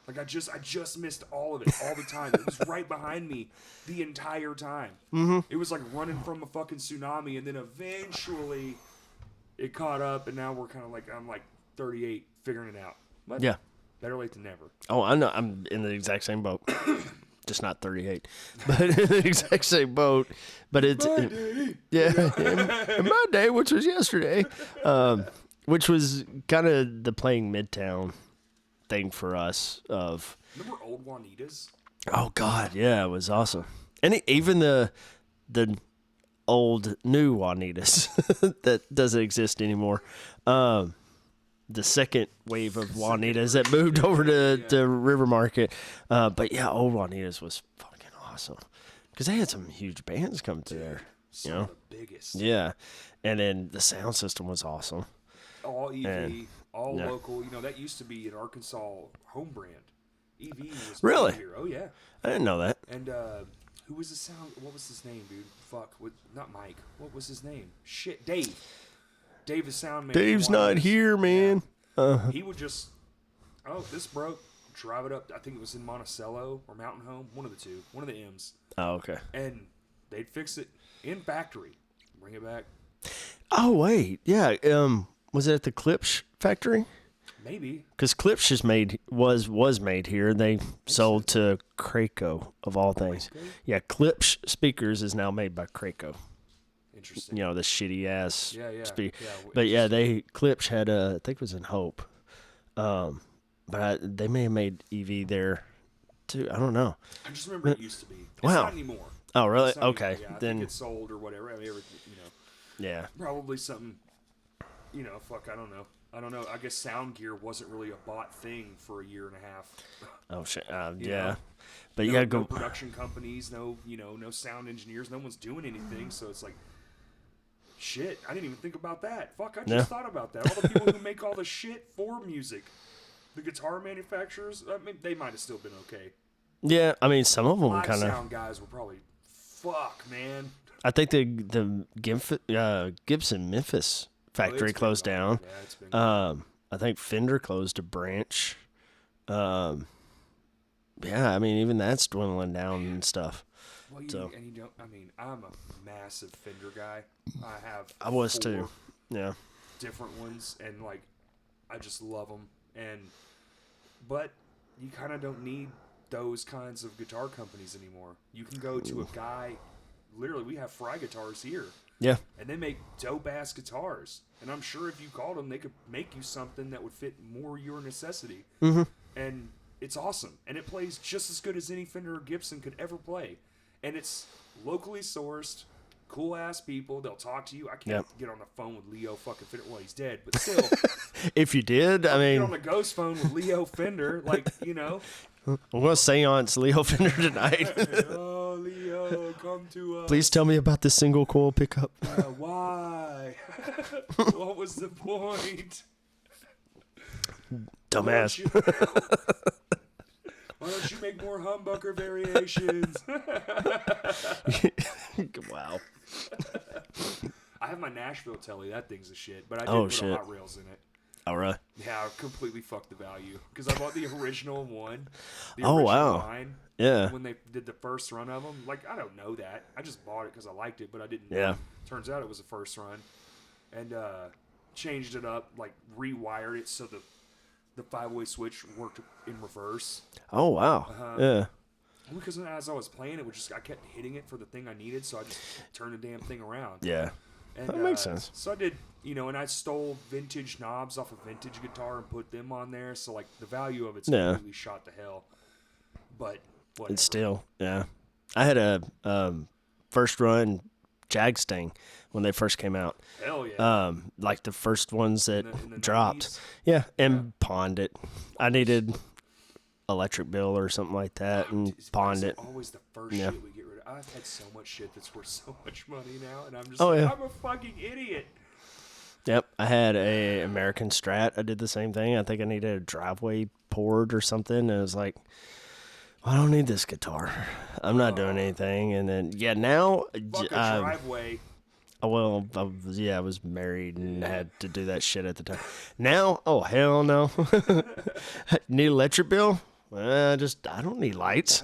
Like, I just missed all of it all the time. It was right behind me the entire time. Mm-hmm. It was like running from a fucking tsunami, and then eventually it caught up, and now we're kind of like, I'm like 38 figuring it out. But better late than never. Oh, I know. I'm in the exact same boat. Just not 38, but in the exact same boat. But it's in my day, which was yesterday, which was kind of the playing Midtown thing for us. Remember old Juanitas? Oh God, yeah, it was awesome, and even the old new Juanitas that doesn't exist anymore. The second wave of Juanitas that moved over to River Market. But yeah, old Juanitas was fucking awesome because they had some huge bands come through there. Some of the biggest. Yeah. And then the sound system was awesome. All EV, all local. That used to be an Arkansas home brand. EV was really here. Oh, yeah. I didn't know that. And who was the sound? What was his name, dude? Fuck. Not Mike. What was his name? Shit, Dave. Dave is sound man. Dave's not here, man. Yeah. He would just, this broke. Drive it up. I think it was in Monticello or Mountain Home. One of the two. One of the M's. Oh, okay. And they'd fix it in factory. Bring it back. Oh, wait. Yeah. Was it at the Klipsch factory? Maybe. Because Klipsch was made here. They sold to Craco, of all things. Yeah, Klipsch speakers is now made by Craco. Interesting. The shitty ass speaker. Yeah, but yeah, Klipsch had I think it was in Hope. But they may have made EV there too. I don't know. I just remember it used to be. It's not anymore. Oh, really? It's not okay. anymore. Yeah, I then think it's sold or whatever. I mean, yeah. Probably something. Fuck. I don't know. I guess sound gear wasn't really a bought thing for a year and a half. Oh shit. Yeah. Know? But you gotta go. No production companies. No sound engineers. No one's doing anything. So it's like. Shit, I didn't even think about that. Fuck, I just thought about that. All the people who make all the shit for music. The guitar manufacturers, I mean, they might have still been okay. Yeah, I mean, some of them Live kind of. sound guys were probably, fuck, man. I think the Gibson Memphis factory closed down. Yeah, it's been I think Fender closed a branch. Yeah, I mean, even that's dwindling down and stuff. Well, I'm a massive Fender guy. I was too. Yeah. Different ones, and I just love them. But you kind of don't need those kinds of guitar companies anymore. You can go to a guy. Literally, we have Fry Guitars here. Yeah. And they make dope ass guitars. And I'm sure if you called them, they could make you something that would fit more your necessity. Mm-hmm. And it's awesome. And it plays just as good as any Fender or Gibson could ever play. And it's locally sourced, cool ass people. They'll talk to you. I can't get on the phone with Leo fucking Fender. Well, he's dead, but still. If you did, I mean. Get on the ghost phone with Leo Fender, I'm going to seance Leo Fender tonight. Oh, Leo, come to us. Please tell me about this single coil pickup. Why? What was the point? Dumbass. Why don't you make more humbucker variations? Wow. I have my Nashville telly. That thing's a shit. But I did put Hot Rails in it. Oh, really? Yeah, I completely fucked the value. Because I bought the original one. The original line, yeah. When they did the first run of them. I don't know that. I just bought it because I liked it, but I didn't know. Yeah. Turns out it was the first run. And changed it up, rewired it so the 5-way switch worked in reverse. Oh, wow. Yeah. Because as I was playing it, I kept hitting it for the thing I needed, so I just turned the damn thing around. Yeah. And, that makes sense. So I did, and I stole vintage knobs off a vintage guitar and put them on there. So like the value of it's completely shot to hell. But whatever. It's still, yeah. I had a first run Jag Sting when they first came out. Hell yeah. Like the first ones that in the dropped. 90s? Yeah, and pawned it. I needed electric bill or something like that and pawned it. Always the first shit we get rid of. I've had so much shit that's worth so much money now, and I'm just yeah. I'm a fucking idiot. Yep, I had a American Strat. I did the same thing. I think I needed a driveway port or something, and I was like, I don't need this guitar. I'm not doing anything. And then, now... Fuck a driveway. I was married and had to do that shit at the time. Now, oh, hell no. Need electric bill? I don't need lights.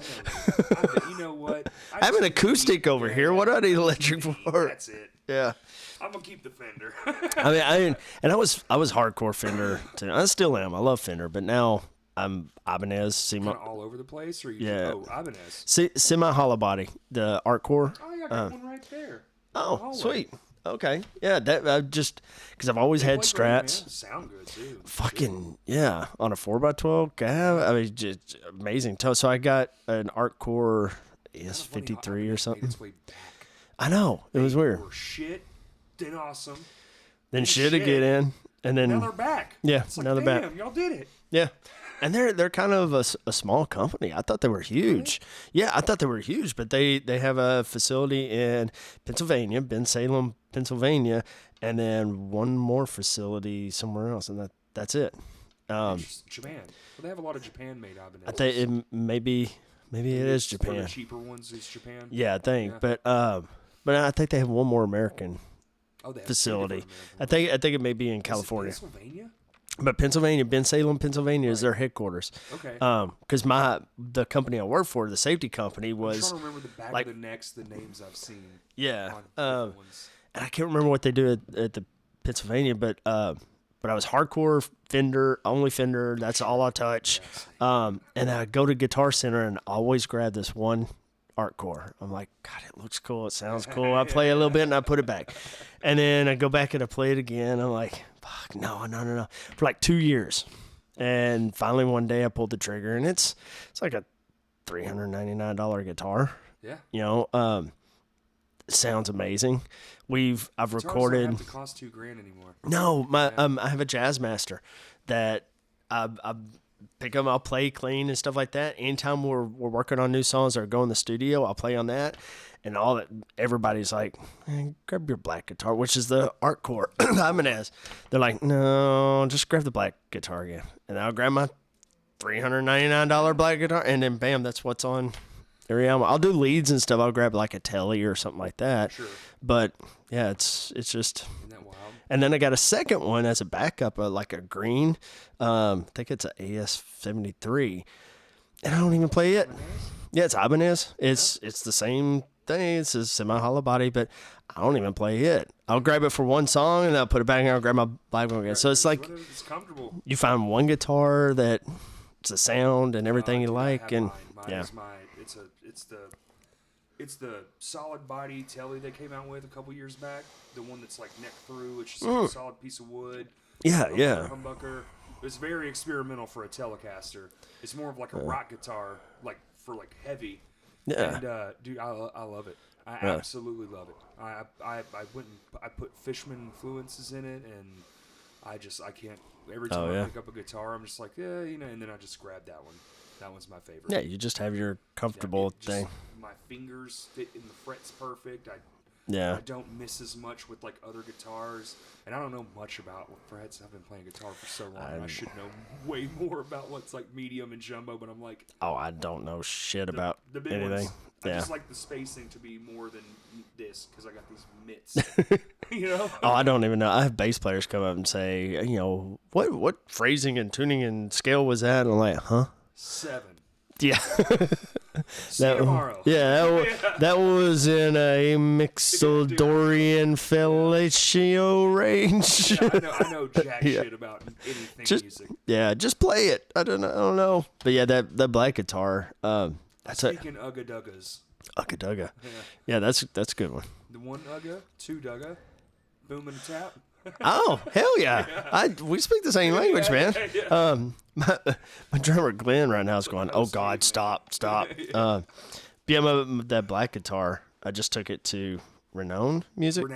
You know what? I have an acoustic over here. What do I need electric for? That's it. Yeah. I'm gonna keep the Fender. I was hardcore Fender too. I still am. I love Fender, but now I'm Ibanez. Kind of all over the place, or Ibanez. Semi hollow body, the Art Core. Oh yeah, I got one right there. Oh, sweet. Okay, yeah. That I just because I've always had Strats. Sound good too. Fucking yeah, on a 4x12. I mean, just amazing. So I got an Art Core ES53 or something. Its way back. I know it was weird. Shit, then awesome. Then shit to get in, and then now they're back. Yeah, it's like, now they're back. Damn, y'all did it. Yeah. And they're kind of a small company. I thought they were huge. Really? Yeah, I thought they were huge, but they have a facility in Pennsylvania, Bensalem, Pennsylvania, and then one more facility somewhere else, and that's it. Japan. Well, they have a lot of Japan-made Ibanez. I think it maybe it is Japan. One of the cheaper ones is Japan. Yeah, I think, but I think they have one more American facility. I think it may be in California. Pennsylvania. But Pennsylvania, Bensalem, Pennsylvania is their headquarters. Okay. Because the company I work for, the safety company, was. I'm trying to remember the back of the necks, the names I've seen. Yeah. And I can't remember what they do at the Pennsylvania, but I was hardcore Fender, only Fender. That's all I touch. And I go to Guitar Center and I always grab this one Art Core. I'm like, God, it looks cool. It sounds cool. I play a little bit and I put it back. And then I go back and I play it again. I'm like, fuck, no. For like 2 years. And finally one day I pulled the trigger and it's like a $399 guitar. Yeah. It sounds amazing. I've recorded. Don't have to cost $2,000 anymore. No, I have a Jazzmaster that I pick them. I'll play clean and stuff like that. Anytime we're working on new songs or go in the studio, I'll play on that. And all that, everybody's like, grab your black guitar, which is the Art Core Ibanez. They're like, no, just grab the black guitar again. And I'll grab my $399 black guitar, and then bam, that's what's on every album. I'll do leads and stuff. I'll grab like a Telly or something like that. Sure. But yeah, it's just. Isn't that wild? And then I got a second one as a backup, like a green. I think it's an AS73, and I don't even play it. Ibanez? Yeah, it's Ibanez. It's the same thing. It's a semi-hollow body, but I don't even play it. I'll grab it for one song, and I'll put it back, and I'll grab my black one again. So it's like it's comfortable. You find one guitar that it's the sound and everything you like, and mine is it's the solid body Telly they came out with a couple years back. The one that's like neck through. It's just like a solid piece of wood. Yeah. Humbucker. It's very experimental for a Telecaster. It's more of like a rock guitar, like for like heavy. Yeah. And dude, I love it. I absolutely love it. I went and I put Fishman influences in it, and I can't. Every time I pick up a guitar, I'm just like, and then I just grab that one. That one's my favorite. Yeah, you just have your comfortable thing. My fingers fit in the frets perfect. I don't miss as much with like other guitars, and I don't know much about frets. I've been playing guitar for so long. I should know way more about what's like medium and jumbo, but I'm like, I don't know shit about the big anything. Ones, I just like the spacing to be more than this because I got these mitts. I don't even know. I have bass players come up and say, what phrasing and tuning and scale was that? And I'm like, huh? 7. Yeah. See you tomorrow. Yeah, that was in a Mixoldorian fellatio range. I know jack shit about anything music. Yeah, just play it. I don't know. But yeah, that black guitar. Speaking Ugga Duggas. Ugga Dugga. Yeah, that's a good one. The one Ugga, two Dugga. booming a tap. Oh, hell yeah. We speak the same language, man. My drummer Glenn right now is going, oh, God, stop. Yeah, that black guitar, I just took it to Renown Music.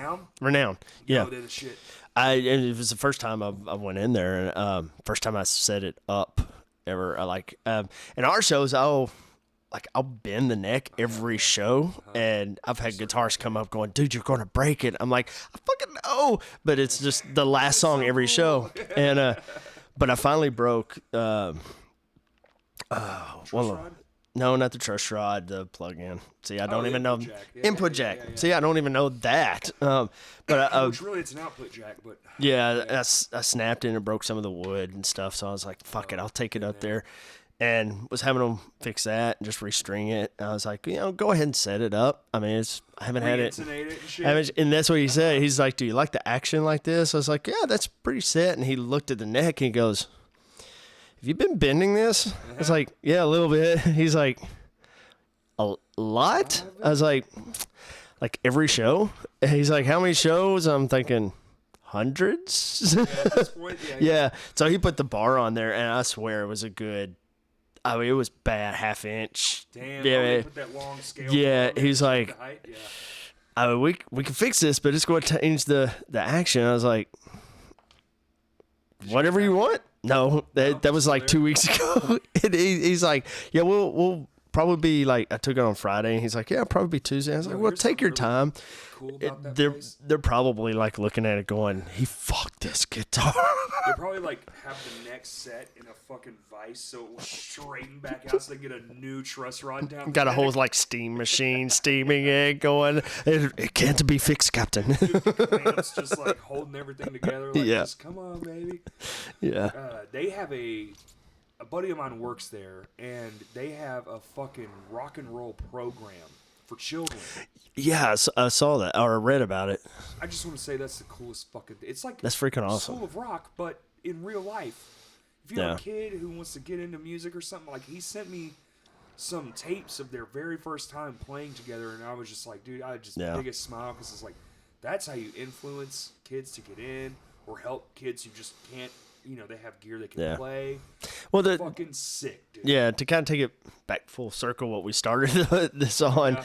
Renown. Yeah. Oh, they're the shit. It was the first time I went in there, and first time I set it up ever. And our shows, I'll bend the neck every show, and I've had guitarists come up going, dude, you're going to break it. I'm like, I fucking know, but it's just the last song every show. And but I finally broke. No, not the truss rod, the plug-in. See, I don't even know input jack. Yeah. See, I don't even know that. Which really, it's an output jack, but I snapped it and broke some of the wood and stuff. So I was like, fuck it, I'll take it up there. And was having them fix that and just restring it. I was like, go ahead and set it up. I mean, I haven't had it. And that's what he said. He's like, do you like the action like this? I was like, yeah, that's pretty set. And he looked at the neck and he goes, have you been bending this? I was like, yeah, a little bit. He's like, a lot? I was like every show? He's like, how many shows? I'm thinking, hundreds? At this point, yeah. So he put the bar on there, and I swear it was a good... I mean, it was bad, half inch. Damn, yeah, put that long scale. Yeah, he's like, I mean, we can fix this, but it's going to change the action. I was like, whatever you want. No, that was like 2 weeks ago. And he's like, yeah, we'll probably be like, I took it on Friday, and he's like, yeah, probably be Tuesday. I was like, well, take your time. Cool about that they're probably like looking at it going, he fucked this guitar. They probably like have the neck set in a fucking vise so it will straighten back out so they get a new truss rod down. Got a whole like steam machine steaming it going. It can't be fixed, Captain. Clamps just like holding everything together like this. Come on, baby. Yeah. They have a buddy of mine works there, and they have a fucking rock and roll program for children. Yeah, I saw that or read about it. I just want to say that's the coolest fucking... It's like... That's freaking awesome. School of Rock, but in real life. If you have a kid who wants to get into music or something, like he sent me some tapes of their very first time playing together, and I was just like, dude, I had just the biggest smile, because it's like, that's how you influence kids to get in, or help kids who just can't, they have gear they can play. Well, fucking sick, dude. Yeah, to kind of take it back full circle, what we started this on,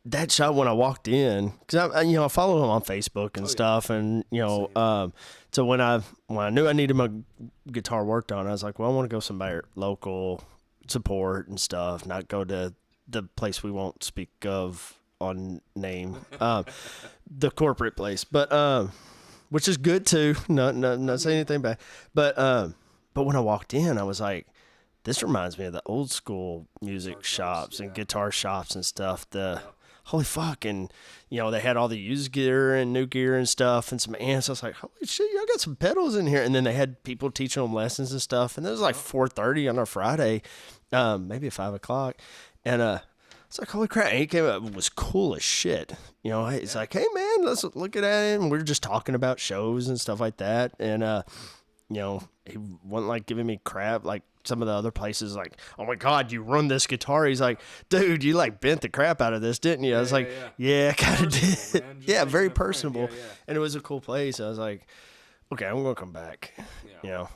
that shot when I walked in, because I follow him on Facebook and stuff, and so when I knew I needed my guitar worked on, I was like, well, I want to go somewhere local, support and stuff, not go to the place we won't speak of on name, the corporate place, but which is good too. Not saying anything bad, but when I walked in, I was like, this reminds me of the old school music shops and guitar shops and stuff. Holy fuck, and they had all the used gear and new gear and stuff and some amps. I was like, holy shit, y'all got some pedals in here. And then they had people teaching them lessons and stuff. And it was like 4:30 on a Friday, maybe at 5 o'clock. And it's like, holy crap. And he came up and was cool as shit. It's like, hey man, let's look at it. And we were just talking about shows and stuff like that. And he wasn't like giving me crap like some of the other places, like, oh my God, you run this guitar. He's like, dude, you like bent the crap out of this, didn't you? I was like, yeah, kind of did. Yeah, very personable. And it was a cool place. I was like, okay, I'm going to come back. I'm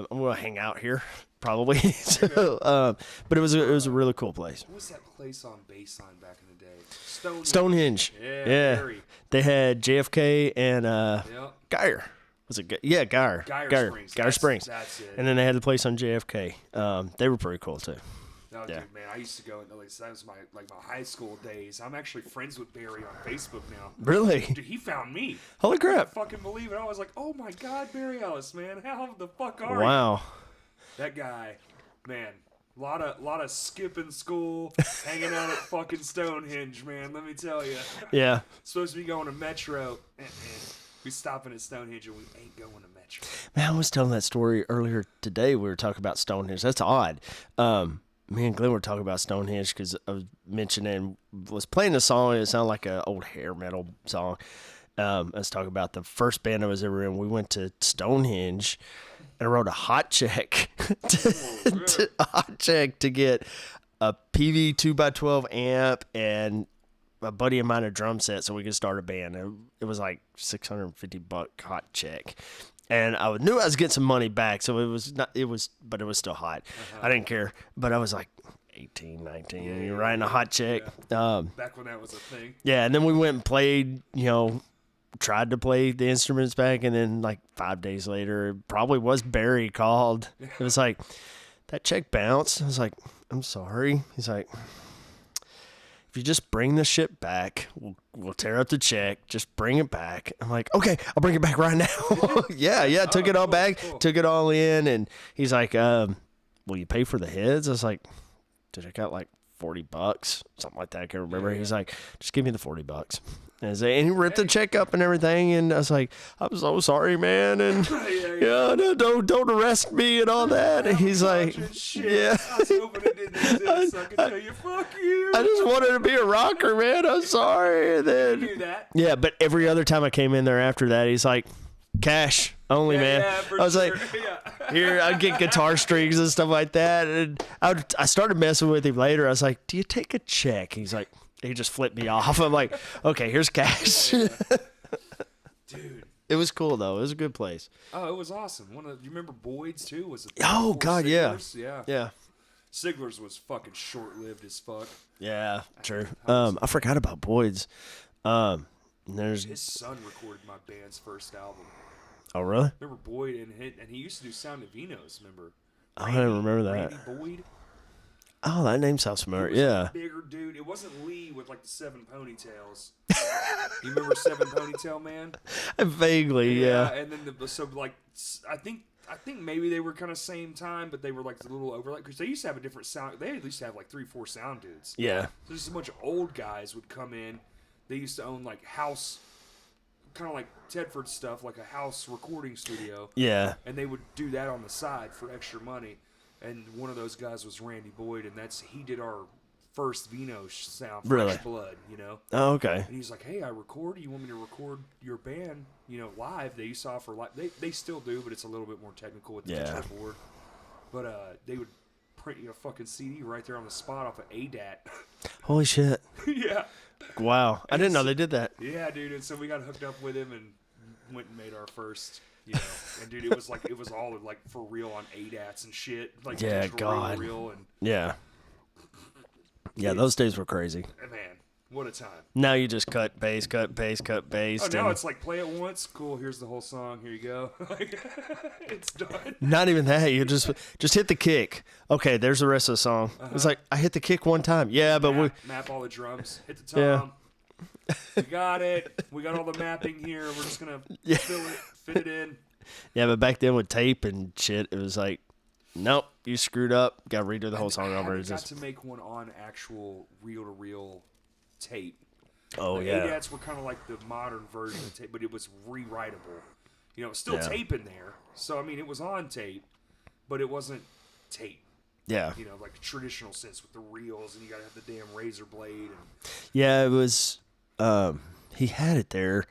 going to hang out here probably. So, but it was a really cool place. What was that place on Baseline back in the day? Stonehenge. Yeah. They had JFK and Geyer. Was it? Yeah, Geyer Springs. That's it. And then they had the place on JFK. They were pretty cool too. No, dude, man, I used to go. That was my high school days. I'm actually friends with Barry on Facebook now. Really? Dude, he found me. Holy crap! I couldn't fucking believe it. I was like, oh my God, Barry Ellis, man, how the fuck are you? Wow. That guy, man. A lot of skipping school, hanging out at fucking Stonehenge, man. Let me tell you. Yeah. Supposed to be going to Metro. We stopping at Stonehenge and we ain't going to Metro. Man, I was telling that story earlier today. We were talking about Stonehenge. That's odd. Me and Glenn were talking about Stonehenge because I was playing a song and it sounded like an old hair metal song. I was talking about the first band I was ever in. We went to Stonehenge and I wrote a hot check to get a PV 2x12 amp and a buddy of mine a drum set so we could start a band. It was like $650 hot check. And I knew I was getting some money back, so but it was still hot. I didn't care. But I was like 18, 19. Yeah, you're writing a hot check. Yeah. Back when that was a thing. Yeah, and then we went and played, tried to play the instruments back, and then like 5 days later, it probably was Barry called. It was like, that check bounced. I was like, I'm sorry. He's like, if you just bring the shit back, we'll tear up the check. Just bring it back. I'm like, okay, I'll bring it back right now. yeah. Took it all back, took it all in, and he's like, will you pay for the heads? I was like, did I got like $40, something like that? I can't remember. He's like, just give me the $40. And he ripped the check up and everything, and I was like, I'm so sorry, man, and no, don't arrest me and all that. And he's like, yeah. I was hoping it didn't exist, so I could tell you, fuck you. I just wanted to be a rocker, man. I'm sorry. And then, you knew that. Yeah, but every other time I came in there after that, he's like, cash only, man. I was like, here, I'd get guitar strings and stuff like that. And I started messing with him later. I was like, do you take a check? He's like, he just flipped me off. I'm like, okay, here's cash. Dude. It was cool, though. It was a good place. Oh, it was awesome. Do you remember Boyd's, too? Oh, God, Sigler's? Yeah. Sigler's was fucking short-lived as fuck. Yeah, true. I forgot about Boyd's. His son recorded my band's first album. Oh, really? Remember Boyd, and he used to do Sound of Vinos, remember? I didn't remember that. Randy Boyd. Oh, that name sounds familiar. Yeah. Bigger dude. It wasn't Lee with like the 7 ponytails. You remember 7 Ponytail Man? Vaguely, yeah. And then I think maybe they were kind of same time, but they were like a little overlap because they used to have a different sound. They at least have like 3-4 sound dudes. Yeah. So just a bunch of old guys would come in. They used to own like house, kind of like Tedford stuff, like a house recording studio. Yeah. And they would do that on the side for extra money. And one of those guys was Randy Boyd, and he did our first Vino sound, Fresh Blood, Oh, okay. And he's like, hey, I record. You want me to record your band, live? They used to offer live. They still do, but it's a little bit more technical with the digital board. But they would print you a fucking CD right there on the spot off of ADAT. Holy shit. Yeah. Wow. I didn't know they did that. Yeah, dude. And so we got hooked up with him and went and made our first... and dude, it was all like for real on ADATs and shit, like God, real and yeah, those days were crazy. Man, what a time! Now you just cut bass. Oh, now it's like play it once, cool. Here's the whole song. Here you go. It's done. Not even that. You just hit the kick. Okay, there's the rest of the song. It's like I hit the kick one time. Yeah, but we map all the drums. Hit the tom. Yeah. We got it. We got all the mapping here. We're just gonna fit it in. Yeah, but back then with tape and shit, it was like, nope, you screwed up. Got to redo the whole song over. I got to make one on actual reel-to-reel tape. Oh, the yeah. ADATs were kind of like the modern version of tape, but it was rewritable. Still tape in there. So, I mean, it was on tape, but it wasn't tape. Yeah. Like a traditional sense with the reels, and you got to have the damn razor blade. And yeah, it was... he had it there,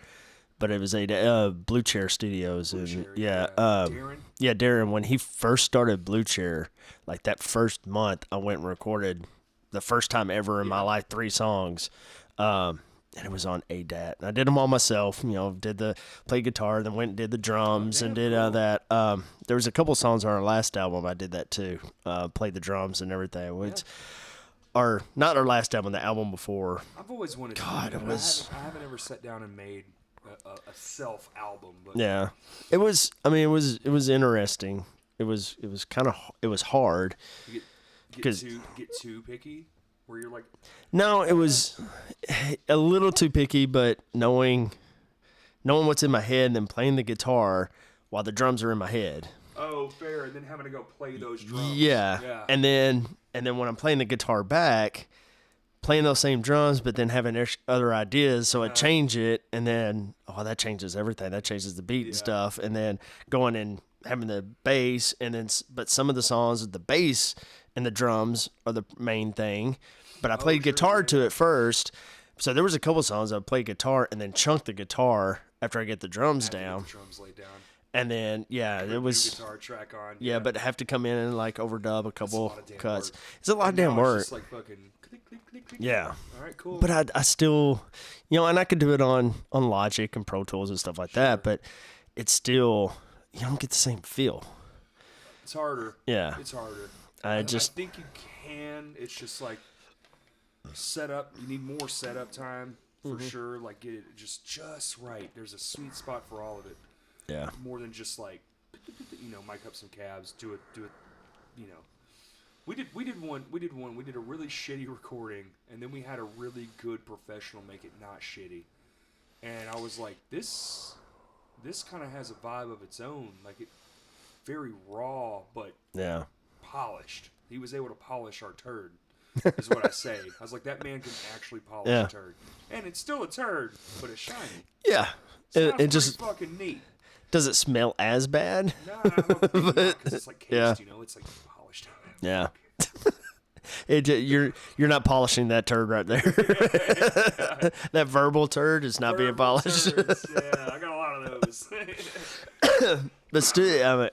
but it was a Blue Chair Studios. Darren? Yeah, Darren. When he first started Blue Chair, like that first month, I went and recorded the first time ever in my life 3 songs. And it was on ADAT. And I did them all myself, played guitar, then went and did the drums and did that. There was a couple songs on our last album I did that too. Played the drums and everything. Which, not our last album, the album before. I've always wanted to do that. I haven't ever sat down and made a self album. But yeah, it was. I mean, it was interesting. It was hard. Get too picky, where you're like. No, it was a little too picky, but knowing what's in my head and then playing the guitar while the drums are in my head. Oh, fair. And then having to go play those drums. Yeah. And then when I'm playing the guitar back, playing those same drums, but then having other ideas, so I change it, and then that changes everything. That changes the beat and stuff, and then going and having the bass, and then but some of the songs, the bass and the drums are the main thing. But I played guitar to it first, so there was a couple songs I played guitar and then chunked the guitar after I get the drums down. The drums laid down. And then, it was guitar track on. Yeah, but have to come in and like overdub a couple cuts. Work. It's a lot of damn work. It's just like fucking click, click, click, click. Yeah. All right, cool. But I still, and I could do it on Logic and Pro Tools and stuff like that, but it's still, you don't get the same feel. It's harder. Yeah. It's harder. I think you can. It's just like setup. You need more setup time for sure. Like get it just right. There's a sweet spot for all of it. Yeah. More than just like, mic up some cabs, do it. We did one. We did a really shitty recording, and then we had a really good professional make it not shitty. And I was like, this kind of has a vibe of its own. Like it, very raw, but polished. He was able to polish our turd, is what I say. I was like, that man can actually polish a turd, and it's still a turd, but it's shiny. Yeah, it just fucking neat. Does it smell as bad? No, because it's like cased, it's like polished. Yeah. You're not polishing that turd right there. That verbal turd is not being polished. Yeah, I got a lot of those. But still,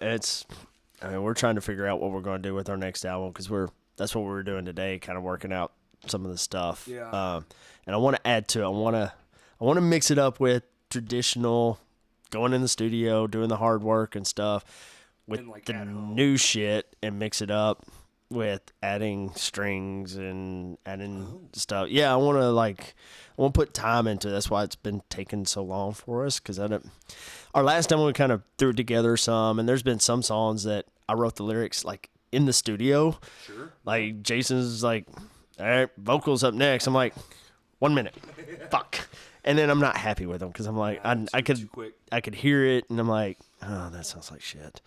we're trying to figure out what we're going to do with our next album because that's what we were doing today, kind of working out some of the stuff. Yeah. And I want to add to it. I want to mix it up with traditional, going in the studio, doing the hard work and stuff, with the new shit, and mix it up with adding strings and adding stuff. Yeah, I want to put time into it. That's why it's been taking so long for us, because our last time we kind of threw it together some, and there's been some songs that I wrote the lyrics like in the studio. Sure. Like Jason's like, all right, vocals up next. I'm like, 1 minute. Fuck. And then I'm not happy with them because I'm like, I could hear it, and I'm like, oh, that sounds like shit.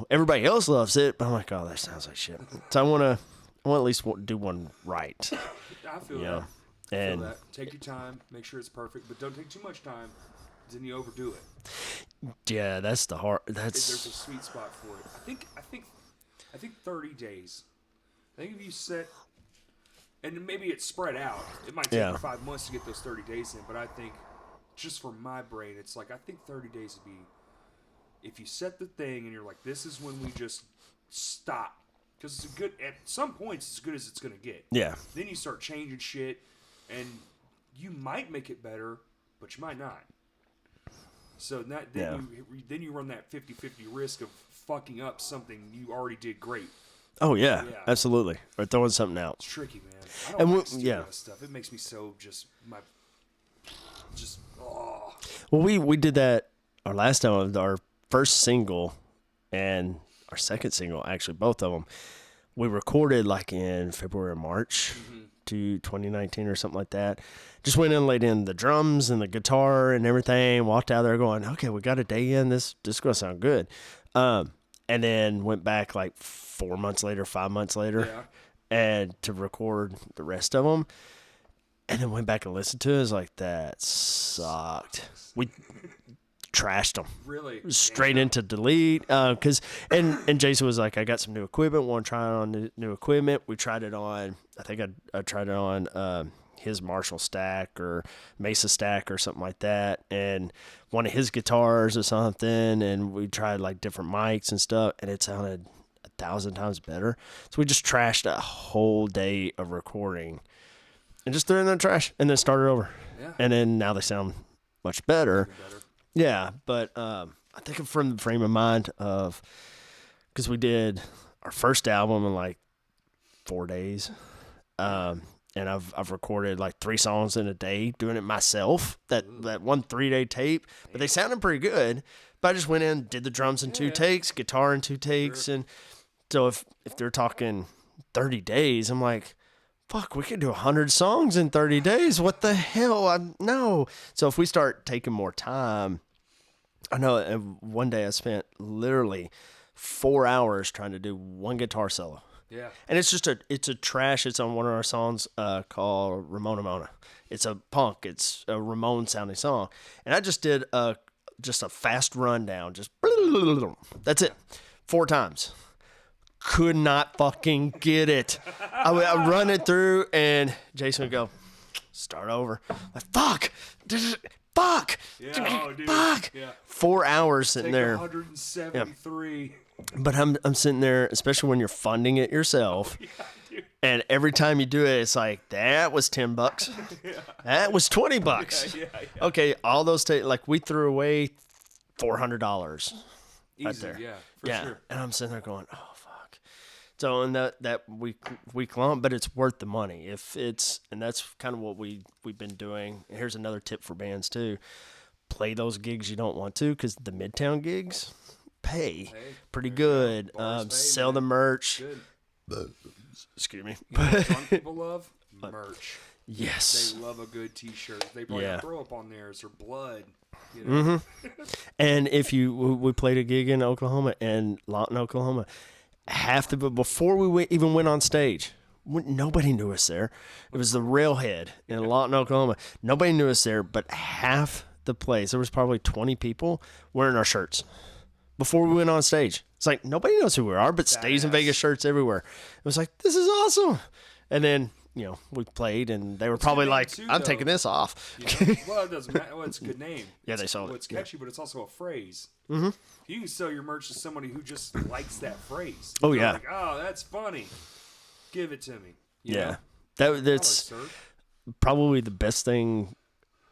Everybody else loves it, but I'm like, oh, that sounds like shit. So I want to at least do one right. I feel that. And feel that. Take your time, make sure it's perfect, but don't take too much time, then you overdo it. Yeah, that's the hard. There's a sweet spot for it. I think 30 days. I think if you set, and maybe it's spread out. It might take you 5 months to get those 30 days in, but I think just for my brain, it's like I think 30 days would be. If you set the thing and you're like, this is when we just stop. Because it's good, at some points, it's as good as it's going to get. Yeah. Then you start changing shit, and you might make it better, but you might not. So then you run that 50-50 risk of fucking up something you already did great. Oh, yeah. Absolutely. Or throwing something out. It's tricky, man. I don't like to do that stuff. It makes me so Well, we did that our last time, our first single and our second single, actually, both of them, we recorded like in February or March to 2019 or something like that. Just went in, laid in the drums and the guitar and everything, walked out there going, okay, we got a day in, this is going to sound good. And then went back like 4 months later, 5 months later, and to record the rest of them. And then went back and listened to it. It was like, that sucked. We trashed them. Really? Straight into delete. And Jason was like, I got some new equipment. Want to try it on new equipment. We tried it on, I think I tried it on his Marshall stack or Mesa stack or something like that. And one of his guitars or something. And we tried like different mics and stuff. And it sounded 1,000 times better. So we just trashed a whole day of recording. And just threw it in the trash and then started over. Yeah. And then now they sound much better. Yeah, but I think from the frame of mind of, because we did our first album in like 4 days, and I've recorded like 3 songs in a day doing it myself. That 1 3-day tape, but they sounded pretty good. But I just went in, did the drums in 2 takes, guitar in 2 takes, and so if they're talking 30 days, I'm like, fuck, we could do 100 songs in 30 days. What the hell? No. So if we start taking more time, I know one day I spent literally 4 hours trying to do one guitar solo. Yeah. And it's a trash. It's on one of our songs called Ramona Mona. It's a punk. It's a Ramon sounding song. And I just did a fast rundown. Just that's it. 4 times. Could not fucking get it. I run it through, and Jason would go, start over. Like, fuck. fuck. Yeah, oh, dude. Fuck. Yeah. 4 hours sitting Take there. 173. Yeah. But I'm sitting there, especially when you're funding it yourself. Yeah, dude. And every time you do it, it's like, that was $10. Yeah. That was $20. Yeah. Okay, all those like we threw away $400 right Easy, there. yeah, for sure. And I'm sitting there going, oh fuck. So and that we clump, but it's worth the money and that's kind of what we've been doing. Here's another tip for bands too: play those gigs you don't want to, because the Midtown gigs pay pretty good. Sell the merch. Good. Excuse me. You know what drunk people love? Merch. Yes. They love a good T-shirt. They probably throw up on theirs or blood. You know? Mm-hmm. And if we played a gig in Oklahoma and Lawton, Oklahoma, before we even went on stage, nobody knew us there. It was the Railhead in Lawton, Oklahoma. Nobody knew us there, but half the place, there was probably 20 people wearing our shirts before we went on stage. It's like, nobody knows who we are, but Stays in Vegas shirts everywhere. It was like, this is awesome. And then, we played, and they were probably like, I'm taking this off. Well, it doesn't matter. Well, it's a good name. Yeah, they saw it. It's catchy, but it's also a phrase. Mm-hmm. You can sell your merch to somebody who just likes that phrase. Oh, yeah. Like, oh, that's funny. Give it to me. You Yeah. know? That's probably the best thing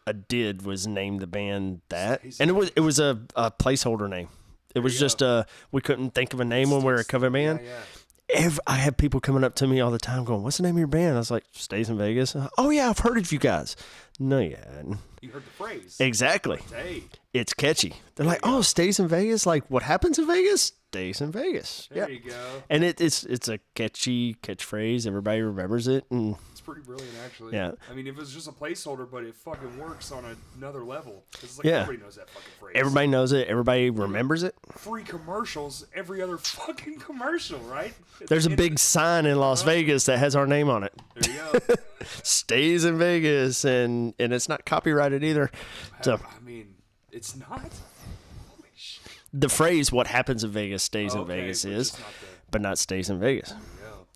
I did was name the band that. And it was a placeholder name. It was just we couldn't think of a name when we were a cover band. Yeah. I have people coming up to me all the time going, what's the name of your band? I was like, Stays in Vegas. Oh, yeah, I've heard of you guys. No, you hadn't. You heard the phrase. Exactly. Hey. It's catchy. They're like, oh, Stays in Vegas? Like, what happens in Vegas? Stays in Vegas. There you go. And it's a catchy catchphrase. Everybody remembers it. And it's pretty brilliant, actually. Yeah. I mean, if it was just a placeholder, but it fucking works on another level. It's like everybody knows that fucking phrase. Everybody knows it. Everybody remembers it. Free commercials, every other fucking commercial, right? There's a big sign in Las Vegas that has our name on it. There you go. Stays in Vegas, and it's not copyrighted either. So I mean, it's not. Holy shit. The phrase "What happens in Vegas stays in Vegas" but not Stays in Vegas.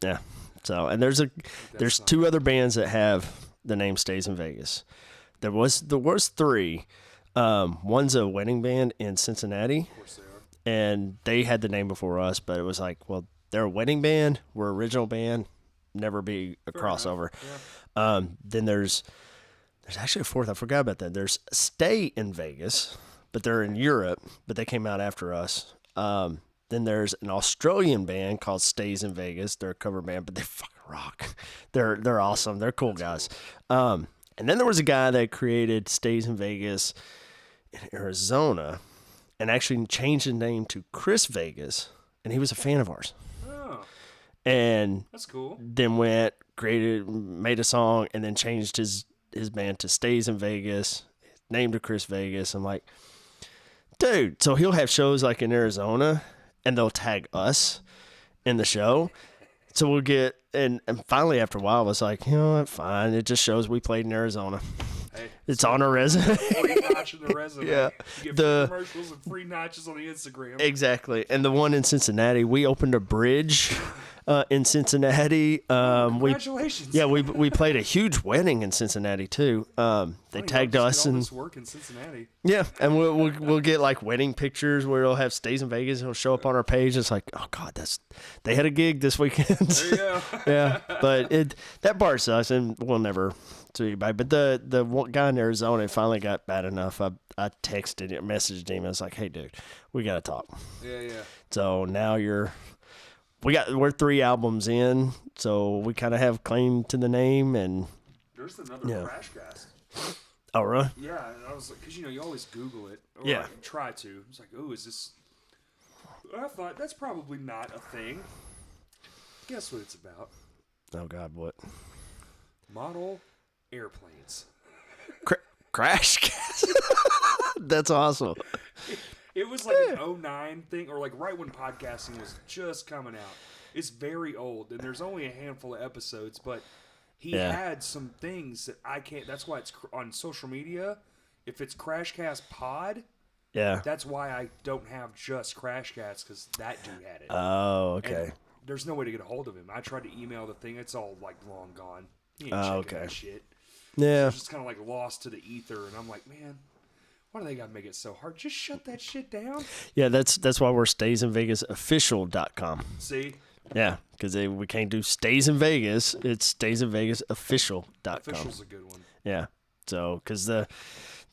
Yeah. So, and there's two other bands that have the name Stays in Vegas. There was 3. One's a wedding band in Cincinnati. Of course they are. And they had the name before us, but it was like, well, they're a wedding band, we're an original band, never be a crossover. Yeah. Then there's actually a fourth, I forgot about that. There's Stay in Vegas, but they're in Europe, but they came out after us. Then there's an Australian band called Stays in Vegas. They're a cover band, but they fucking rock. They're awesome. They're cool guys. Cool. And then there was a guy that created Stays in Vegas in Arizona and actually changed the name to Chris Vegas, and he was a fan of ours. Oh. And that's cool. Then made a song, and then changed his band to Stays in Vegas, named it Chris Vegas. I'm like, dude, so he'll have shows like in Arizona, and they'll tag us in the show. So we'll get, and finally after a while, I was like, you know what, fine. It just shows we played in Arizona. Hey, it's on our resume. Free notch in the resume. Yeah. You get free commercials and free notches on the Instagram. Exactly. And the one in Cincinnati, we opened a bridge in Cincinnati. Congratulations. We played a huge wedding in Cincinnati too. They tagged us and work in Cincinnati. Yeah, and we'll get like wedding pictures where it'll have Stays in Vegas. It'll show up on our page. It's like, oh god, they had a gig this weekend. There you go. Yeah, but that bar sucks, and we'll never see anybody. But the one guy in Arizona finally got bad enough. I texted him, messaged him. I was like, hey dude, we gotta talk. Yeah. So now we're 3 albums in, so we kind of have claim to the name. And there's another Crash Cast. Oh, really? Yeah, I was like, because you always Google it, or try to. It's like, oh, is this? I thought that's probably not a thing. Guess what it's about? Oh God, what? Model airplanes. Crash Cast. That's awesome. It was like an 09 thing, or like right when podcasting was just coming out. It's very old, and there's only a handful of episodes, but he had some things that I can't. That's why it's on social media. If it's Crashcast Pod, that's why I don't have just Crashcast, because that dude had it. Oh, okay. And there's no way to get a hold of him. I tried to email the thing; it's all like long gone. He ain't checking that shit. Yeah, so it's just kind of like lost to the ether, and I'm like, man, Why do they gotta make it so hard? Just shut that shit down. Yeah, that's why we're staysinvegasofficial.com. See? Yeah, because we can't do stays in Vegas. It's staysinvegasofficial.com. Official's a good one. Yeah. So, because the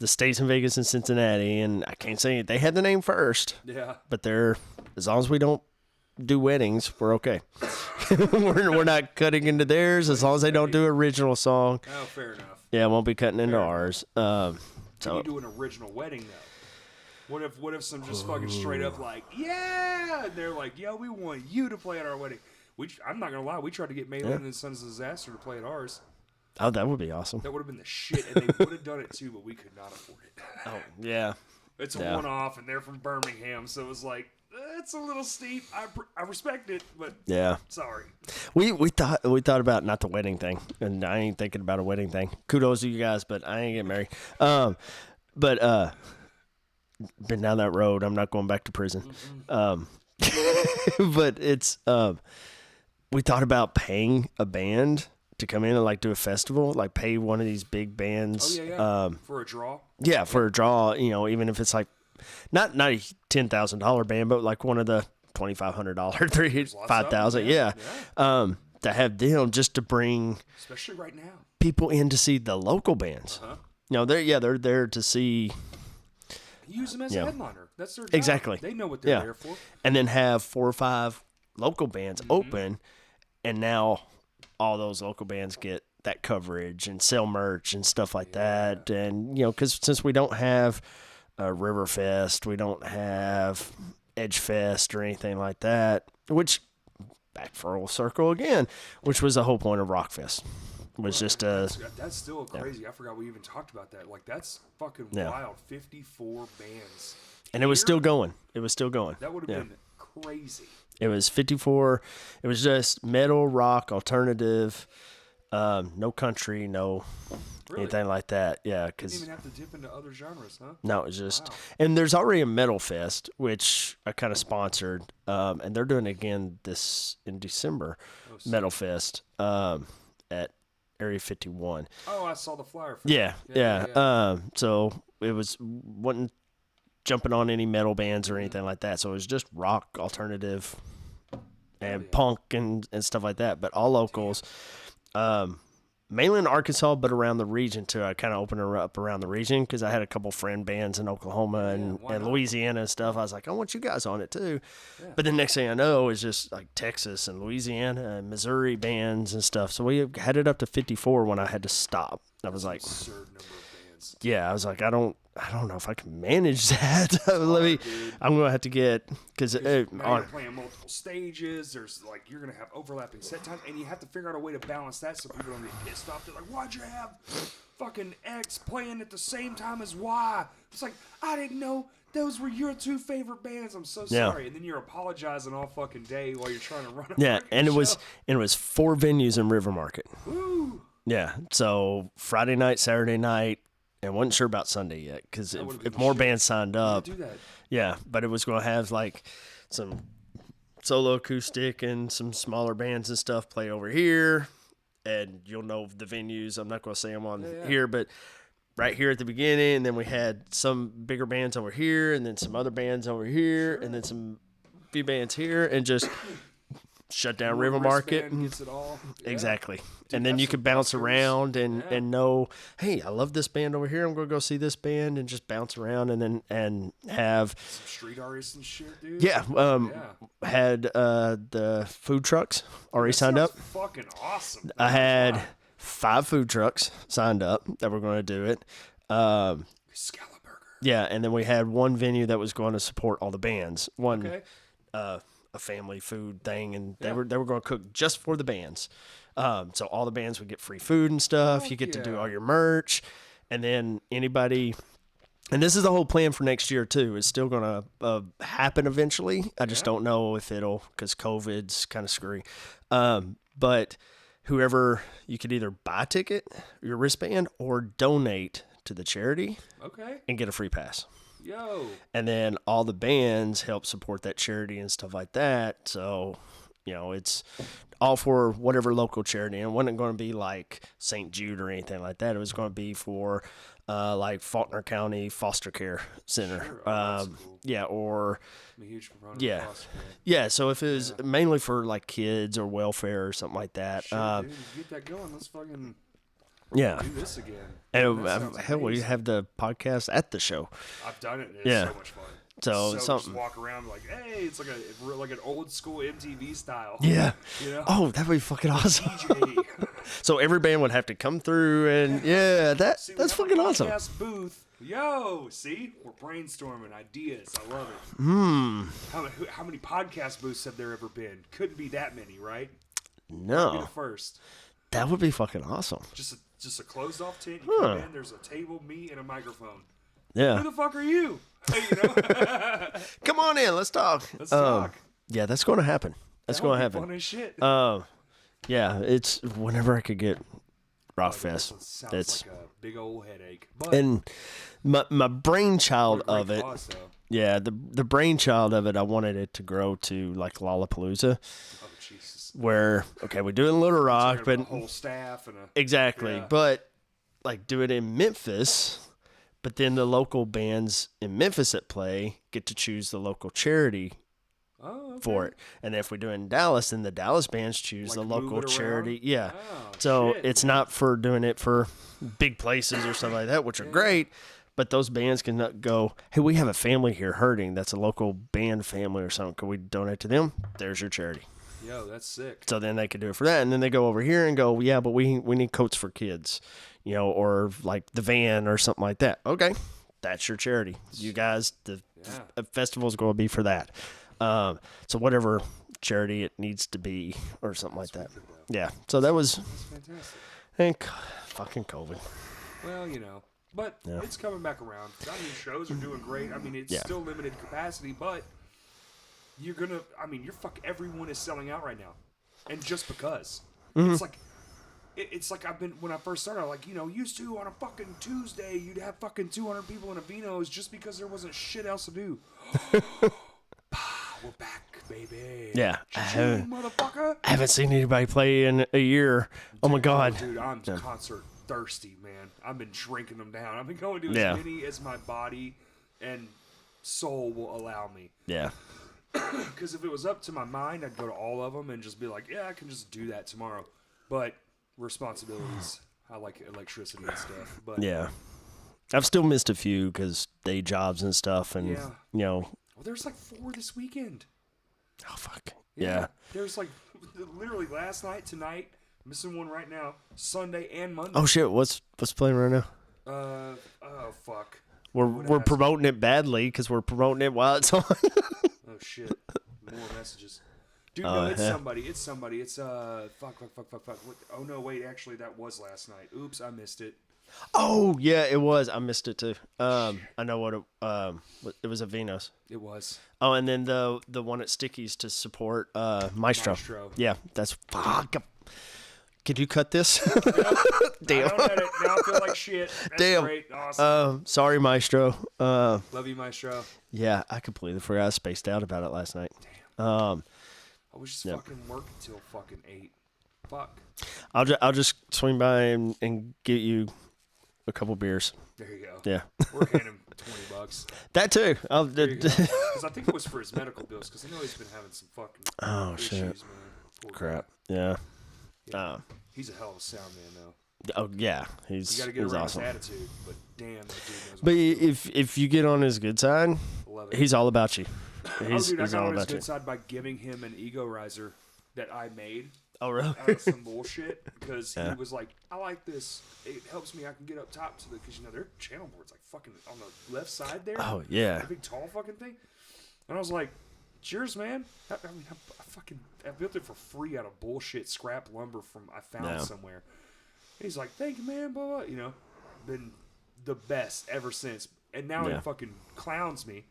stays in Vegas and Cincinnati, and I can't say they had the name first. Yeah. But as long as we don't do weddings, we're okay. we're not cutting into theirs as long as they don't do original song. Oh, fair enough. Yeah, won't be cutting into ours. Can you do an original wedding though? What if some just fucking straight up like, yeah, and they're like, yo, we want you to play at our wedding. I'm not gonna lie, we tried to get Malin and Sons Disaster to play at ours. Oh, that would be awesome. That would have been the shit, and they would have done it too, but we could not afford it. Oh, yeah. It's a one-off, and they're from Birmingham, so it was like, it's a little steep. I respect it, but sorry. We thought about not the wedding thing, and I ain't thinking about a wedding thing. Kudos to you guys, but I ain't getting married. Been down that road. I'm not going back to prison. But it's we thought about paying a band to come in and like do a festival, like pay one of these big bands. Oh yeah. For a draw. Yeah, for a draw. Even if it's like not a $10,000 band, but like one of the $2,500, $5,000. Yeah. To have them just to bring, especially right now, people in to see the local bands. They're there to see. Use them as a headliner. That's their job. Exactly. They know what they're there for. And then have 4 or 5 local bands open, and now all those local bands get that coverage and sell merch and stuff like that. And, because since we don't have Riverfest, we don't have Edgefest or anything like that, which, back full circle again, which was the whole point of Rockfest. Was just that's still crazy. I forgot we even talked about that. Like, that's fucking wild. 54 bands. And it was still going. That would have been crazy. It was 54. It was just metal, rock, alternative, no country, no anything like that. Yeah, because didn't even have to dip into other genres, huh? No, it was just. Wow. And there's already a metal fest, which I kind of sponsored, and they're doing it again in December. Metal Fest at Area 51. Oh, I saw the flyer for that. So it wasn't jumping on any metal bands or anything like that. So it was just rock, alternative, and punk and stuff like that. But all locals. Mainly in Arkansas, but around the region too. I kind of opened her up around the region because I had a couple friend bands in Oklahoma and Louisiana and stuff. I was like, I want you guys on it too. Yeah. But the next thing I know is just like Texas and Louisiana and Missouri bands and stuff. So we had it up to 54 when I had to stop. I was like, absurd number of bands. Yeah, I was like, I don't know if I can manage that. I'm gonna have to get because you're playing multiple stages. There's like you're gonna have overlapping set times, and you have to figure out a way to balance that so people don't get pissed off. They're like, why'd you have fucking X playing at the same time as Y? It's like, I didn't know those were your 2 favorite bands. I'm so sorry. And then you're apologizing all fucking day while you're trying to run a and it show. was 4 venues in River Market. Woo. Yeah, so Friday night, Saturday night. And wasn't sure about Sunday yet because if more bands signed up, do that. Yeah, but it was going to have like some solo acoustic and some smaller bands and stuff play over here, and you'll know the venues. I'm not going to say them on here, but right here at the beginning, and then we had some bigger bands over here, and then some other bands over here, and then some few bands here, and just shut down River Market. Gets it all. Yeah. Exactly. Dude, and then you could bounce around and know, hey, I love this band over here. I'm going to go see this band and just bounce around and have some street artists and shit, dude. Yeah. Had the food trucks already signed up. Fucking awesome. I had 5 food trucks signed up that were going to do it. Scalaburger. Yeah, and then we had one venue that was going to support all the bands. A family food thing, and they were going to cook just for the bands. So all the bands would get free food and stuff. You get to do all your merch, and then anybody. And this is the whole plan for next year too. It's still going to happen eventually. I just don't know if it'll because COVID's kind of screwy. But whoever you could either buy a ticket, your wristband, or donate to the charity. Okay. And get a free pass. Yo. And then all the bands help support that charity and stuff like that. So, it's all for whatever local charity. And it wasn't going to be like St. Jude or anything like that. It was going to be for like Faulkner County Foster Care Center. Sure. That's cool. Yeah, or I'm a huge proponent yeah. of foster care. Yeah, so if it was mainly for like kids or welfare or something like that. Sure, dude, get that going. Let's fucking yeah. do this again. And That hell, we amazing. have the podcast at the show. I've done it. And it's Yeah. so much fun. So just something. walk around like, hey, it's like an old school MTV style. Yeah. You know? Oh, that'd be fucking awesome. DJ. So every band would have to come through, and that's See, we that's have a fucking awesome. podcast booth. Yo, see, we're brainstorming ideas. I love it. Hmm. How many podcast booths have there ever been? Couldn't be that many, right? Be No, the first. that would be fucking awesome. Just a closed off tent. You come in. There's a table, me, and a microphone. Who Yeah. the fuck are you? Hey, you know? Come on in. Let's talk. Let's talk. Yeah, that's going to happen. That's That would going to be happen. Fun as shit. Yeah, it's whenever I could get Rock That Fest. sounds That's like a big old headache. But and my brainchild what a of great it. cause, though. Yeah, the brainchild of it. I wanted it to grow to like Lollapalooza, Oh Jesus. where we do it in Little Rock, Talking but about a whole staff and a exactly, Yeah. but like do it in Memphis. But then the local bands in Memphis that play get to choose the local charity okay. for it. And if we do it in Dallas, then the Dallas bands choose Like the move local it around? charity. Yeah. Oh, So shit. it's not for doing it for big places or stuff like that, which are great. But those bands can not go, hey, we have a family here hurting. That's a local band family or something. Can we donate to them? There's your charity. Yo, that's sick. So then they could do it for that. And then they go over here and go, yeah, but we need coats for kids, or like the van or something like that. Okay, that's your charity. You guys, the festival's going to be for that. So whatever charity it needs to be or something like that. Yeah. So that was, That's fantastic. I think, fucking COVID. Well, but it's coming back around. I mean, shows are doing great. I mean, it's still limited capacity, but you're gonna. I mean, everyone is selling out right now, and just because it's like. It's like when I first started, like, used to on a fucking Tuesday, you'd have fucking 200 people in a Vino's just because there wasn't shit else to do. We're back, baby. Yeah. Cha-ching, motherfucker. I haven't seen anybody play in a year. Oh my God. Dude, I'm concert thirsty, man. I've been drinking them down. I've been going to Yeah. as many as my body and soul will allow me. Yeah. Because if it was up to my mind, I'd go to all of them and just be like, yeah, I can just do that tomorrow. But responsibilities, I like electricity and stuff. But Yeah. I've still missed a few because day jobs and stuff. And, well, there's like 4 this weekend. Oh, fuck. Yeah. There's like literally last night, tonight, missing one right now, Sunday and Monday. Oh, shit. What's playing right now? Oh, fuck. We're promoting it badly because we're promoting it while it's on. Oh, shit. More messages. Dude, no, it's somebody. It's somebody. It's, fuck. What? Oh, no, wait, actually, that was last night. Oops, I missed it. Oh, yeah, it was. I missed it too. I know what it was a Venus. It was. Oh, and then the one at Sticky's to support Maestro. Yeah, that's fuck. Could you cut this? Damn. I don't edit. Now I feel like shit. That's Damn. great. Awesome. Sorry, Maestro. Love you, Maestro. Yeah, I completely forgot. I spaced out about it last night. I was just fucking working till fucking 8. Fuck. I'll just swing by and get you a couple beers. There you go. Yeah. We're handing him $20. That too. Because I think it was for his medical bills. Because I know he's been having some fucking issues, shit. man. Poor Crap. guy. Yeah. He's a hell of a sound man, though. Oh yeah, he's You got to get around awesome. his attitude, but damn, that dude knows. But what he's doing. if you get on his good side, Love it. he's all about you. He's, dude, I he's got all on his about you. good side by giving him an ego riser that I made Oh really? out of some bullshit because he was like, I like this. It helps me. I can get up top to the, because their channel board's like fucking on the left side there. Oh yeah. The big tall fucking thing. And I was like, cheers, man. I built it for free out of bullshit scrap lumber I found somewhere. He's like, thank you, man, blah, blah. Been the best ever since. And now he fucking clowns me.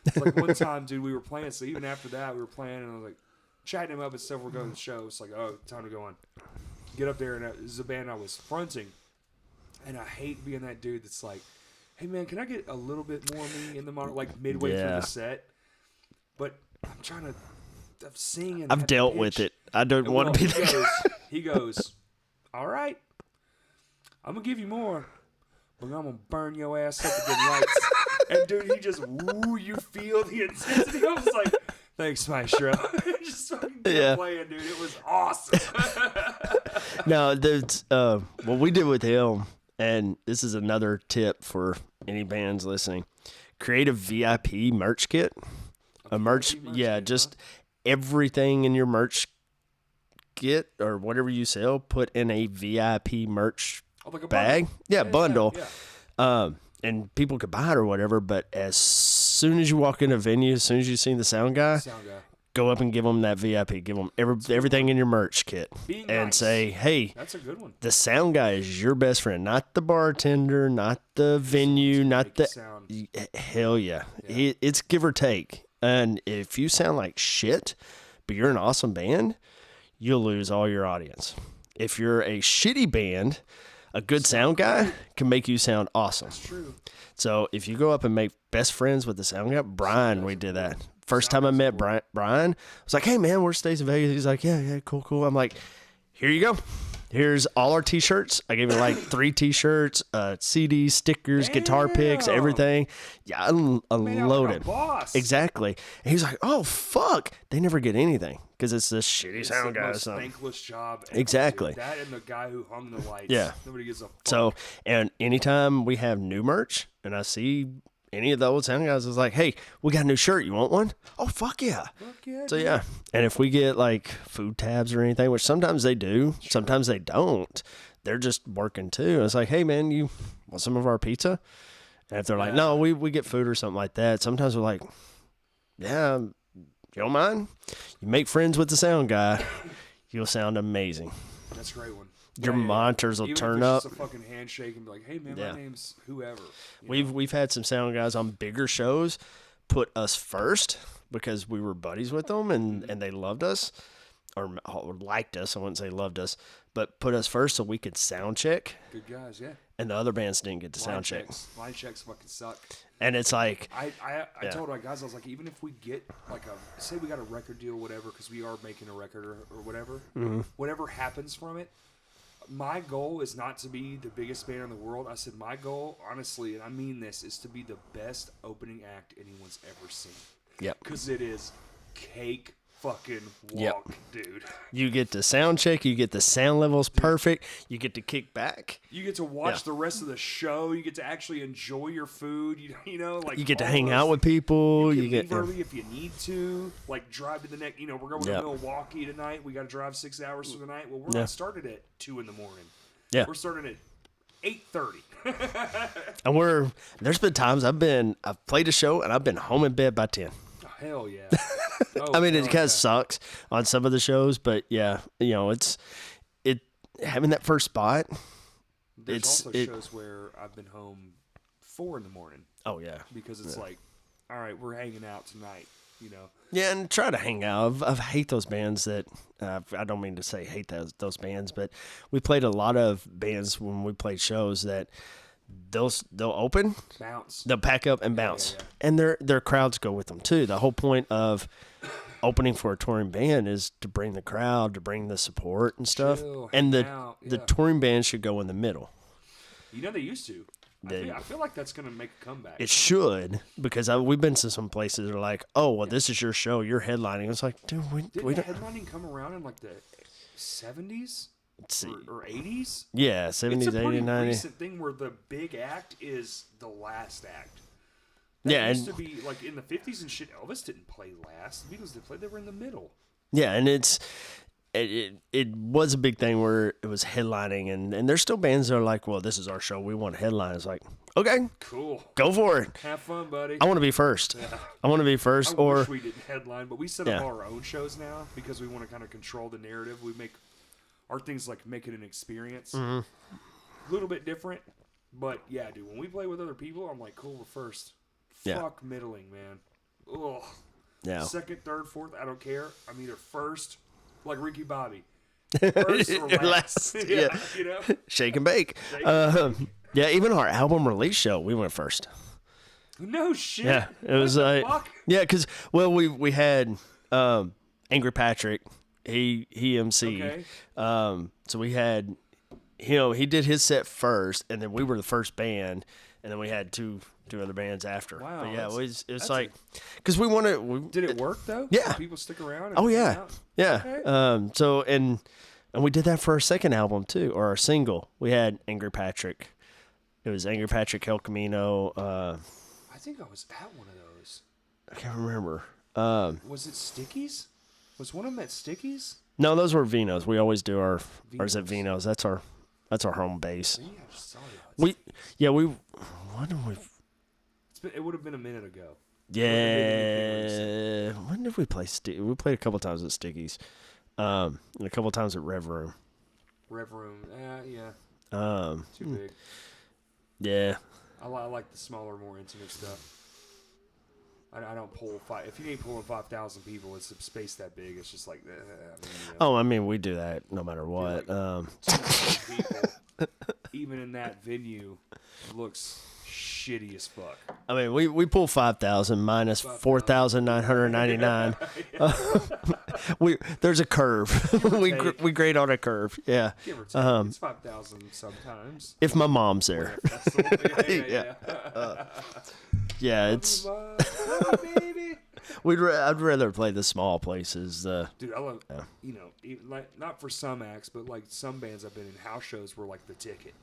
It's like one time, dude, we were playing, so even after that, we were playing, and I was like, chatting him up and stuff, we're going to the show. It's like, oh, time to go on. Get up there, and this is a band I was fronting. And I hate being that dude that's like, hey, man, can I get a little bit more of me in the monitor, like midway through the set? But I'm trying to singing. I've dealt with it. I don't want to be the guy. He goes, all right, I'm going to give you more, but I'm going to burn your ass up with the lights. And, dude, he just, you feel the intensity. I was like, thanks, Maestro. Just fucking playing, dude. It was awesome. No, what we did with him, and this is another tip for any bands listening, create a VIP merch kit. A merch kit, just everything in your merch kit or whatever you sell, put in a VIP merch like a bag. Bundle. Yeah. And people could buy it or whatever, but as soon as you walk in a venue, as soon as you see the sound guy, go up and give them that VIP. Give them everything in your merch kit. And say, hey, that's a good one. The sound guy is your best friend, not the bartender, not the venue, not the sound. Hell yeah. It's give or take. And if you sound like shit, but you're an awesome band, you'll lose all your audience. If you're a shitty band, a good sound guy can make you sound awesome. That's true. So if you go up and make best friends with the sound guy, Brian, we did that. First time I met Brian, I was like, hey, man, we're Stays in Vegas. He's like, yeah, cool. I'm like, here you go. Here's all our T-shirts. I gave him like 3 T-shirts, CDs, stickers, guitar picks, everything. Yeah, unloaded. Boss. Exactly. And he's like, oh, fuck. They never get anything because it's this shitty sound guy or something. Thankless job. Exactly. That and the guy who hung the lights. Yeah. Nobody gives a fuck. So, and anytime we have new merch and I see any of the old sound guys is like, hey, we got a new shirt. You want one? Oh, fuck yeah. So, yeah. And if we get like food tabs or anything, which sometimes they do, sometimes they don't, they're just working too. It's like, hey, man, you want some of our pizza? And if they're like, no, we get food or something like that, sometimes we're like, yeah, you don't mind? You make friends with the sound guy, you'll sound amazing. That's a great one. Your monitors will turn up. Just a fucking handshake and be like, "Hey man, my name's whoever." We've had some sound guys on bigger shows put us first because we were buddies with them and they loved us or liked us. I wouldn't say loved us, but put us first so we could sound check. Good guys, yeah. And the other bands didn't get to sound check. Line checks fucking suck. And it's like I told our guys, I was like, even if we get like say we got a record deal, whatever, because we are making a record or whatever, whatever happens from it. My goal is not to be the biggest band in the world. I said my goal, honestly, and I mean this, is to be the best opening act anyone's ever seen. Yep. Because it is cake fucking walk, dude. You get the sound check. You get the sound levels perfect. You get to kick back. You get to watch the rest of the show. You get to actually enjoy your food. You know, like you get to hang out with people. You get leave early if you need to. Like drive to the next. You know, we're going to Milwaukee tonight. We got to drive 6 hours for the night. Well, we're not started at 2 a.m. Yeah, we're starting at 8:30. And there's been times I've played a show and I've been home in bed by 10. Hell yeah. I mean, it kind of sucks on some of the shows, but yeah, you know, it's having that first spot. There's also shows where I've been home 4 a.m. Oh yeah, because it's like, all right, we're hanging out tonight, you know. Yeah, and try to hang out. I hate those bands that I don't mean to say hate those bands, but we played a lot of bands when we played shows that. They'll open, bounce. They'll pack up and bounce, and their crowds go with them too. The whole point of opening for a touring band is to bring the crowd, to bring the support and stuff. And the touring band should go in the middle. You know they used to. I feel like that's gonna make a comeback. It should, because we've been to some places that are like, oh well, this is your show, you're headlining. It's like, dude, did headlining come around in like the 70s? Or 80s? Yeah, 70s, it's a 80s, pretty 90s. Recent thing where the big act is the last act. That used to be like in the 50s and shit. Elvis didn't play last. The Beatles didn't play. They were in the middle. Yeah, and it was a big thing where it was headlining, and there's still bands that are like, well, this is our show. We want to headline. It's like, okay, cool, go for it. Have fun, buddy. I want to be first. Yeah. I want to be first. I wish we didn't headline, but we set up our own shows now because we want to kind of control the narrative. We make our things like make it an experience. A little bit different, but yeah, dude. When we play with other people, I'm like, cool, we're first. Fuck middling, man. Ugh. Yeah. Second, third, fourth, I don't care. I'm either first, like Ricky Bobby. First or last. Yeah. You know? Shake and bake. Yeah, even our album release show, we went first. No shit. Yeah, it was yeah, because we had Angry Patrick. He MC'd. Okay. So we had, he did his set first, and then we were the first band, and then we had two other bands after. Wow. But yeah, it's like, because we wanted. Did it work though? Yeah. Did people stick around? Oh yeah, yeah. Okay. So and we did that for our second album too, or our single. We had Angry Patrick. It was Angry Patrick, El Camino. I think I was at one of those. I can't remember. Was it Stickies? Was one of them at Stickies? No, those were Vinos. We always do ours at Vinos. That's our home base. Maybe I just saw you. When did we? It would have been a minute ago. Yeah. When did we play? We played a couple times at Stickies, and a couple times at Rev Room. Rev Room. Yeah. Too big. Yeah. I like the smaller, more intimate stuff. I don't pull five. If you ain't pulling 5,000 people, it's a space that big. It's just like. I mean, we do that no matter what. People, even in that venue, looks shitty as fuck. I mean, we pull 5,000 minus 4,999. There's a curve. we grade on a curve. Yeah. Give or take. It's 5,000 sometimes. If my mom's there. Yeah. Yeah, it's. Baby. I'd rather play the small places. Dude, I love. Even, like, not for some acts, but like some bands I've been in, house shows were like the ticket.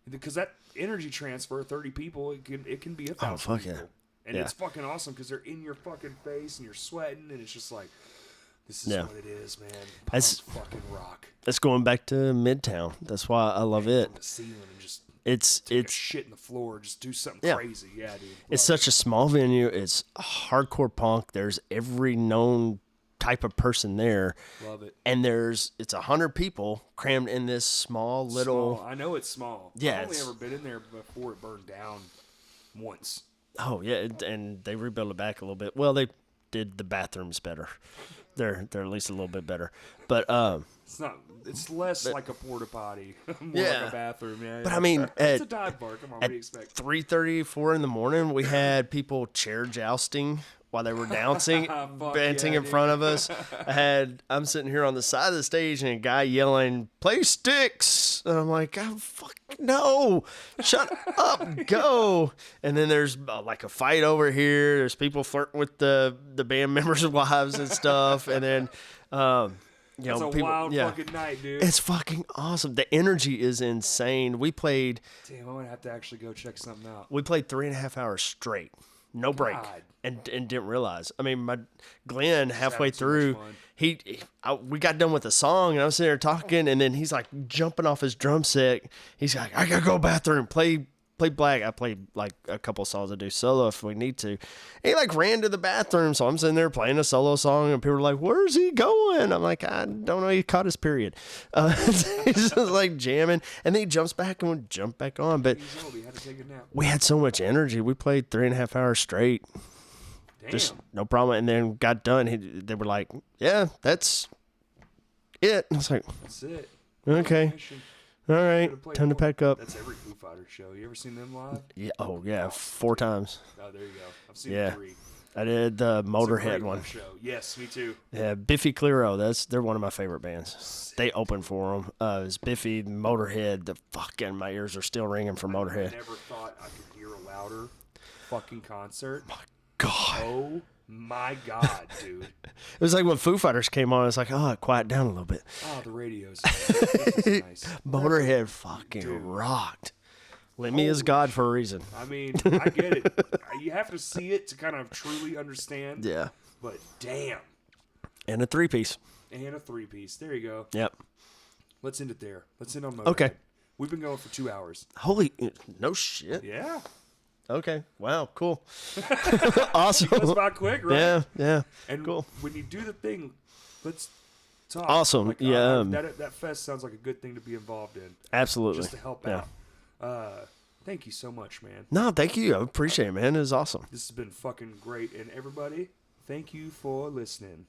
Because that energy transfer, 30 people, it can be 1,000 fuck people. yeah. And it's fucking awesome because they're in your fucking face and you're sweating and it's just like, this is what it is, man. Punk's fucking rock. That's going back to Midtown. That's why I love it. On the ceiling and just it's shit in the floor, just do something crazy. Yeah, dude. It's such a small venue. It's hardcore punk. There's every known type of person there. Love it. And it's 100 people crammed in this small little. Small. I know it's small. Yeah, I've only ever been in there before it burned down once. Oh yeah, and they rebuilt it back a little bit. Well, they did the bathrooms better. They're at least a little bit better. But it's less like a porta potty, more like a bathroom. Yeah, but I mean, it's a dive bar. Come on, what do you expect? 3:30, 4 in the morning, we had people chair jousting while they were dancing in front of us. I'm sitting here on the side of the stage and a guy yelling, "Play sticks!" And I'm like, "Oh, fuck no, shut up, go!" And then there's like a fight over here. There's people flirting with the band members' wives and stuff. And then it's a wild fucking night, dude. It's fucking awesome. The energy is insane. We played. Damn, I'm gonna have to actually go check something out. We played 3.5 hours straight, no break, and didn't realize. I mean, Glenn halfway through, we got done with the song, and I was sitting there talking, and then he's like jumping off his drum set. He's like, "I gotta go bathroom, play Black." I played like a couple songs. I do solo if we need to. And he like ran to the bathroom, so I'm sitting there playing a solo song, and people are like, "Where's he going?" I'm like, "I don't know. He caught his period." He's just like jamming, and then he jumps back and we jump back on. But we had so much energy. We played 3.5 hours straight. Damn. Just no problem. And then got done. They were like, "Yeah, that's it." I was like, "That's it." Okay. All right, time to pack up. That's every Foo Fighters show. You ever seen them live? Yeah. Oh, yeah, 4 times. Oh, there you go. I've seen 3. I did the Motorhead one. Show. Yes, me too. Yeah, Biffy Clyro. They're one of my favorite bands. Sick. They opened for them. It was Biffy, Motorhead. My ears are still ringing from Motorhead. I never thought I could hear a louder fucking concert. My God. Oh my God, dude. It was like when Foo Fighters came on, it's like, oh, quiet down a little bit. Oh, the radio's nice. Motorhead fucking rocked. Lemmy is God for a reason. I mean, I get it. You have to see it to kind of truly understand. Yeah. But damn. And a 3-piece. And a 3-piece. There you go. Yep. Let's end it there. Let's end on Motorhead. Okay. We've been going for 2 hours. Holy, no shit. Yeah. Okay. Wow. Cool. Awesome. It goes by quick, right? Yeah. Yeah. And cool. When you do the thing, let's talk. Awesome. Like, yeah. That fest sounds like a good thing to be involved in. Absolutely. Just to help out. Thank you so much, man. No, thank you. I appreciate it, man. It was awesome. This has been fucking great. And everybody, thank you for listening.